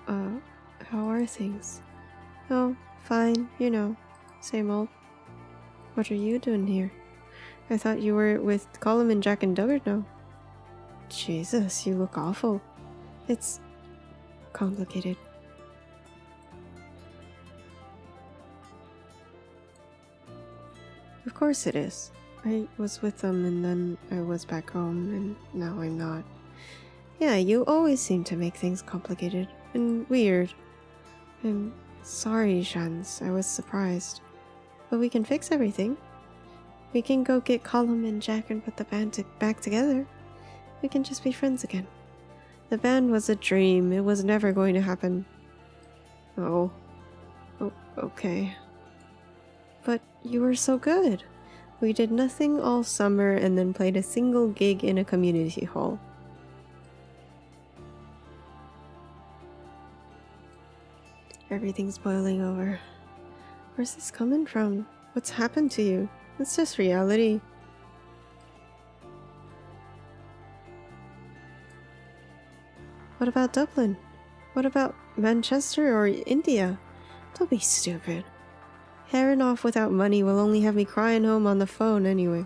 how are things? Oh, fine, same old. What are you doing here? I thought you were with Colum and Jack and Duggart now. Jesus, you look awful. It's complicated. Of course it is. I was with them and then I was back home and now I'm not. Yeah, you always seem to make things complicated and weird. I'm sorry, Shans. I was surprised. But we can fix everything. We can go get Colum and Jack and put the band back together. We can just be friends again. The band was a dream. It was never going to happen. Oh, okay. But you were so good. We did nothing all summer and then played a single gig in a community hall. Everything's boiling over. Where's this coming from? What's happened to you? It's just reality. What about Dublin? What about Manchester or India? Don't be stupid. Herring off without money will only have me crying home on the phone anyway.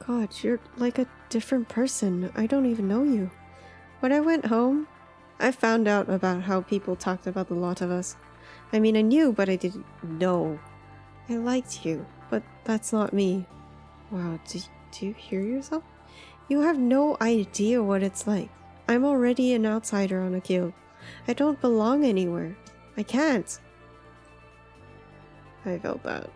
God, you're like a different person. I don't even know you. When I went home, I found out about how people talked about the lot of us. I mean, I knew, but I didn't know. I liked you, but that's not me. Wow, do you hear yourself? You have no idea what it's like. I'm already an outsider on Akil. I don't belong anywhere. I can't. I felt that.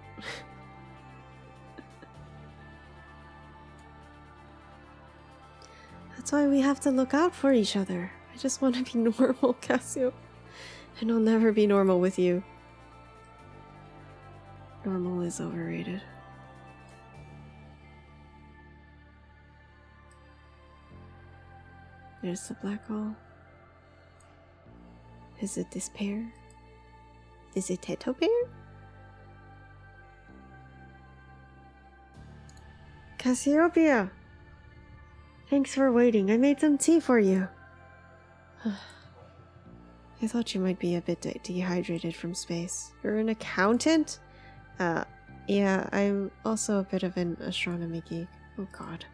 That's why we have to look out for each other. I just want to be normal, Cassio. And I'll never be normal with you. Normal is overrated. There's the black hole. Is it this pair? Is it Teto pair? Cassiopeia! Thanks for waiting. I made some tea for you. I thought you might be a bit dehydrated from space. You're an accountant? Yeah, I'm also a bit of an astronomy geek. Oh god.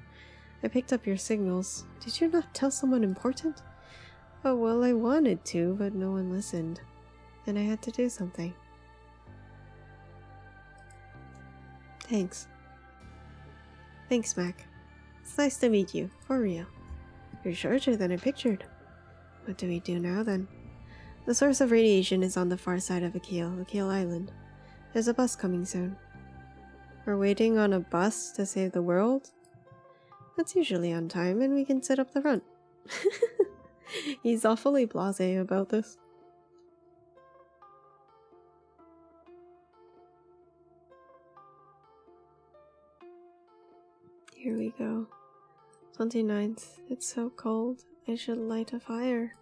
I picked up your signals. Did you not tell someone important? Oh, well, I wanted to, but no one listened. And I had to do something. Thanks. Thanks, Mac. It's nice to meet you, for real. You're shorter than I pictured. What do we do now, then? The source of radiation is on the far side of Akil Island. There's a bus coming soon. We're waiting on a bus to save the world? That's usually on time, and we can sit up the front. He's awfully blasé about this. Here we go. 29th. It's so cold. I should light a fire.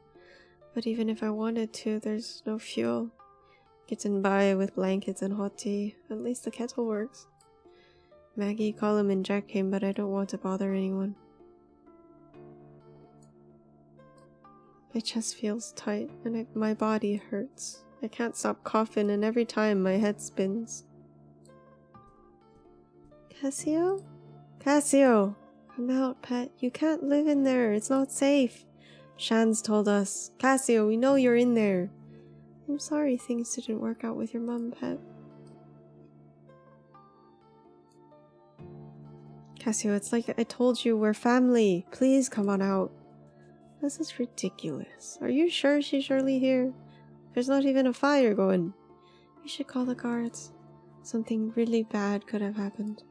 But even if I wanted to, there's no fuel. Getting by with blankets and hot tea. At least the kettle works. Maggie, Colum, and Jack came, but I don't want to bother anyone. My chest feels tight, and my body hurts. I can't stop coughing, and every time my head spins. Cassio? Cassio! Come out, pet. You can't live in there. It's not safe. Shans told us. Cassio, we know you're in there. I'm sorry things didn't work out with your mum, pet. Cassio, it's like I told you, we're family. Please come on out. This is ridiculous. Are you sure she's surely here? There's not even a fire going. We should call the guards. Something really bad could have happened.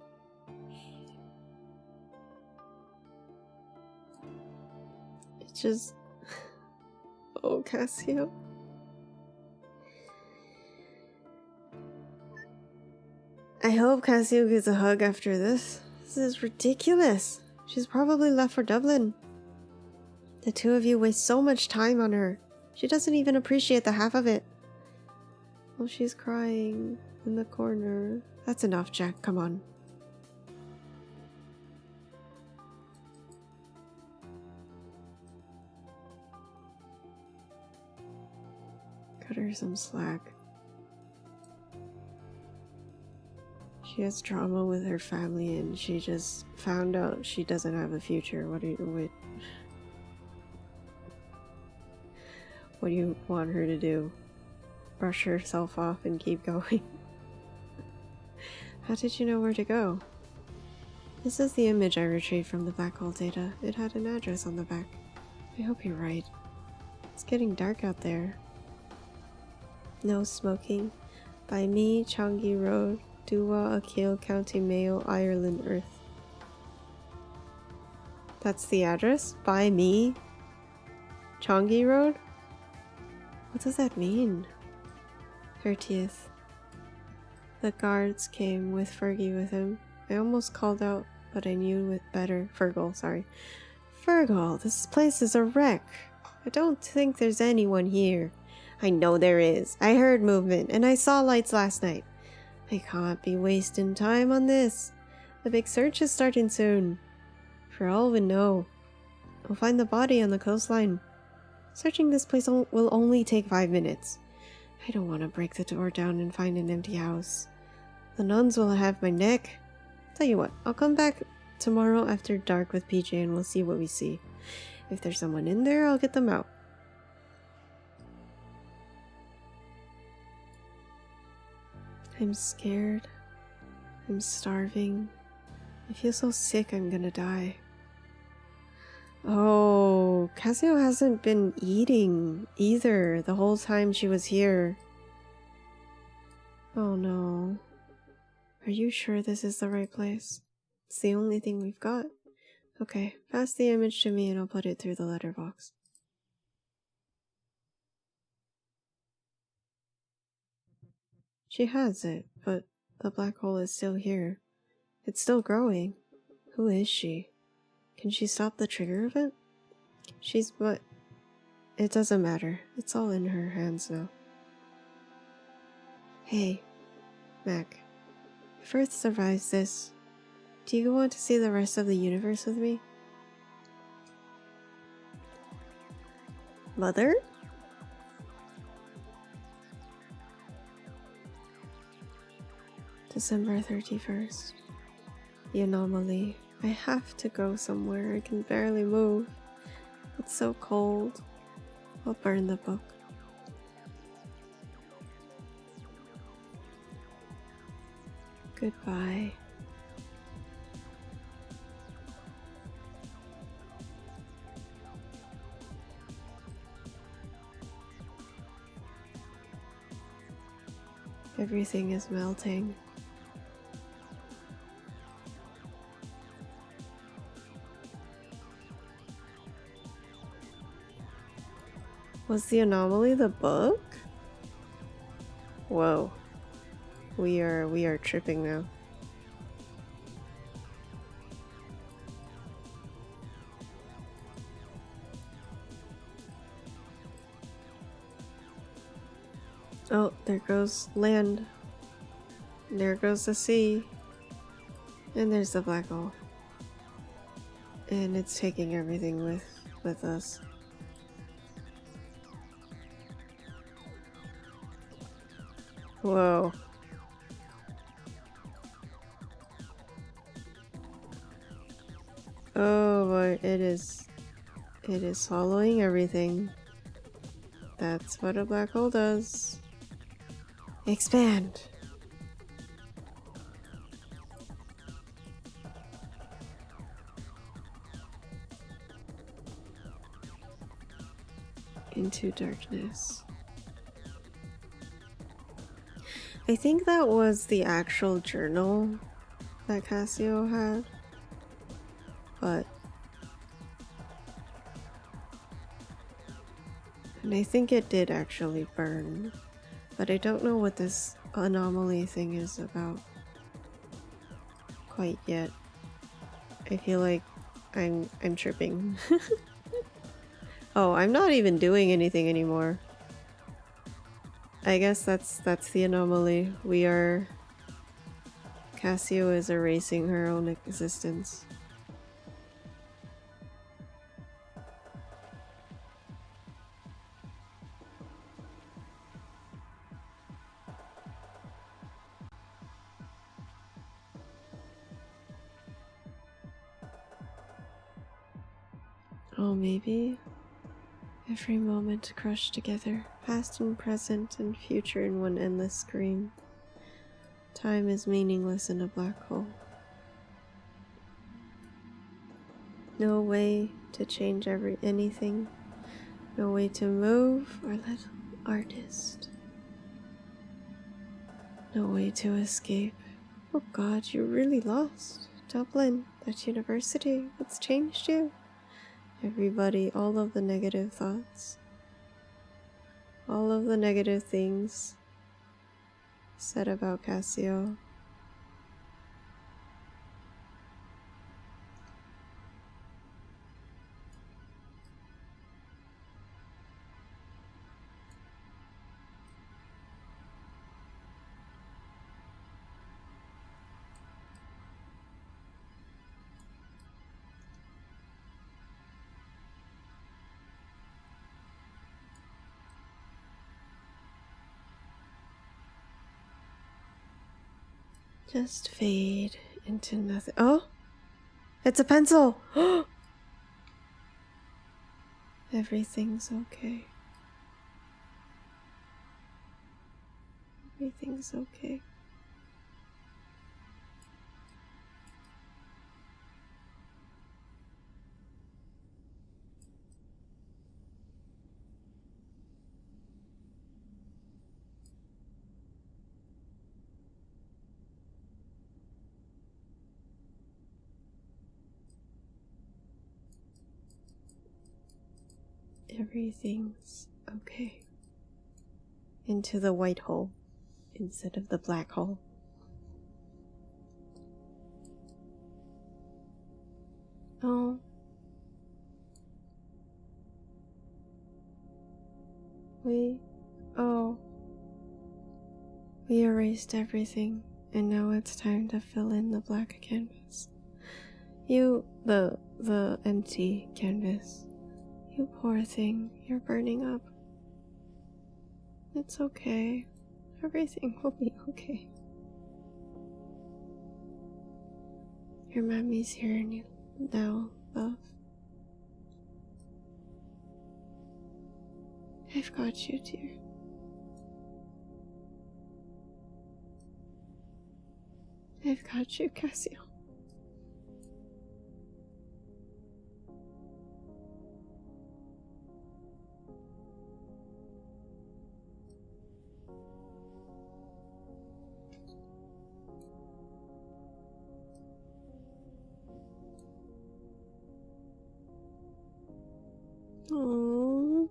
It's just... Oh, Cassio. I hope Cassio gets a hug after this. This is ridiculous. She's probably left for Dublin. The two of you waste so much time on her. She doesn't even appreciate the half of it. Oh, she's crying in the corner. That's enough, Jack. Come on. Cut her some slack. She has trauma with her family and she just found out she doesn't have a future. What do you want her to do? Brush herself off and keep going? How did you know where to go? This is the image I retrieved from the black hole data. It had an address on the back. I hope you're right. It's getting dark out there. No smoking. By me, Changi Road, Dua, Akil County, Mayo, Ireland, Earth. That's the address? By me? Changi Road? What does that mean? 30th. The guards came with Fergie with him. I almost called out, but I knew with better. Fergal, sorry. Fergal, this place is a wreck. I don't think there's anyone here. I know there is. I heard movement, and I saw lights last night. I can't be wasting time on this. The big search is starting soon. For all we know, we'll find the body on the coastline. Searching this place will only take 5 minutes. I don't want to break the door down and find an empty house. The nuns will have my neck. Tell you what, I'll come back tomorrow after dark with PJ and we'll see what we see. If there's someone in there, I'll get them out. I'm scared. I'm starving. I feel so sick I'm gonna die. Oh, Casio hasn't been eating either the whole time she was here. Oh no. Are you sure this is the right place? It's the only thing we've got. Okay, pass the image to me and I'll put it through the letterbox. She has it, but the black hole is still here. It's still growing. Who is she? Can she stop the trigger of it? But it doesn't matter. It's all in her hands now. Hey, Mac. If Earth survives this, do you want to see the rest of the universe with me? Mother? December 31st. The anomaly. I have to go somewhere. I can barely move. It's so cold. I'll burn the book. Goodbye. Everything is melting. Was the anomaly the book? Whoa. We are tripping now. Oh, there goes land. There goes the sea. And there's the black hole. And it's taking everything with us. Whoa. Oh boy, it is swallowing everything. That's what a black hole does. Expand. Into darkness. I think that was the actual journal that Casio had, and I think it did actually burn, but I don't know what this anomaly thing is about quite yet. I feel like I'm tripping. Oh, I'm not even doing anything anymore. I guess that's the anomaly. We are... Cassio is erasing her own existence. Oh, maybe every moment crushed together, past and present and future in one endless scream. Time is meaningless in a black hole. No way to change anything. No way to move or let artist. No way to escape. Oh God, you're really lost. Dublin, that university, what's changed you? Everybody, all of the negative thoughts. All of the negative things said about Cassio. Just fade into nothing. Oh! It's a pencil! Everything's okay. Everything's okay. Everything's okay. Into the white hole instead of the black hole. Oh. We erased everything, and now it's time to fill in the black canvas. The empty canvas. You poor thing, you're burning up. It's okay. Everything will be okay. Your mommy's here now, love. I've got you, dear. I've got you, Cassio. Aww.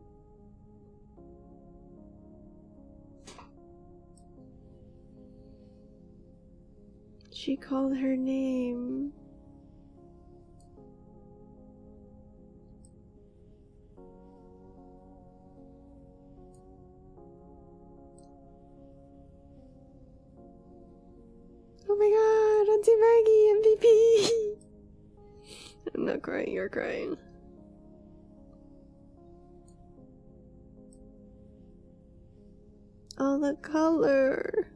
She called her name. Oh my god, Auntie Maggie, MVP! I'm not crying, you're crying. Oh, the color.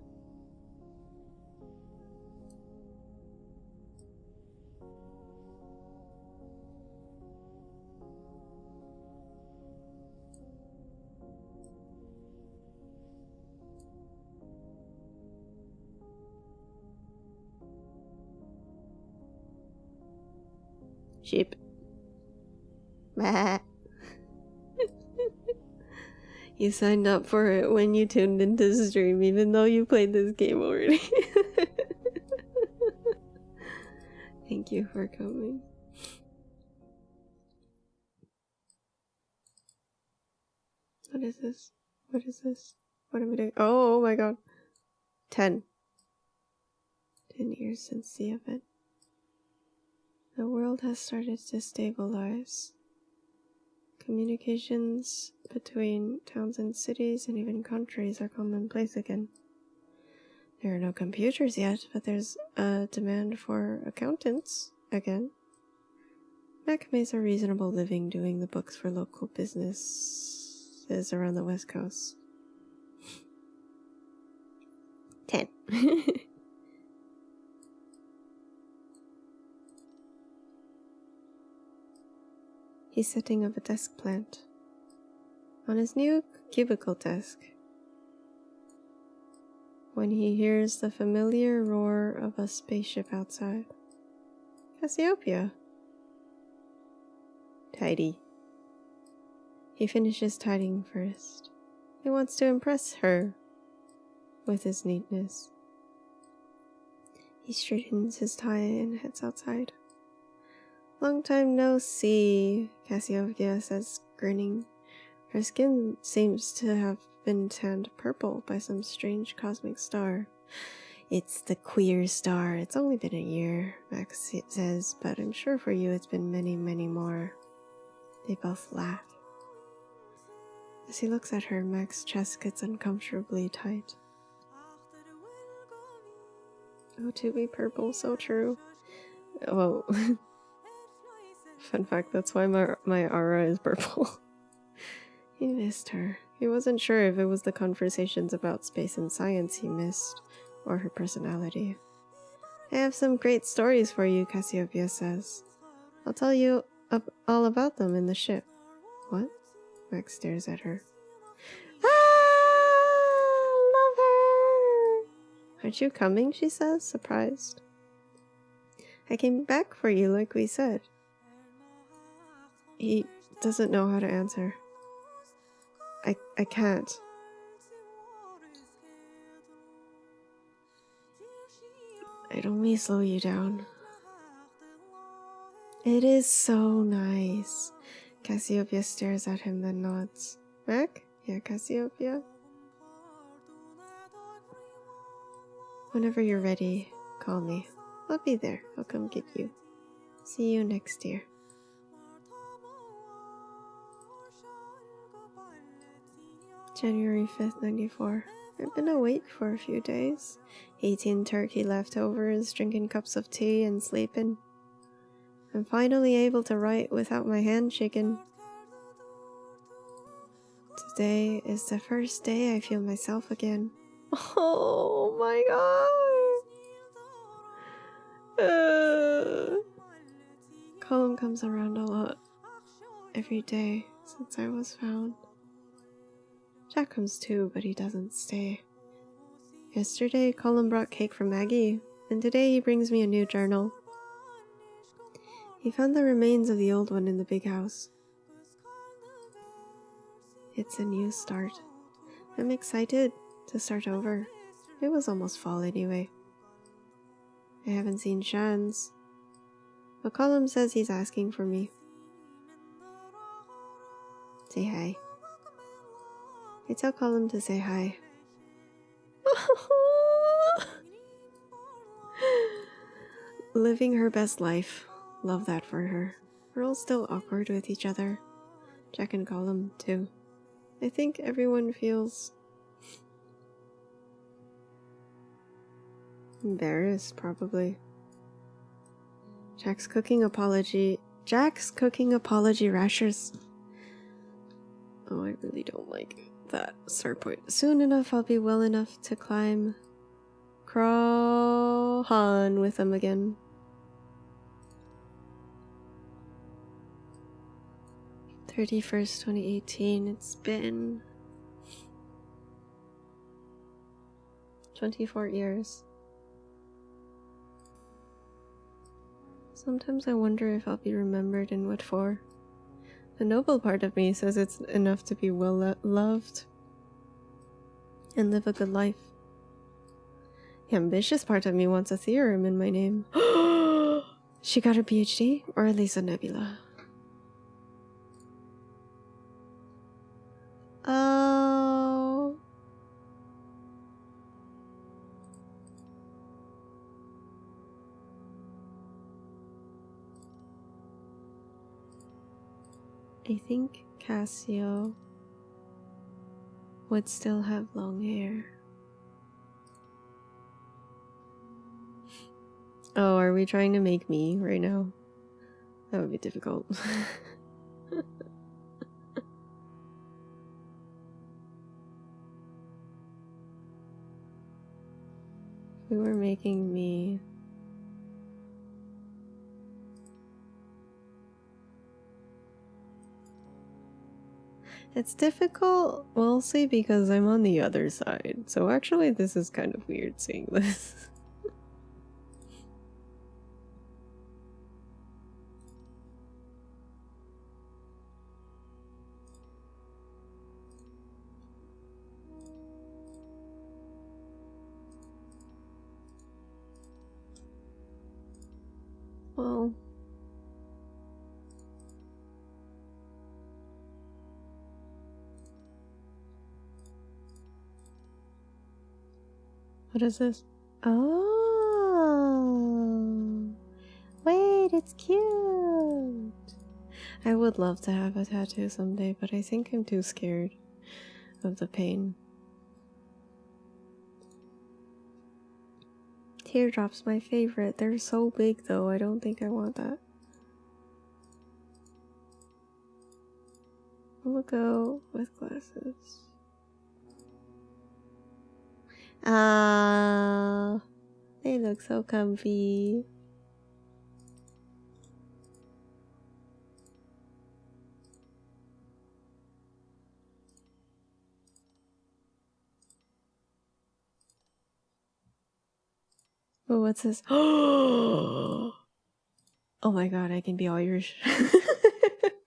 Sheep. Bah. You signed up for it when you tuned into the stream, even though you played this game already. Thank you for coming. What is this? What is this? What am I doing? Oh my god. 10 years since the event. The world has started to stabilize. Communications between towns and cities and even countries are commonplace again. There are no computers yet, but there's a demand for accountants again. Mac makes a reasonable living doing the books for local businesses around the West Coast. 10. He's setting up a desk plant on his new cubicle desk when he hears the familiar roar of a spaceship outside. Cassiopeia. Tidy. He finishes tidying first. He wants to impress her with his neatness. He straightens his tie and heads outside. Long time no see, Cassiopeia says, grinning. Her skin seems to have been tanned purple by some strange cosmic star. It's the queer star. It's only been a year, Max says, but I'm sure for you it's been many, many more. They both laugh. As he looks at her, Max's chest gets uncomfortably tight. Oh, to be purple, so true. Well, fun fact, that's why my aura is purple. He missed her. He wasn't sure if it was the conversations about space and science he missed, or her personality. I have some great stories for you, Cassiopeia says. I'll tell you all about them in the ship. What? Max stares at her. Ah! Love her! Aren't you coming? She says, surprised. I came back for you, like we said. He doesn't know how to answer. I can't. I'd only slow you down. It is so nice. Cassiopeia stares at him, then nods. Mac? Yeah, Cassiopeia? Whenever you're ready, call me. I'll be there. I'll come get you. See you next year. January 5th, 94. I've been awake for a few days, eating turkey leftovers, drinking cups of tea, and sleeping. I'm finally able to write without my hand shaking. Today is the first day I feel myself again. Oh my god! Colin comes around a lot every day since I was found. Jack comes too, but he doesn't stay. Yesterday, Colin brought cake from Maggie, and today he brings me a new journal. He found the remains of the old one in the big house. It's a new start. I'm excited to start over. It was almost fall anyway. I haven't seen Shans, but Colin says he's asking for me. Say hi. I tell Colin to say hi. Living her best life. Love that for her. We're all still awkward with each other. Jack and Colin, too. I think everyone feels embarrassed, probably. Jack's cooking apology rashers. Oh, I really don't like that start point. Soon enough, I'll be well enough to climb Crawhan with them again. 31st, 2018. It's been 24 years. Sometimes I wonder if I'll be remembered and what for. The noble part of me says it's enough to be well loved and live a good life. The ambitious part of me wants a theorem in my name. She got her PhD, or at least a nebula. Oh. I think Cassio would still have long hair. Oh, are we trying to make me right now? That would be difficult. We were making me. It's difficult, mostly because I'm on the other side. So actually, this is kind of weird seeing this. Well, what is this? Oh, wait, it's cute. I would love to have a tattoo someday, but I think I'm too scared of the pain. Teardrops, my favorite. They're so big though, I don't think I want that. We'll go with glasses. Ah, they look so comfy. Oh, what's this? Oh my god, I can be all yours.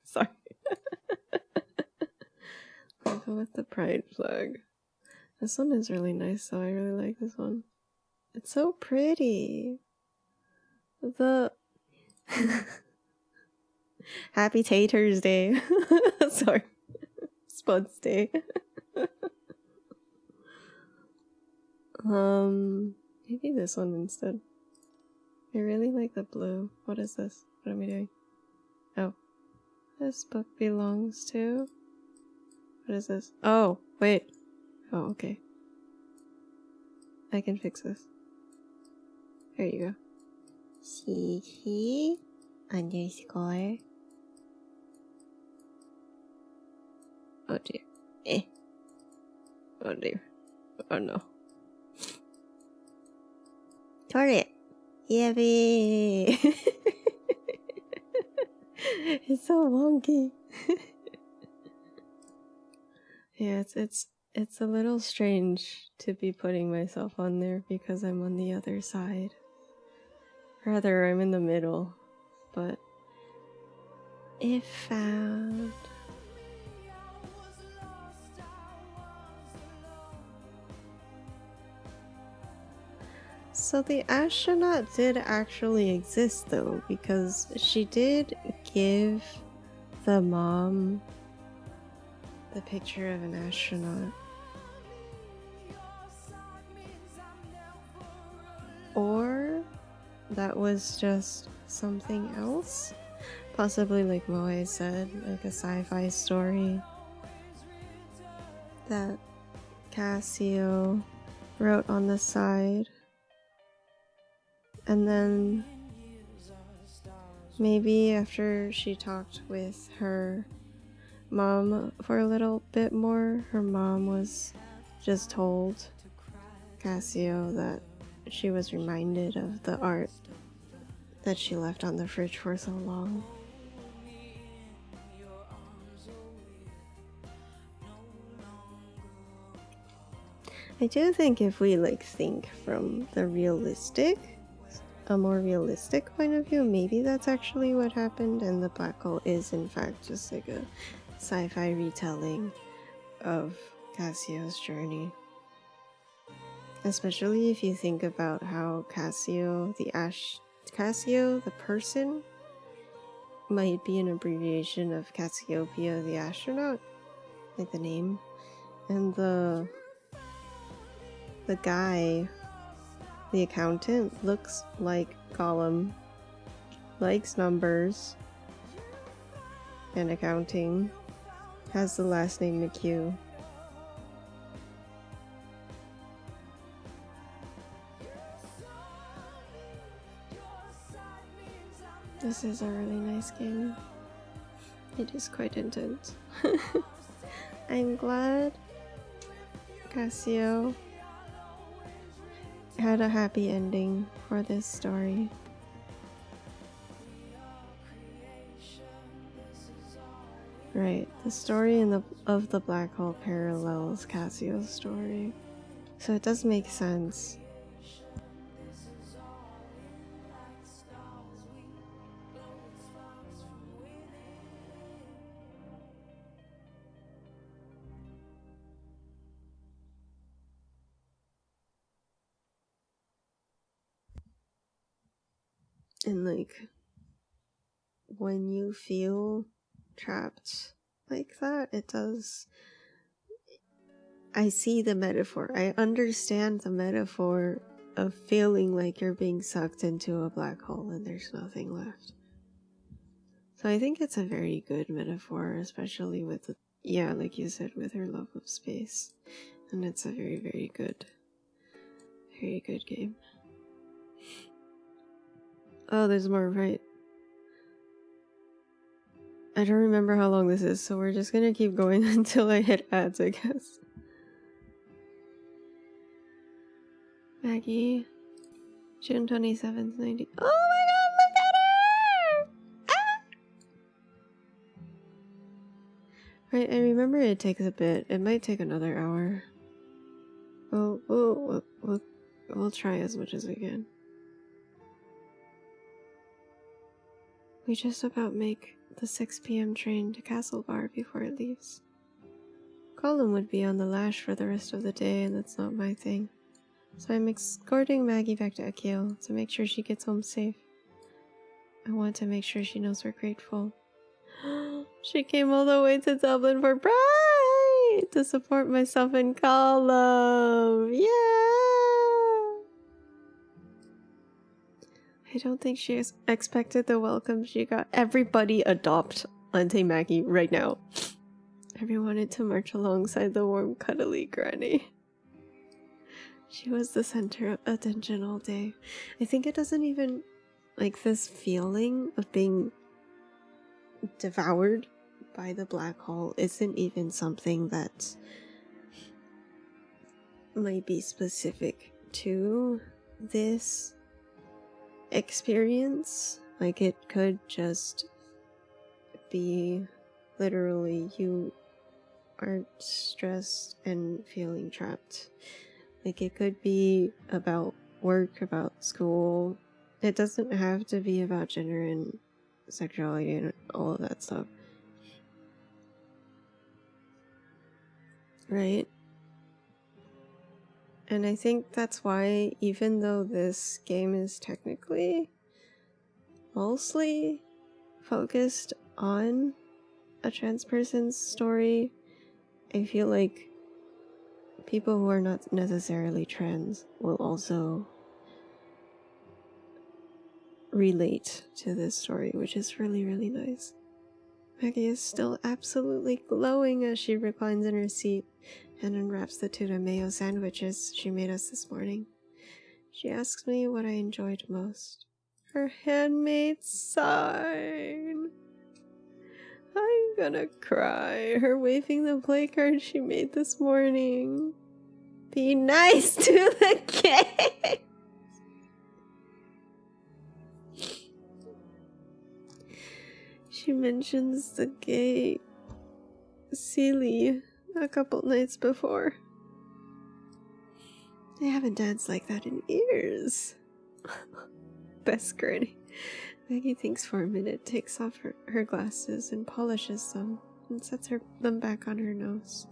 Sorry. I'll go with the pride flag. This one is really nice, though. I really like this one. It's so pretty. The Happy Taters Day. Sorry. Spuds Day. Maybe this one instead. I really like the blue. What is this? What am I doing? Oh. This book belongs to... What is this? Oh, wait. Oh, okay. I can fix this. There you go. CC underscore. Oh dear. Eh. Oh dear. Oh no. Target. Yippee! It's so wonky. Yeah, it's a little strange to be putting myself on there because I'm on the other side. Rather, I'm in the middle, but if found. So the astronaut did actually exist though, because she did give the mom the picture of an astronaut. Or that was just something else? Possibly, like Moe said, like a sci-fi story that Cassio wrote on the side. And then maybe after she talked with her mom for a little bit more, her mom was just told Cassio that she was reminded of the art that she left on the fridge for so long. I do think if we think from the a more realistic point of view, maybe that's actually what happened, and the black hole is in fact just like a sci-fi retelling of Cassio's journey. Especially if you think about how Cassio, the person, might be an abbreviation of Cassiopeia, the astronaut, like the name, and the guy, the accountant, looks like Gollum, likes numbers, and accounting. Has the last name McHugh. This is a really nice game. It is quite intense. I'm glad Cassio had a happy ending for this story. Right, the story of the black hole parallels Cassio's story, so it does make sense. And like, when you feel trapped like that, it does. I see the metaphor. I understand the metaphor of feeling like you're being sucked into a black hole and there's nothing left. So I think it's a very good metaphor, especially with the, yeah, like you said, with her love of space. And it's a very, very good game. Oh, there's more, right? I don't remember how long this is, so we're just gonna keep going until I hit ads, I guess. Maggie, June 27th, 90. Oh my god, look at her! Ah! Right, I remember it takes a bit. It might take another hour. We'll try as much as we can. We just about make the 6 p.m. train to Castle Bar before it leaves. Colin would be on the lash for the rest of the day, and that's not my thing. So I'm escorting Maggie back to Akio to make sure she gets home safe. I want to make sure she knows we're grateful. She came all the way to Dublin for Pride to support myself and Colin. Yeah! I don't think she expected the welcome she got. Everybody adopt Auntie Maggie right now. Everyone wanted to march alongside the warm, cuddly granny. She was the center of attention all day. I think it doesn't even, like, this feeling of being devoured by the black hole isn't even something that might be specific to this experience. Like, it could just be literally you are stressed and feeling trapped. Like, it could be about work, about school. It doesn't have to be about gender and sexuality and all of that stuff. Right? And I think that's why, even though this game is technically mostly focused on a trans person's story, I feel like people who are not necessarily trans will also relate to this story, which is really, really nice. Maggie is still absolutely glowing as she reclines in her seat and unwraps the tuna mayo sandwiches she made us this morning. She asks me what I enjoyed most. Her handmade sign. I'm gonna cry. Her waving the play card she made this morning. Be nice to the kid. She mentions the gay Sealy a couple nights before. I haven't danced like that in years. Best granny. Maggie thinks for a minute, takes off her glasses and polishes them, and sets them back on her nose.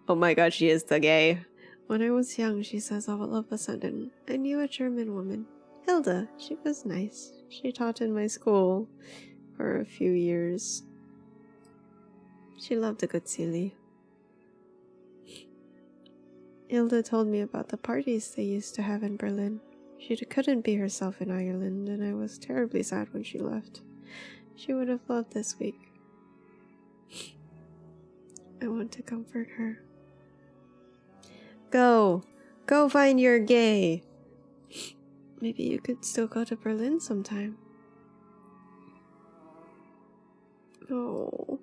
Oh my god, she is the gay. When I was young, she says all of a sudden, I knew a German woman. Hilda, she was nice. She taught in my school for a few years. She loved a good silly. Hilda told me about the parties they used to have in Berlin. She couldn't be herself in Ireland, and I was terribly sad when she left. She would have loved this week. I want to comfort her. Go! Go find your gay! Maybe you could still go to Berlin sometime. Oh.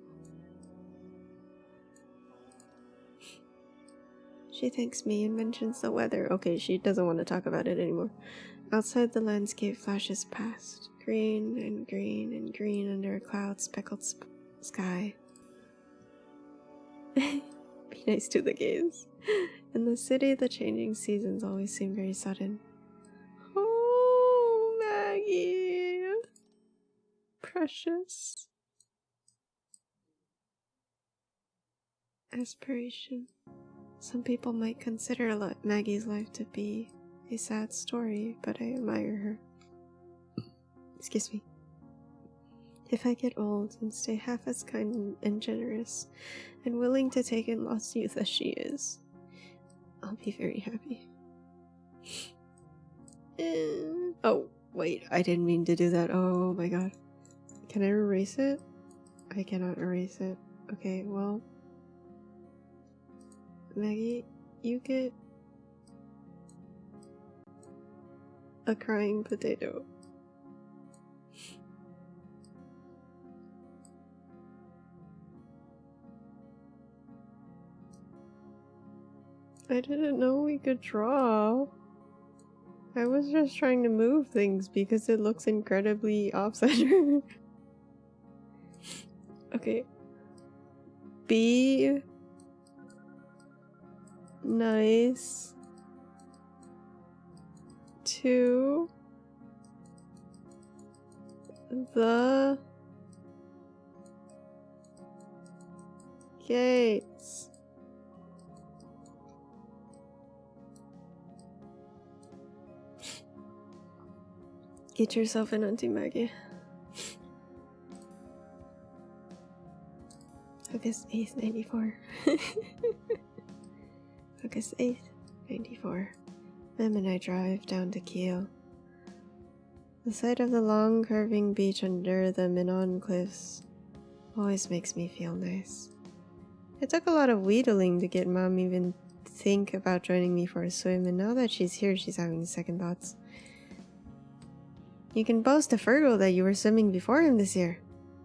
She thanks me and mentions the weather. Okay, she doesn't want to talk about it anymore. Outside, the landscape flashes past. Green and green and green under a cloud-speckled sky. Be nice to the gays. In the city, the changing seasons always seem very sudden. Oh, Maggie. Precious. Aspiration. Some people might consider Maggie's life to be a sad story, but I admire her. Excuse me. If I get old and stay half as kind and generous and willing to take in lost youth as she is, I'll be very happy. Oh, wait, I didn't mean to do that. Oh my god. Can I erase it? I cannot erase it. Okay, well, Maggie, you get a crying potato. I didn't know we could draw. I was just trying to move things because it looks incredibly off-center. Okay. Be nice to the gates. Get yourself an Auntie Maggie. August 8th, 94. August 8th, 94. Mem and I drive down to Kiel. The sight of the long, curving beach under the Minon cliffs always makes me feel nice. It took a lot of wheedling to get Mom even think about joining me for a swim, and now that she's here, she's having second thoughts. You can boast to Fergal that you were swimming before him this year.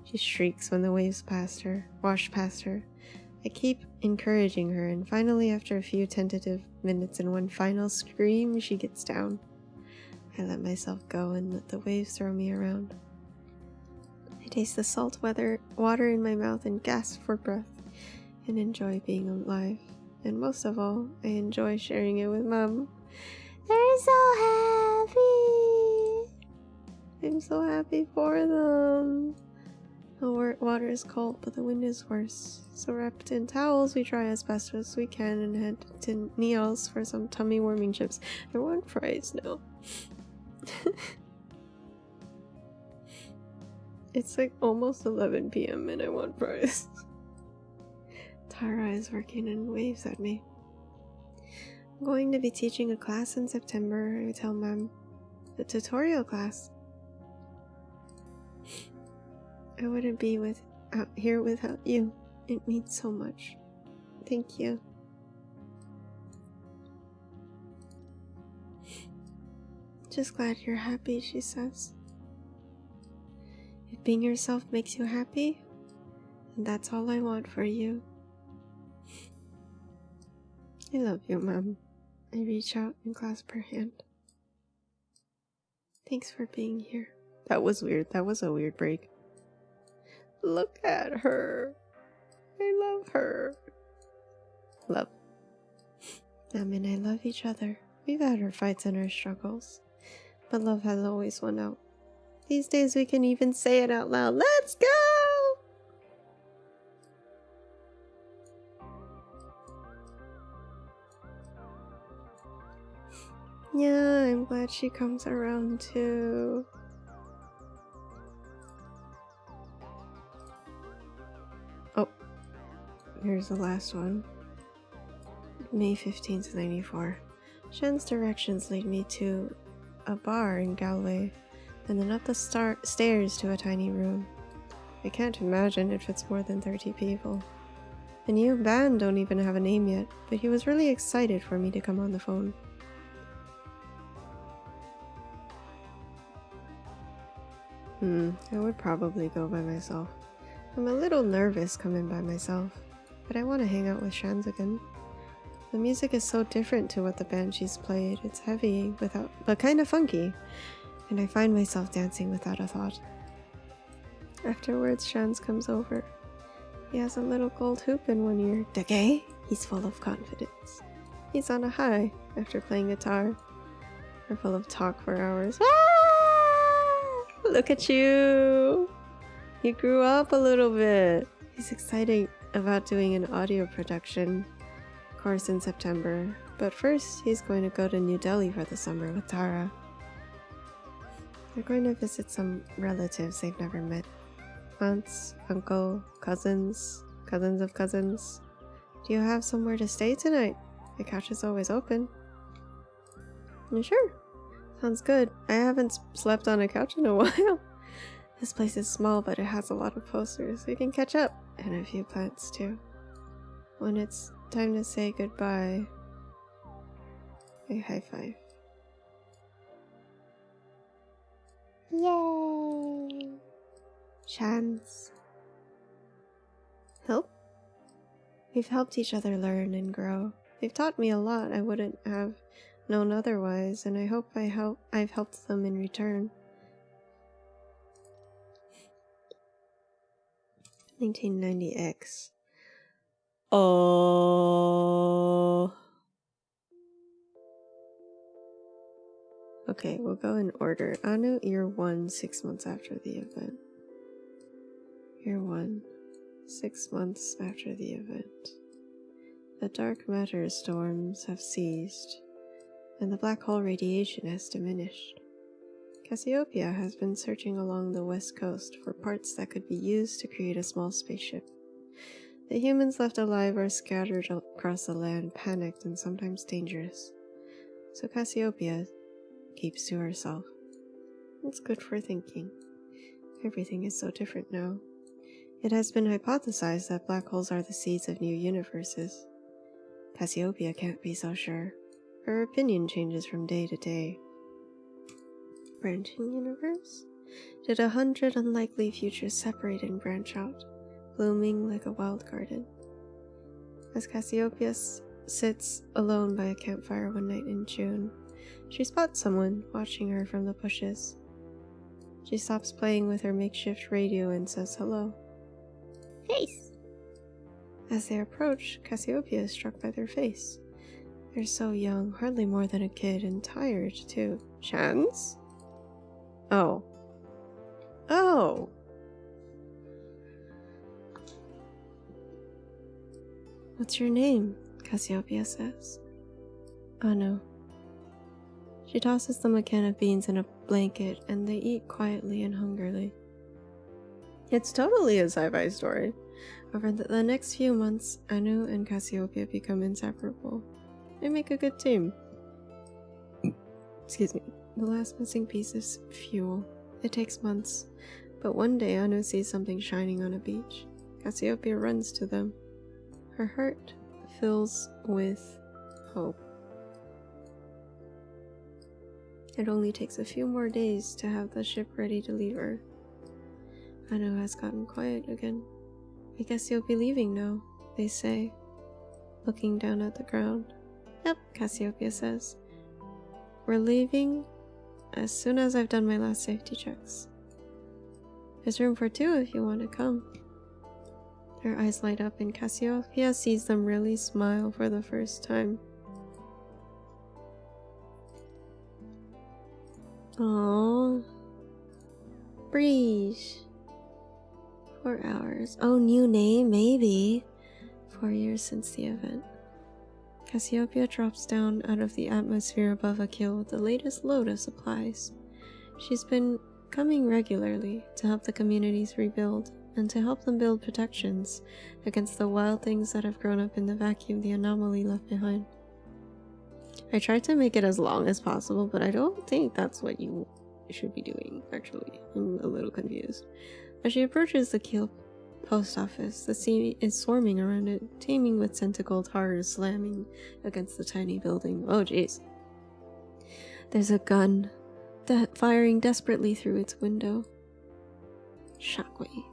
She shrieks when the waves wash past her. I keep encouraging her, and finally, after a few tentative minutes and one final scream, she gets down. I let myself go and let the waves throw me around. I taste the salt water in my mouth and gasp for breath, and enjoy being alive. And most of all, I enjoy sharing it with Mom. They're so happy! I'm so happy for them. The water is cold, but the wind is worse. So wrapped in towels, we try as best as we can and head to Neil's for some tummy warming chips. I want fries now. It's like almost 11 p.m. and I want fries. Tara is working and waves at me. I'm going to be teaching a class in September, I tell Mom. The tutorial class. I wouldn't be out here without you. It means so much. Thank you. Just glad you're happy, she says. If being yourself makes you happy, then that's all I want for you. I love you, Mom. I reach out and clasp her hand. Thanks for being here. That was weird. That was a weird break. Look at her. I love her. Love. Mom and I love each other. We've had our fights and our struggles, but love has always won out. These days we can even say it out loud. Let's go! Yeah, I'm glad she comes around too. Oh, here's the last one. May 15th, 94. Shen's directions lead me to a bar in Galway. and then up the stairs to a tiny room. I can't imagine it fits more than 30 people. The new band don't even have a name yet, but he was really excited for me to come on the phone. I would probably go by myself. I'm a little nervous coming by myself, but I want to hang out with Shans again. The music is so different to what the banshees played. It's heavy, but kind of funky, and I find myself dancing without a thought. Afterwards, Shans comes over. He has a little gold hoop in one ear. Dagay? He's full of confidence. He's on a high after playing guitar. We're full of talk for hours. Ah! Look at you! He grew up a little bit. He's excited about doing an audio production course in September, but first he's going to go to New Delhi for the summer with Tara. They're going to visit some relatives they've never met. Aunts, uncle, cousins, cousins of cousins. Do you have somewhere to stay tonight? The couch is always open. Sure. Sounds good. I haven't slept on a couch in a while. This place is small, but it has a lot of posters. We can catch up. And a few plants, too. When it's time to say goodbye, a high five. Yay! Chance. Help? We've helped each other learn and grow. They've taught me a lot I wouldn't have known otherwise, and I hope I've helped them in return. 1990X. Oh. Okay, we'll go in order. Anu, year 1, 6 months after the event. Year 1, 6 months after the event. The dark matter storms have ceased, and the black hole radiation has diminished. Cassiopeia has been searching along the west coast for parts that could be used to create a small spaceship. The humans left alive are scattered across the land, panicked and sometimes dangerous. So Cassiopeia keeps to herself. It's good for thinking. Everything is so different now. It has been hypothesized that black holes are the seeds of new universes. Cassiopeia can't be so sure. Her opinion changes from day to day. Branching universe? Did 100 unlikely futures separate and branch out, blooming like a wild garden? As Cassiopeia sits alone by a campfire one night in June, she spots someone watching her from the bushes. She stops playing with her makeshift radio and says hello. Face! As they approach, Cassiopeia is struck by their face. They're so young, hardly more than a kid, and tired, too. Chance? Oh. Oh! What's your name? Cassiopeia says. Anu. She tosses them a can of beans in a blanket, and they eat quietly and hungrily. It's totally a sci-fi story. Over the next few months, Anu and Cassiopeia become inseparable. They make a good team. Excuse me. The last missing piece is fuel. It takes months, but one day Anu sees something shining on a beach. Cassiopeia runs to them. Her heart fills with hope. It only takes a few more days to have the ship ready to leave Earth. Anu has gotten quiet again. I guess you'll be leaving now, they say, looking down at the ground. Yep, Cassiopeia says. We're leaving as soon as I've done my last safety checks. There's room for 2 if you want to come. Her eyes light up and Cassiopeia sees them really smile for the first time. Aww. Breeze. 4 hours. Oh, new name, maybe. 4 years since the event. Cassiopeia drops down out of the atmosphere above Akil with the latest load of supplies. She's been coming regularly to help the communities rebuild and to help them build protections against the wild things that have grown up in the vacuum the anomaly left behind. I tried to make it as long as possible, but I don't think that's what you should be doing, actually. I'm a little confused. As she approaches the Kiel post office, the sea is swarming around it, teeming with tentacled horrors slamming against the tiny building. Oh, jeez. There's a gun firing desperately through its window. Shockwave.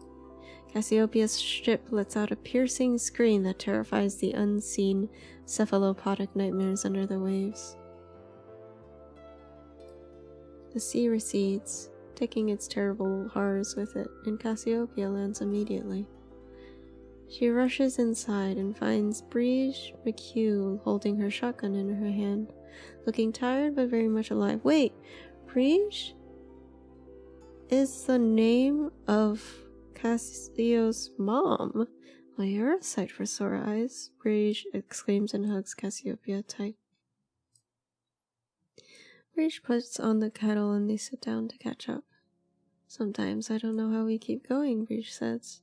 Cassiopeia's ship lets out a piercing scream that terrifies the unseen cephalopodic nightmares under the waves. The sea recedes, taking its terrible horrors with it, and Cassiopeia lands immediately. She rushes inside and finds Briege McHugh holding her shotgun in her hand, looking tired but very much alive. Wait, Briege is the name of Cassio's mom. Well, you're a sight for sore eyes, Briege exclaims and hugs Cassiopeia tight. Briege puts on the kettle and they sit down to catch up. Sometimes I don't know how we keep going, Briege says.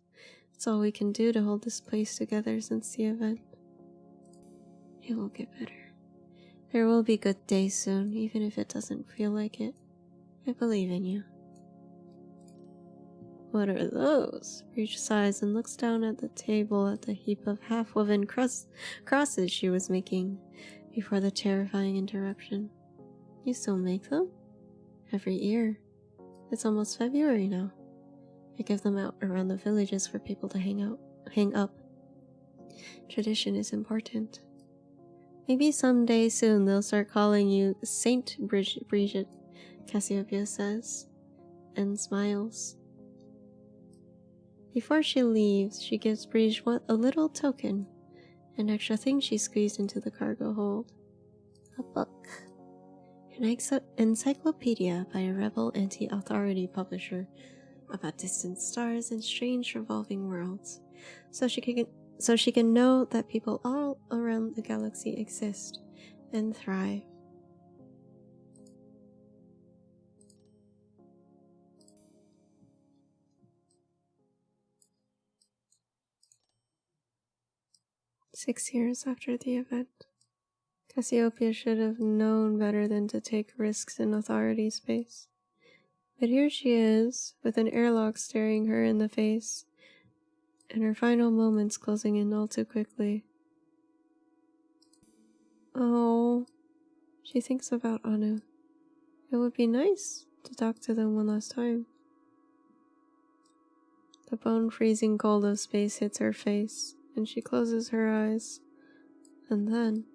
It's all we can do to hold this place together since the event. It will get better. There will be good days soon, even if it doesn't feel like it. I believe in you. What are those? Briege sighs and looks down at the table at the heap of half-woven crosses she was making before the terrifying interruption. You still make them? Every year. It's almost February now. I give them out around the villages for people to hang up. Tradition is important. Maybe someday soon they'll start calling you Saint Brigitte, Cassiopeia says, and smiles. Before she leaves, she gives Briege a little token, an extra thing she squeezed into the cargo hold. A book. An encyclopedia by a rebel anti-authority publisher about distant stars and strange revolving worlds, so she can know that people all around the galaxy exist and thrive. "6 years after the event. Cassiopeia should have known better than to take risks in authority space. But here she is, with an airlock staring her in the face, and her final moments closing in all too quickly. Oh, she thinks about Anu. It would be nice to talk to them one last time. The bone-freezing cold of space hits her face, and she closes her eyes. And then,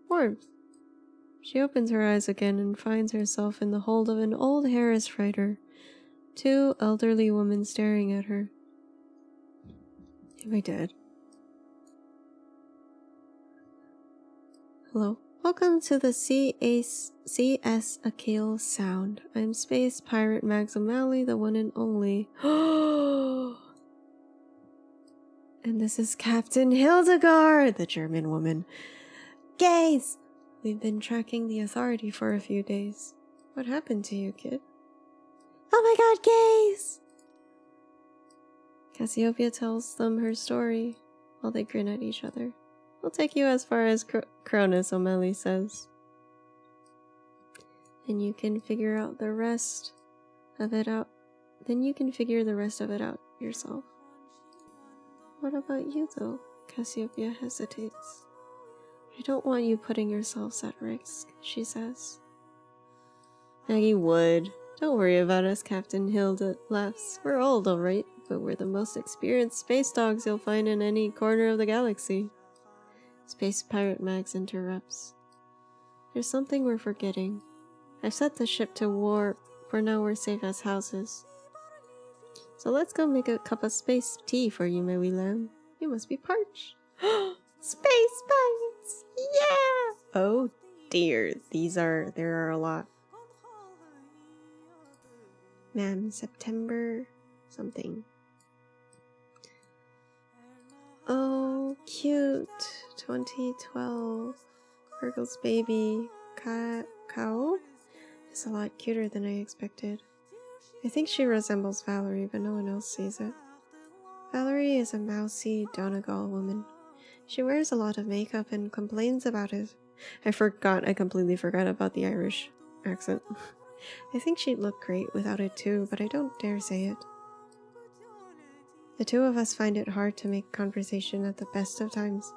warmth. She opens her eyes again and finds herself in the hold of an old Harris freighter, 2 elderly women staring at her. Am I dead? Hello. Welcome to the CS Akil Sound. I'm Space Pirate Mags O'Malley, the one and only. And this is Captain Hildegard, the German woman. Gaze! We've been tracking the authority for a few days. What happened to you, kid? Oh my god, Gaze! Cassiopeia tells them her story while they grin at each other. We'll take you as far as Cronus, O'Malley says. And you can figure out the rest of it out. Then you can figure the rest of it out yourself. What about you, though? Cassiopeia hesitates. I don't want you putting yourselves at risk, she says. Maggie would. Don't worry about us, Captain Hilda laughs. We're old, alright, but we're the most experienced space dogs you'll find in any corner of the galaxy. Space Pirate Mags interrupts. There's something we're forgetting. I've set the ship to warp, for now we're safe as houses. So let's go make a cup of space tea for you, my wee lamb. You must be parched. Space pirates! Yeah! Oh dear, there are a lot. Ma'am, September something. Oh, cute. 2012. Virgil's baby, Cow, is a lot cuter than I expected. I think she resembles Valerie, but no one else sees it. Valerie is a mousy Donegal woman. She wears a lot of makeup and complains about it. I completely forgot about the Irish accent. I think she'd look great without it too, but I don't dare say it. The two of us find it hard to make conversation at the best of times.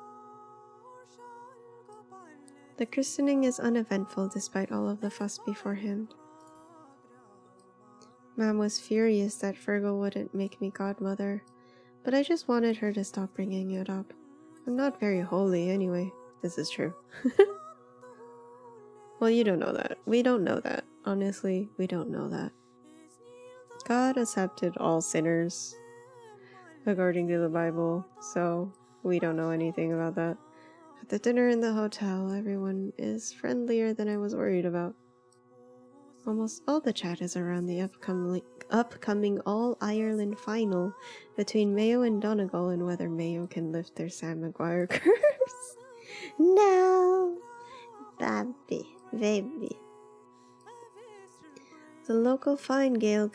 The christening is uneventful despite all of the fuss beforehand. Mom was furious that Fergal wouldn't make me godmother, but I just wanted her to stop bringing it up. I'm not very holy anyway. This is true. Well, you don't know that. We don't know that. Honestly, we don't know that. God accepted all sinners, according to the Bible, so we don't know anything about that. At the dinner in the hotel, everyone is friendlier than I was worried about. Almost all the chat is around the upcoming All-Ireland final between Mayo and Donegal and whether Mayo can lift their Sam Maguire curse. No! Baby. The local fine jail?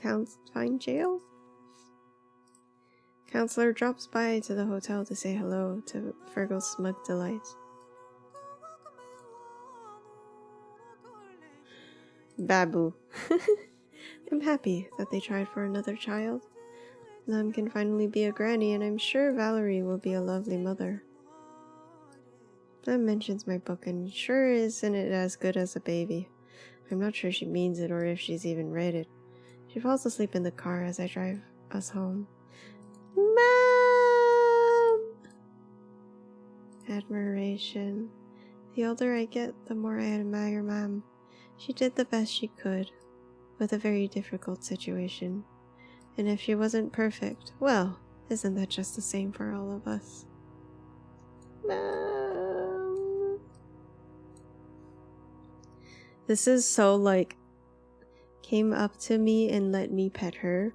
Counselor drops by to the hotel to say hello to Fergal's smug delight. Babu. I'm happy that they tried for another child. Mom can finally be a granny, and I'm sure Valerie will be a lovely mother. Mom mentions my book, and sure isn't it as good as a baby. I'm not sure she means it or if she's even read it. She falls asleep in the car as I drive us home. Mom! Admiration. The older I get, the more I admire Mom. She did the best she could with a very difficult situation. And if she wasn't perfect, well, isn't that just the same for all of us? Mom. This is so like, came up to me and let me pet her,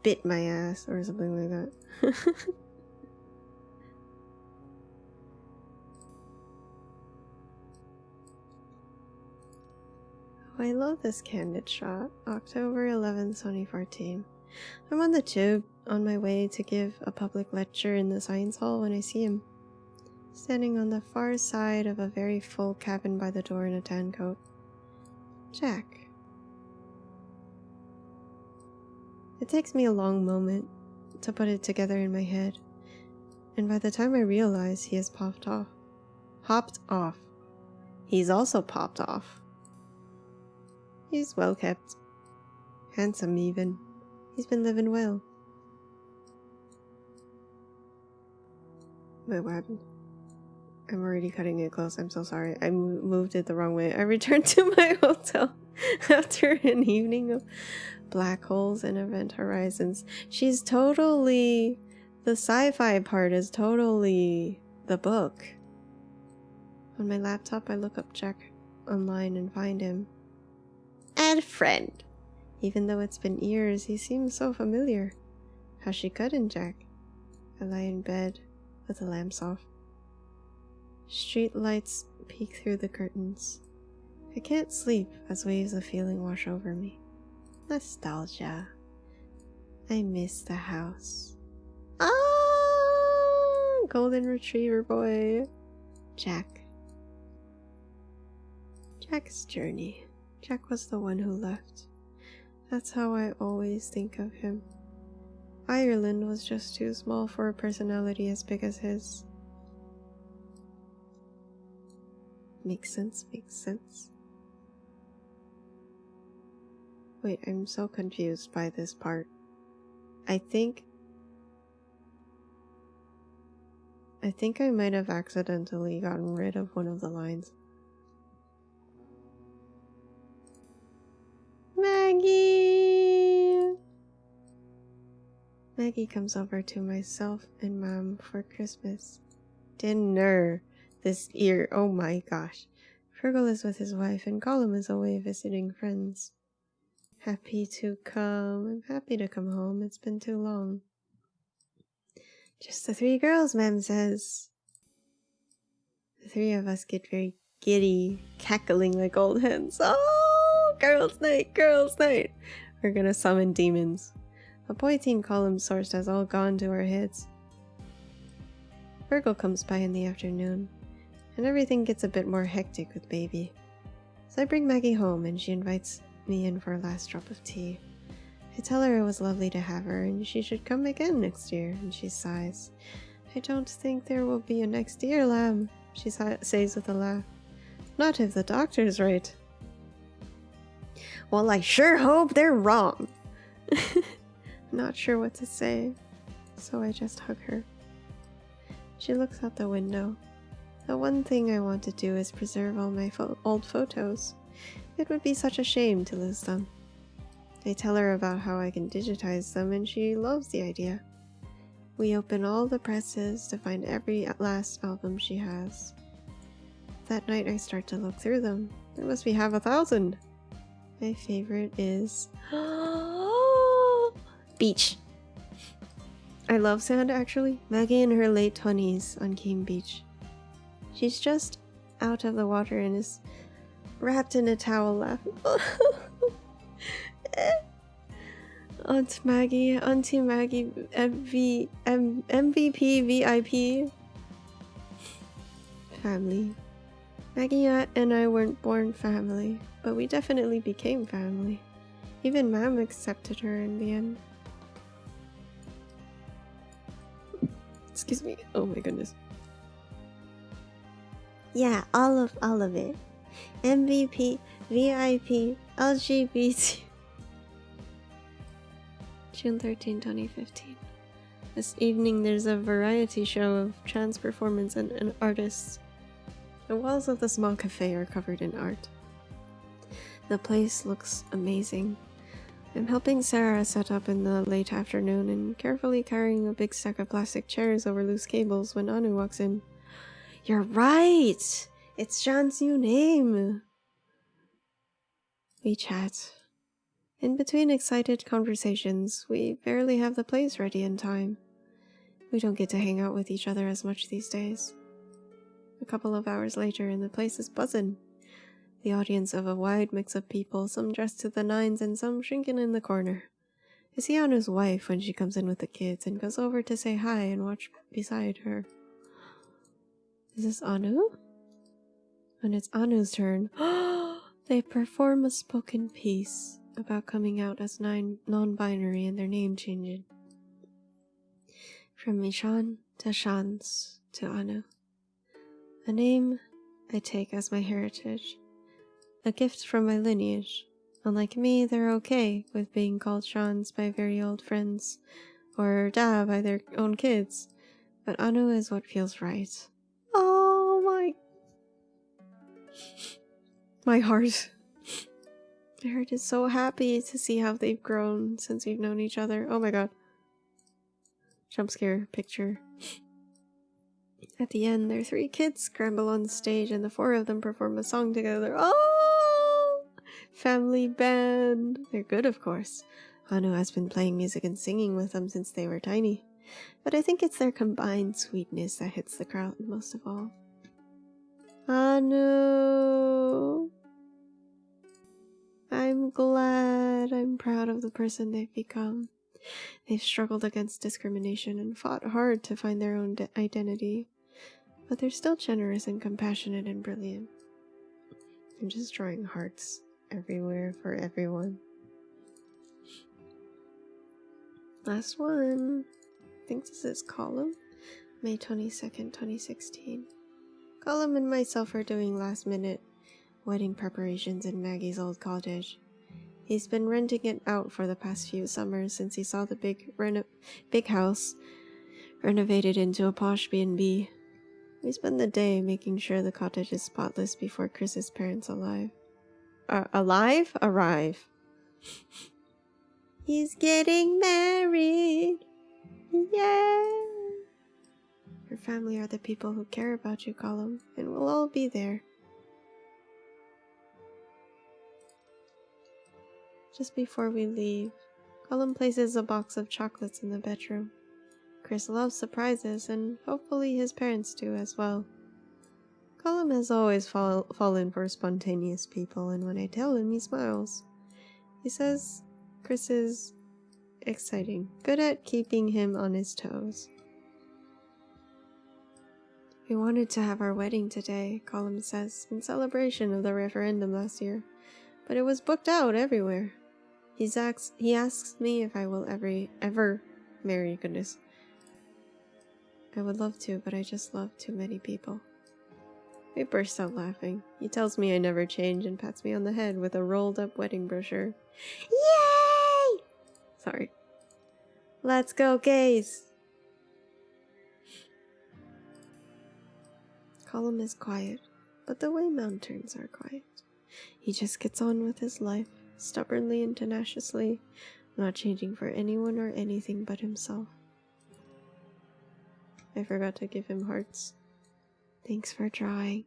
bit my ass, or something like that. Oh, I love this candid shot. October 11th, 2014. I'm on the tube on my way to give a public lecture in the science hall when I see him, standing on the far side of a very full cabin by the door in a tan coat. Jack. It takes me a long moment to put it together in my head, and by the time I realize he has hopped off. He's also popped off. He's well kept. Handsome even. He's been living well. Wait, what happened? I'm already cutting it close. I'm so sorry. I moved it the wrong way. I returned to my hotel after an evening of black holes and event horizons. She's totally... The sci-fi part is totally the book. On my laptop, I look up Jack online and find him. Add friend. Even though it's been years, he seems so familiar. How's she cutting, Jack? I lie in bed with the lamps off. Street lights peek through the curtains. I can't sleep as waves of feeling wash over me. Nostalgia. I miss the house. Ah, golden retriever boy. Jack. Jack's journey. Jack was the one who left. That's how I always think of him. Ireland was just too small for a personality as big as his. Makes sense, makes sense. Wait, I'm so confused by this part. I think I might have accidentally gotten rid of one of the lines. Maggie! Maggie comes over to myself and Mom for Christmas. Dinner! This year, oh my gosh. Fergal is with his wife and Gollum is away visiting friends. Happy to come. I'm happy to come home. It's been too long. Just the three girls, Mom says. The three of us get very giddy, cackling like old hens. Oh, girls' night, girls' night. We're gonna summon demons. A boy team column sourced has all gone to our heads. Virgil comes by in the afternoon, and everything gets a bit more hectic with baby. So I bring Maggie home and she invites me in for a last drop of tea. I tell her it was lovely to have her and she should come again next year, and she sighs. I don't think there will be a next year, lamb, she says with a laugh. Not if the doctor's right. Well, I sure hope they're wrong. Not sure what to say, so I just hug her. She looks out the window. The one thing I want to do is preserve all my old photos. It would be such a shame to lose them. I tell her about how I can digitize them, and she loves the idea. We open all the presses to find every last album she has. That night I start to look through them. There must be 1,000. My favorite is Beach. I love sand, actually. Maggie in her late 20s on Keene Beach. She's just out of the water and is wrapped in a towel laughing. Auntie Maggie, MVP, VIP. Family. Maggie and I weren't born family, but we definitely became family. Even Mom accepted her in the end. Excuse me. Oh my goodness. Yeah, all of it. MVP, VIP, LGBT. June 13, 2015. This evening there's a variety show of trans performance and artists. The walls of the small cafe are covered in art. The place looks amazing. I'm helping Sarah set up in the late afternoon and carefully carrying a big stack of plastic chairs over loose cables when Anu walks in. You're right! It's Jean's new name! We chat. In between excited conversations, we barely have the place ready in time. We don't get to hang out with each other as much these days. A couple of hours later, and the place is buzzing. The audience of a wide mix of people, some dressed to the nines and some shrinking in the corner. I see Anu's wife when she comes in with the kids and goes over to say hi and watch beside her. Is this Anu? When it's Anu's turn, they perform a spoken piece about coming out as non-binary and their name changing. From Mishan to Shans to Anu. A name I take as my heritage. A gift from my lineage. Unlike me, they're okay with being called Shans by very old friends, or Da by their own kids, but Anu is what feels right. Oh my heart. My heart is so happy to see how they've grown since we've known each other. Oh my god. Jump scare picture. At the end, their 3 kids scramble on stage and the 4 of them perform a song together. Oh! Family band. They're good, of course. Anu has been playing music and singing with them since they were tiny. But I think it's their combined sweetness that hits the crowd most of all. Anu! I'm glad. I'm proud of the person they've become. They've struggled against discrimination and fought hard to find their own identity. But they're still generous and compassionate and brilliant. I'm just drawing hearts everywhere for everyone. Last one. I think this is Colum. May 22nd, 2016. Colum and myself are doing last minute wedding preparations in Maggie's old cottage. He's been renting it out for the past few summers since he saw the big house renovated into a posh B&B. We spend the day making sure the cottage is spotless before Chris's parents arrive. He's getting married! Yeah! Your family are the people who care about you, Colum, and we'll all be there. Just before we leave, Colum places a box of chocolates in the bedroom. Chris loves surprises, and hopefully his parents do as well. Colum has always fallen for spontaneous people, and when I tell him, he smiles. He says Chris is exciting, good at keeping him on his toes. We wanted to have our wedding today, Colum says, in celebration of the referendum last year, but it was booked out everywhere. He asks me if I will ever marry. Goodness. I would love to, but I just love too many people. I burst out laughing. He tells me I never change and pats me on the head with a rolled up wedding brochure. Yay! Sorry. Let's go, gays! Colum is quiet, but the way mountains are quiet. He just gets on with his life, stubbornly and tenaciously, not changing for anyone or anything but himself. I forgot to give him hearts. Thanks for trying.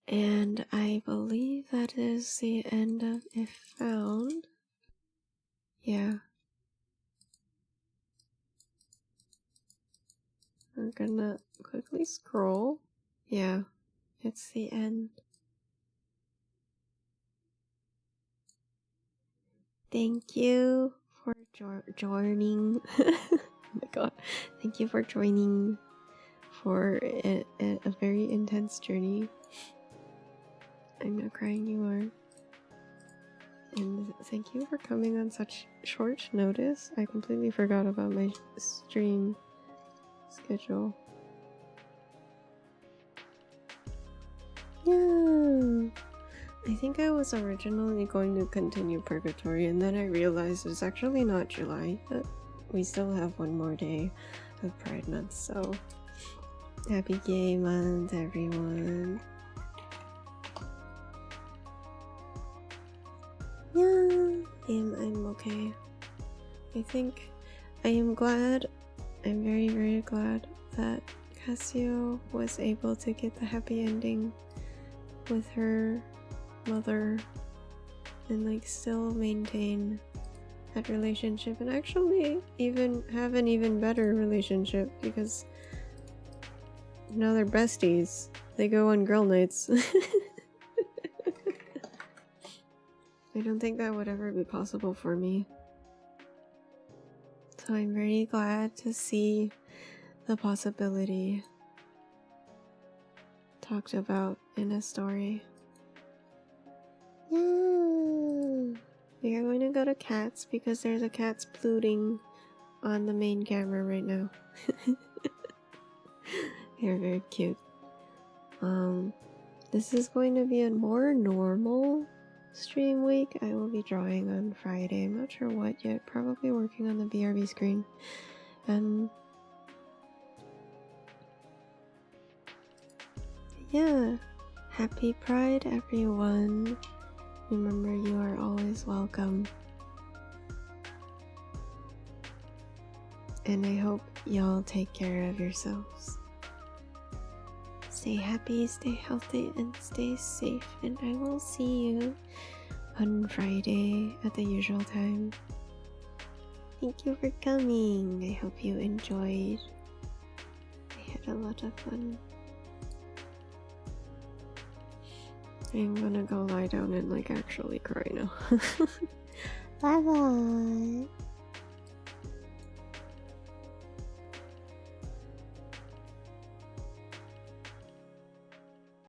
And I believe that is the end of If Found. Yeah. We're gonna quickly scroll. Yeah, it's the end. Thank you for joining. Oh my god. Thank you for joining for a very intense journey. I'm not crying, you are. And thank you for coming on such short notice. I completely forgot about my stream schedule. Yeah. I think I was originally going to continue Purgatory, and then I realized it's actually not July, but we still have one more day of Pride Month, so happy gay month, everyone. Yeah, I'm okay. I think I am glad, I'm very, very glad that Cassio was able to get the happy ending with her mother and like still maintain that relationship and actually even have an even better relationship because now they're besties. They go on girl nights. I don't think that would ever be possible for me. So I'm very glad to see the possibility talked about in a story. Yeah. We are going to go to cats because there's a cat's plooting on the main camera right now. They're very cute. This is going to be a more normal stream week. I will be drawing on Friday. I'm not sure what yet. Probably working on the BRB screen. Yeah. Happy Pride, everyone. Remember, you are always welcome. And I hope y'all take care of yourselves. Stay happy, stay healthy, and stay safe. And I will see you on Friday at the usual time. Thank you for coming. I hope you enjoyed. I had a lot of fun. I'm gonna go lie down and like actually cry now. Bye bye.